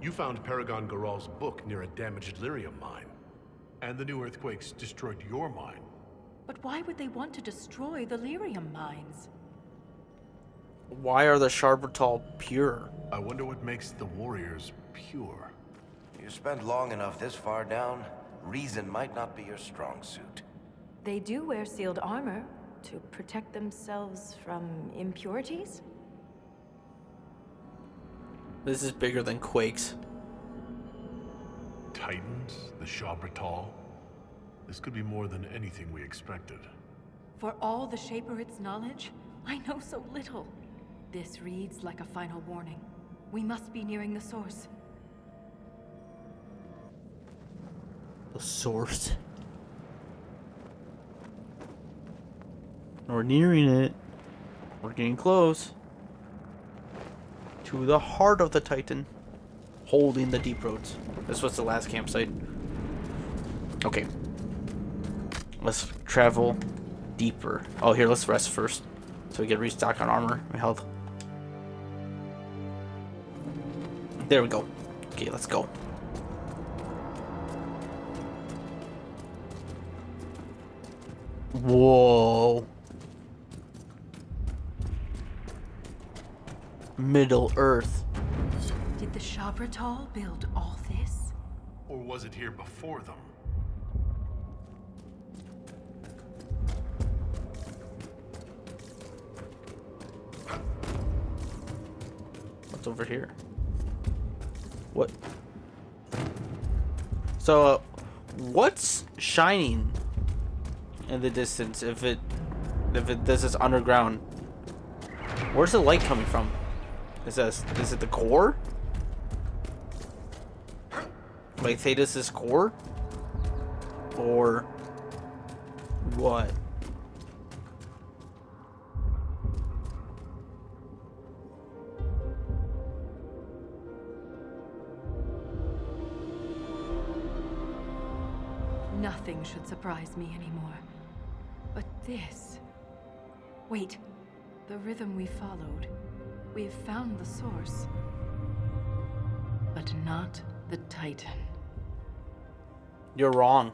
You found Paragon Garal's book near a damaged Lyrium mine. And the new earthquakes destroyed your mine. But why would they want to destroy the Lyrium mines? Why are the Sharbertal pure? I wonder what makes the warriors pure. You spent long enough this far down, reason might not be your strong suit. They do wear sealed armor to protect themselves from impurities? This is bigger than Quakes. Titans, the Shabbatal. This could be more than anything we expected. For all the Shaperit's knowledge, I know so little. This reads like a final warning. We must be nearing the source. The source. We're nearing it. We're getting close. To the heart of the Titan. Holding the deep roads. This was the last campsite. Okay. Let's travel deeper. Oh, here, let's rest first. So we get restock on armor and health. There we go. Okay, let's go. Whoa. Middle Earth. Did the Shabratal build all this? Or was it here before them? What's over here? What? So, what's shining in the distance? If this is underground, where's the light coming from? Is it the core? Like Thedas' core? Or what? Nothing should surprise me anymore. But this... Wait, the rhythm we followed. We've found the source. But not the Titan. You're wrong.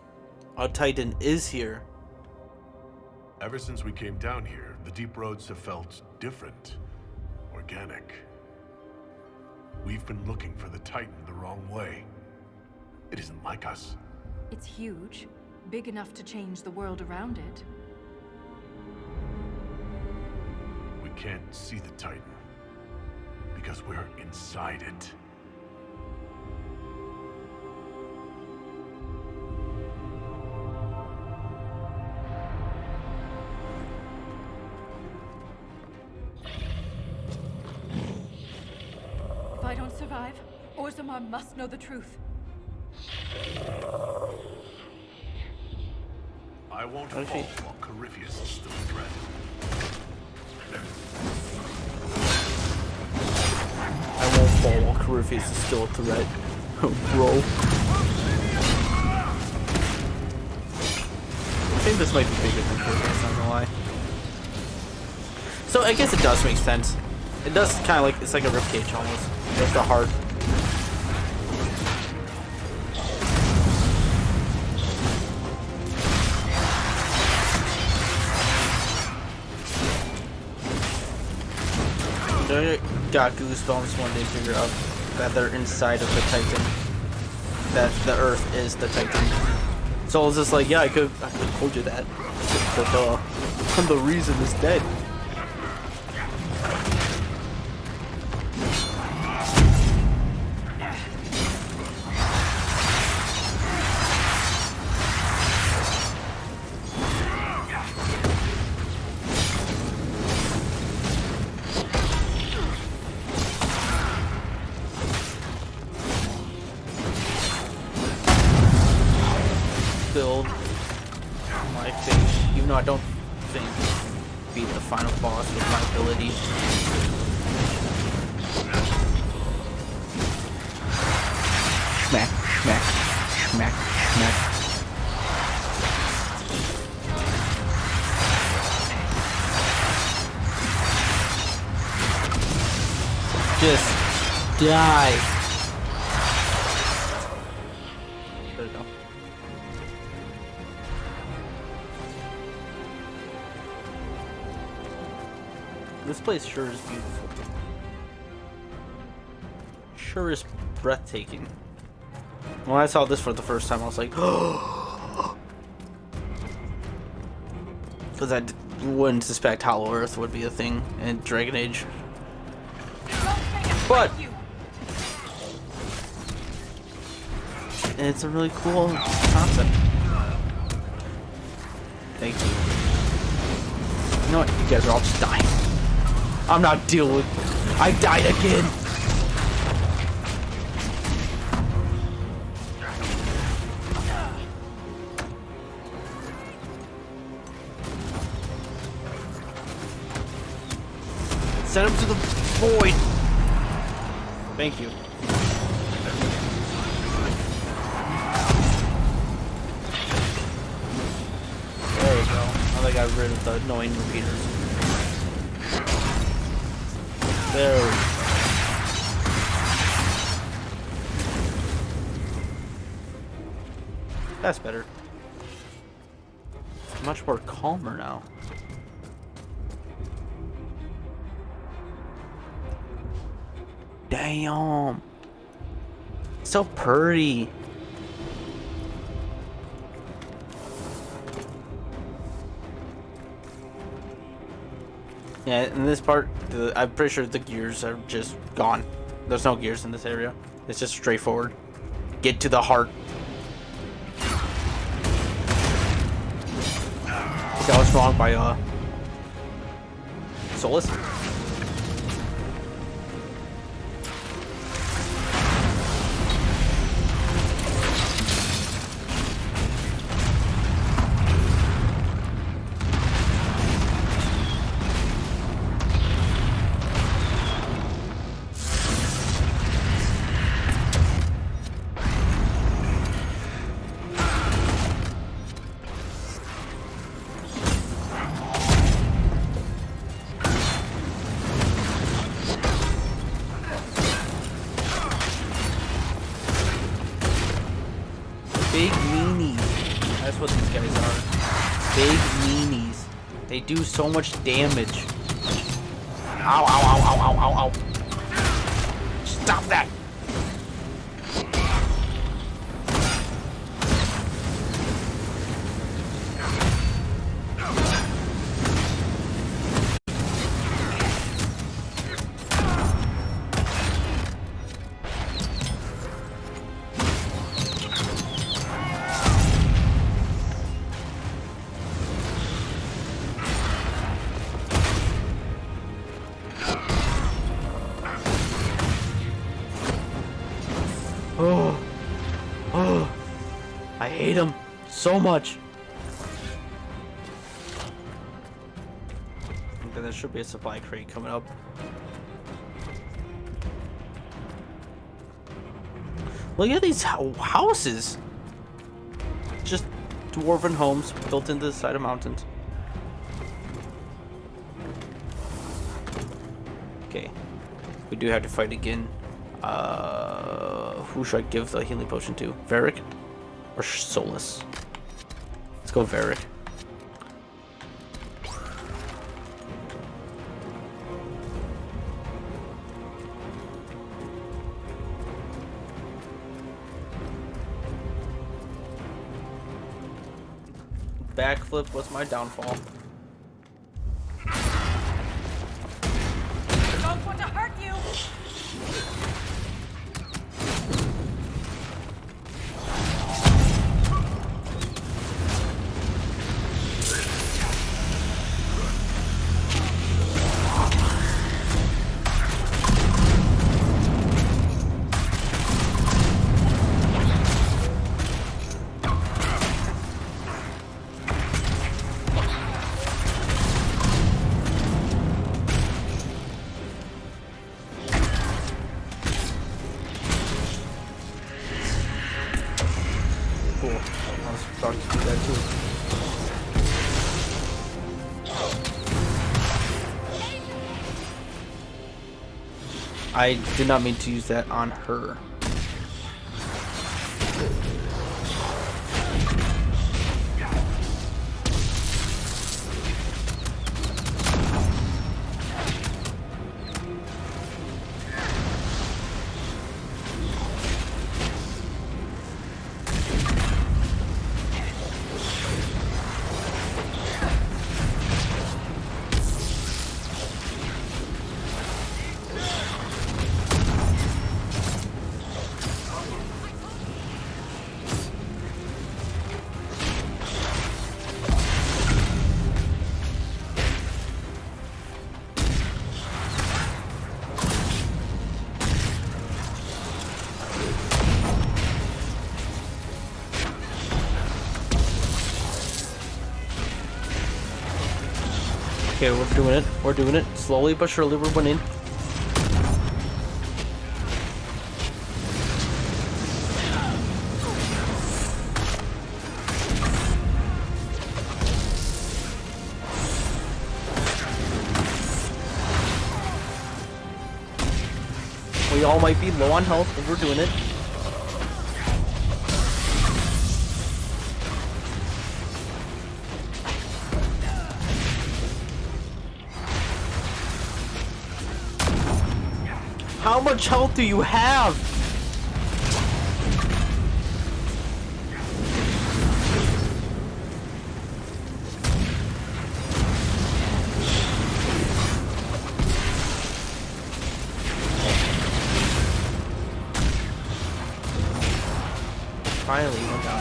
A Titan is here. Ever since we came down here, the deep roads have felt different. Organic. We've been looking for the Titan the wrong way. It isn't like us. It's huge, big enough to change the world around it. We can't see the Titan because we're inside it. If I don't survive, Orzammar must know the truth. I won't fall while Corypheus is still a threat. I won't fall while Corypheus is still a threat. Bro. I think this might be bigger than Corypheus, not gonna lie. So I guess it does make sense. It does kind of like, it's like a ribcage almost. Like the heart. I got goosebumps when they figure out that they're inside of the Titan. That the Earth is the Titan. So I was just like, yeah, I could have told you that. But the reason is dead. Build my face, even though I don't think beat the final boss with my ability. Smack, smack, Schmack, schmack. Just die. There we go. This place sure is beautiful. Sure is breathtaking. When I saw this for the first time, I was like, because I wouldn't suspect Hollow Earth would be a thing in Dragon Age. But it's a really cool concept. Thank you. You know what? You guys are all just dying. I'm not dealing with. I died again. Send him to the void. Thank you. There we go. Now they got rid of the annoying repeaters. There we go. That's better. It's much more calmer now. Damn. So pretty. Yeah, in this part, I'm pretty sure the gears are just gone. There's no gears in this area. It's just straightforward. Get to the heart. That was wrong by, Solus. Big meanies. That's what these guys are. Big meanies. They do so much damage. Ow, ow, ow, ow, ow, ow, ow. Stop that! I hate him so much. Okay, there should be a supply crate coming up. Look at these houses. Just dwarven homes built into the side of mountains. Okay. We do have to fight again. Who should I give the healing potion to? Varric? Or Solus? Let's go Varric. Backflip was my downfall. Don't want to hurt you! too. I did not mean to use that on her. Okay, we're doing it. We're doing it. Slowly but surely, we're winning. We all might be low on health, but we're doing it. How much health do you have? Finally went down.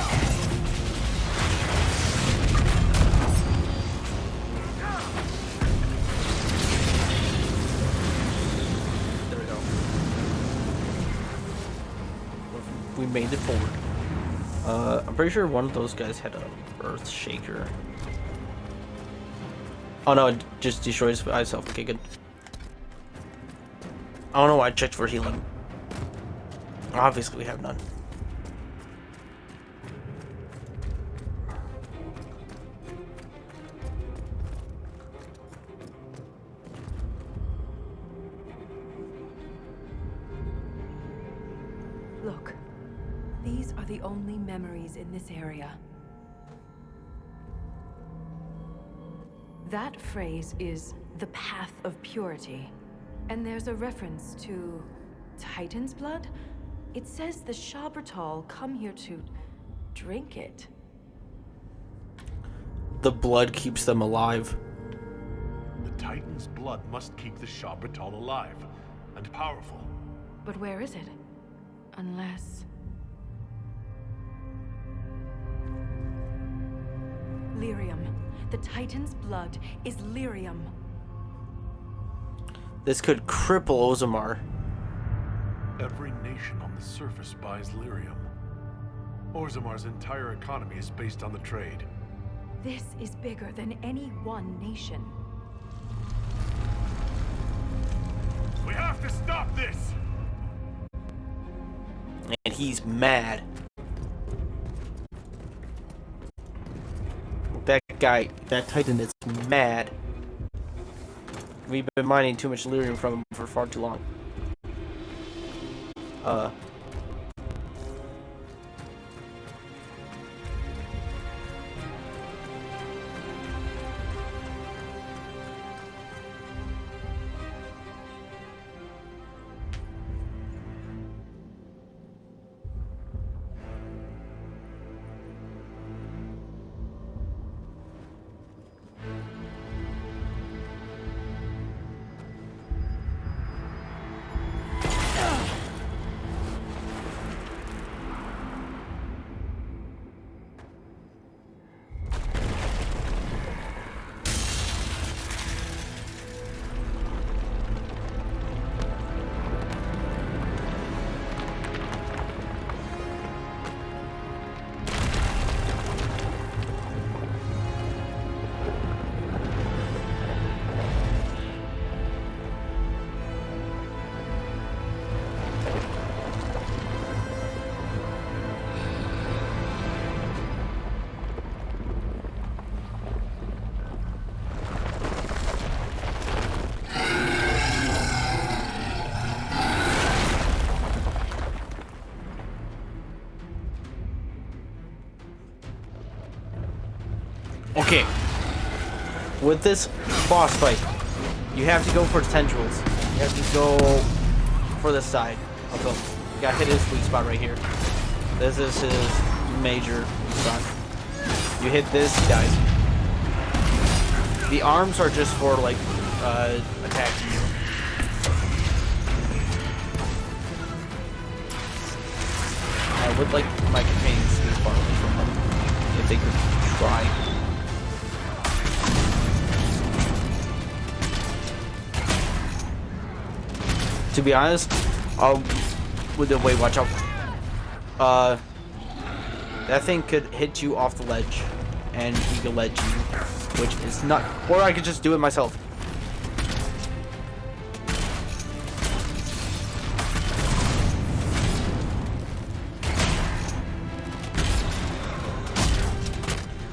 We made it forward. I'm pretty sure one of those guys had a earth shaker. Oh no, it just destroys itself. Okay, good. I don't know why I checked for healing. Obviously we have none. Look. These are the only memories in this area. That phrase is the path of purity. And there's a reference to Titan's blood. It says the Shabratal come here to drink it. The blood keeps them alive. The Titan's blood must keep the Shabratal alive and powerful. But where is it? Unless... Lyrium. The Titan's blood is Lyrium. This could cripple Orzammar. Every nation on the surface buys Lyrium. Orzammar's entire economy is based on the trade. This is bigger than any one nation. We have to stop this! And he's mad. That guy, that Titan is mad. We've been mining too much Lyrium from him for far too long. Okay. With this boss fight, you have to go for the tendrils. You have to go for the side of him. You gotta hit his weak spot right here. This is his major weak spot. You hit this, guys. The arms are just for like attacking you. I would like my companions to be far away from them if they could try. To be honest, with the way, watch out. That thing could hit you off the ledge, and he could ledge you, which is not. Or I could just do it myself.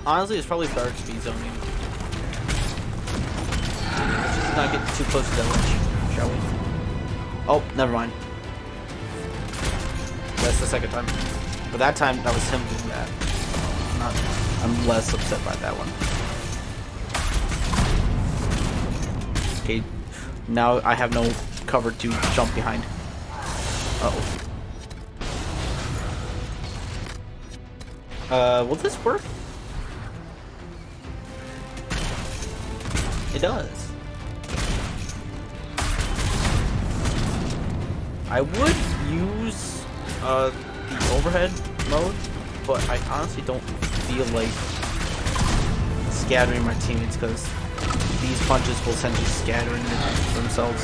Honestly, it's probably better to be zoning. Let's just not get too close to that ledge, shall we? Oh, never mind. That's the second time. But that time, that was him doing that. I'm less upset by that one. Okay, now I have no cover to jump behind. Uh-oh. Will this work? It does. I would use the overhead mode, but I honestly don't feel like scattering my teammates because these punches will essentially scattering themselves.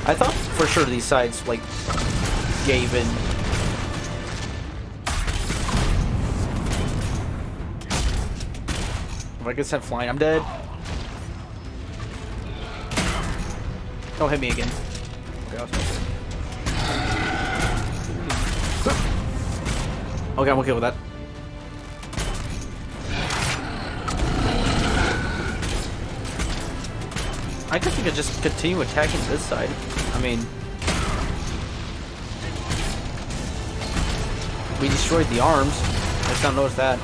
I thought for sure these sides like gave in. If I get sent flying, I'm dead. Don't hit me again. Okay, okay, I'm okay with that. I guess we could just continue attacking this side. I mean, we destroyed the arms. I just don't notice that.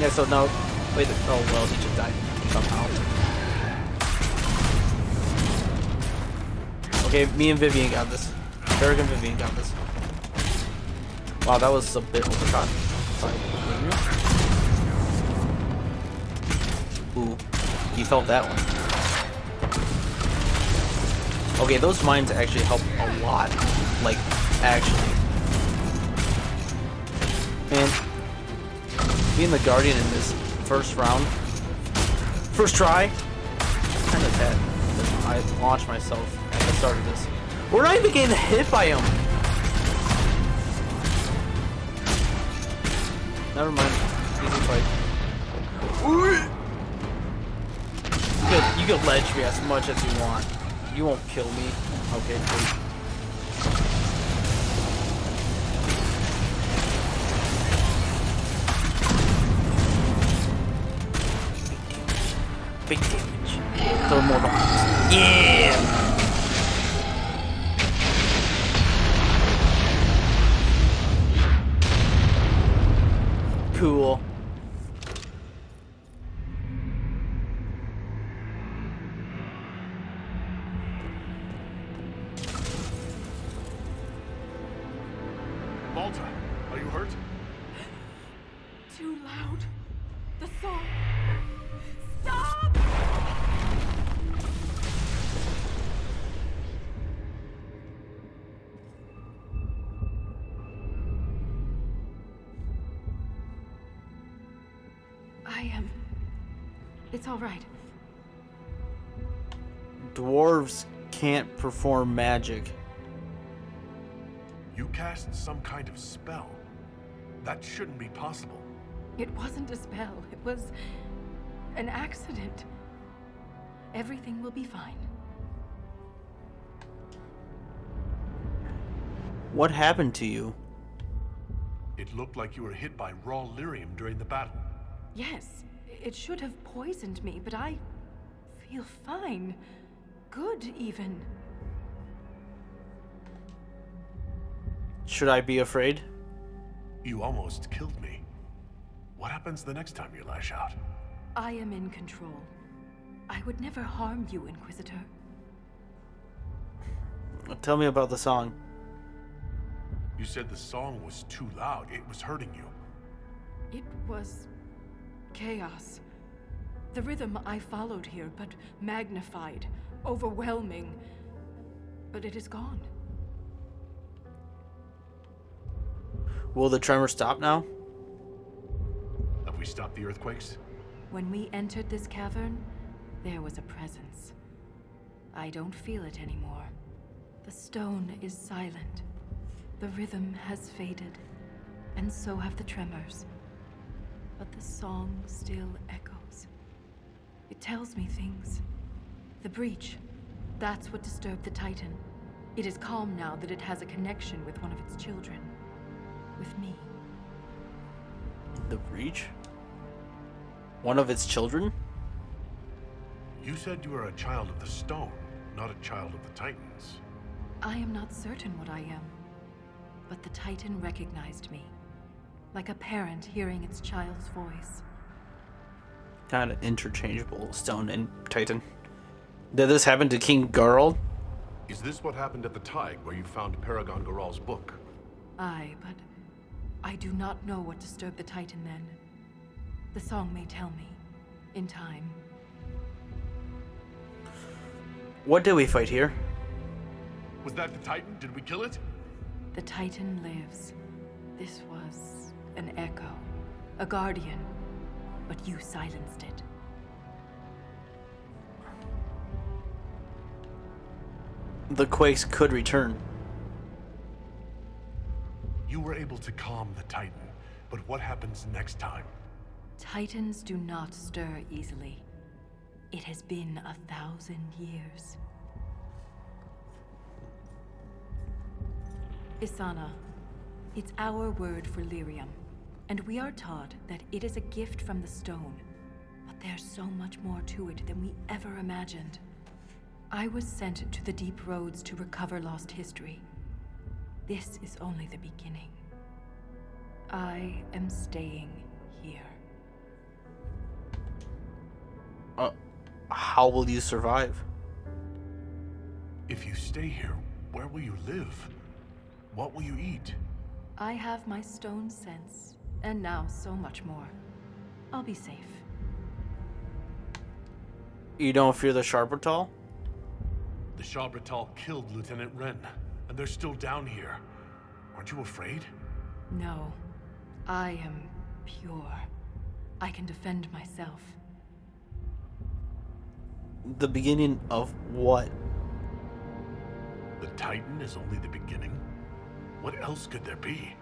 Yeah, so no. Wait, oh well, he just died somehow. Okay, me and Vivian got this. Derek and Vivian got this. Wow, that was a bit overshot. Ooh, he felt that one. Okay, those mines actually help a lot. Like, actually. And being the Guardian in this first round, first try, kind of bad. I launched myself at the start of this. We're not even getting hit by him. Never mind. Easy fight. You can ledge me as much as you want. You won't kill me. Okay, please. Big damage. Throw more bombs. Yeah! Cool. Valta, are you hurt? Too loud. The song. Stop! It's all right. Dwarves can't perform magic. You cast some kind of spell. That shouldn't be possible. It wasn't a spell. It was an accident. Everything will be fine. What happened to you? It looked like you were hit by raw lyrium during the battle. Yes, it should have poisoned me, but I feel fine. Good, even. Should I be afraid? You almost killed me. What happens the next time you lash out? I am in control. I would never harm you, Inquisitor. Tell me about the song. You said the song was too loud. It was hurting you. It was chaos. The rhythm I followed here, but magnified, overwhelming. But it is gone. Will the tremor stop now? Have we stopped the earthquakes? When we entered this cavern, there was a presence. I don't feel it anymore. The stone is silent. The rhythm has faded, and so have the tremors. But the song still echoes. It tells me things. The breach, that's what disturbed the Titan. It is calm now that it has a connection with one of its children. With me. The breach? One of its children? You said you were a child of the stone, not a child of the Titans. I am not certain what I am. But the Titan recognized me. Like a parent hearing its child's voice. Kind of interchangeable, stone and Titan. Did this happen to King Garl? Is this what happened at the Tig, where you found Paragon Garal's book? Aye, but I do not know what disturbed the Titan then. The song may tell me, in time. What did we fight here? Was that the Titan? Did we kill it? The Titan lives. This was an echo, a guardian, but you silenced it. The quakes could return. You were able to calm the Titan, but what happens next time? Titans do not stir easily. It has been 1,000 years. Isana, it's our word for Lyrium, and we are taught that it is a gift from the stone, but there's so much more to it than we ever imagined. I was sent to the deep roads to recover lost history. This is only the beginning. I am staying here. How will you survive? If you stay here, where will you live? What will you eat? I have my stone sense, and now so much more. I'll be safe. You don't fear the Sharpertall? The Shabbatal killed Lieutenant Wren, and they're still down here. Aren't you afraid? No. I am pure. I can defend myself. The beginning of what? The Titan is only the beginning? What else could there be?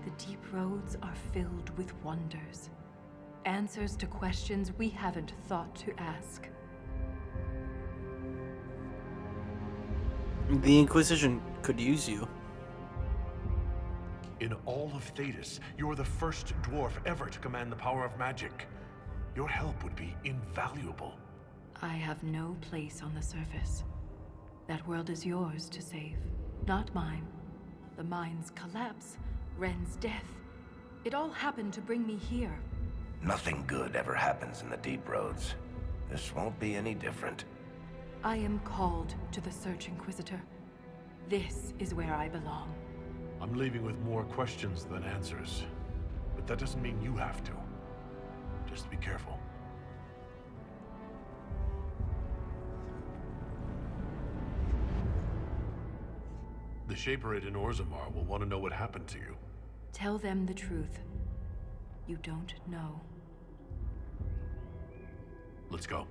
The deep roads are filled with wonders. Answers to questions we haven't thought to ask. The Inquisition could use you. In all of Thedas, you're the first dwarf ever to command the power of magic. Your help would be invaluable. I have no place on the surface. That world is yours to save, not mine. The mine's collapse, Wren's death. It all happened to bring me here. Nothing good ever happens in the deep roads. This won't be any different. I am called to the Search, Inquisitor. This is where I belong. I'm leaving with more questions than answers. But that doesn't mean you have to. Just be careful. The Shaperate in Orzammar will want to know what happened to you. Tell them the truth. You don't know. Let's go.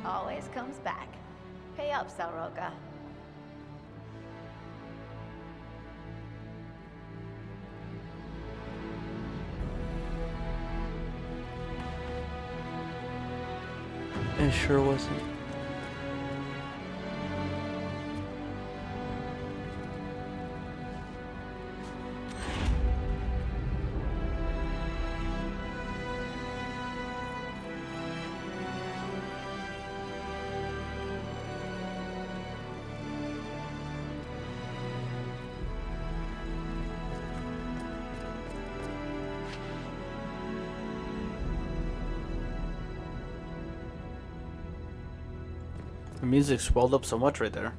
always comes back. Pay up, Salroka. It sure wasn't. The music swelled up so much right there.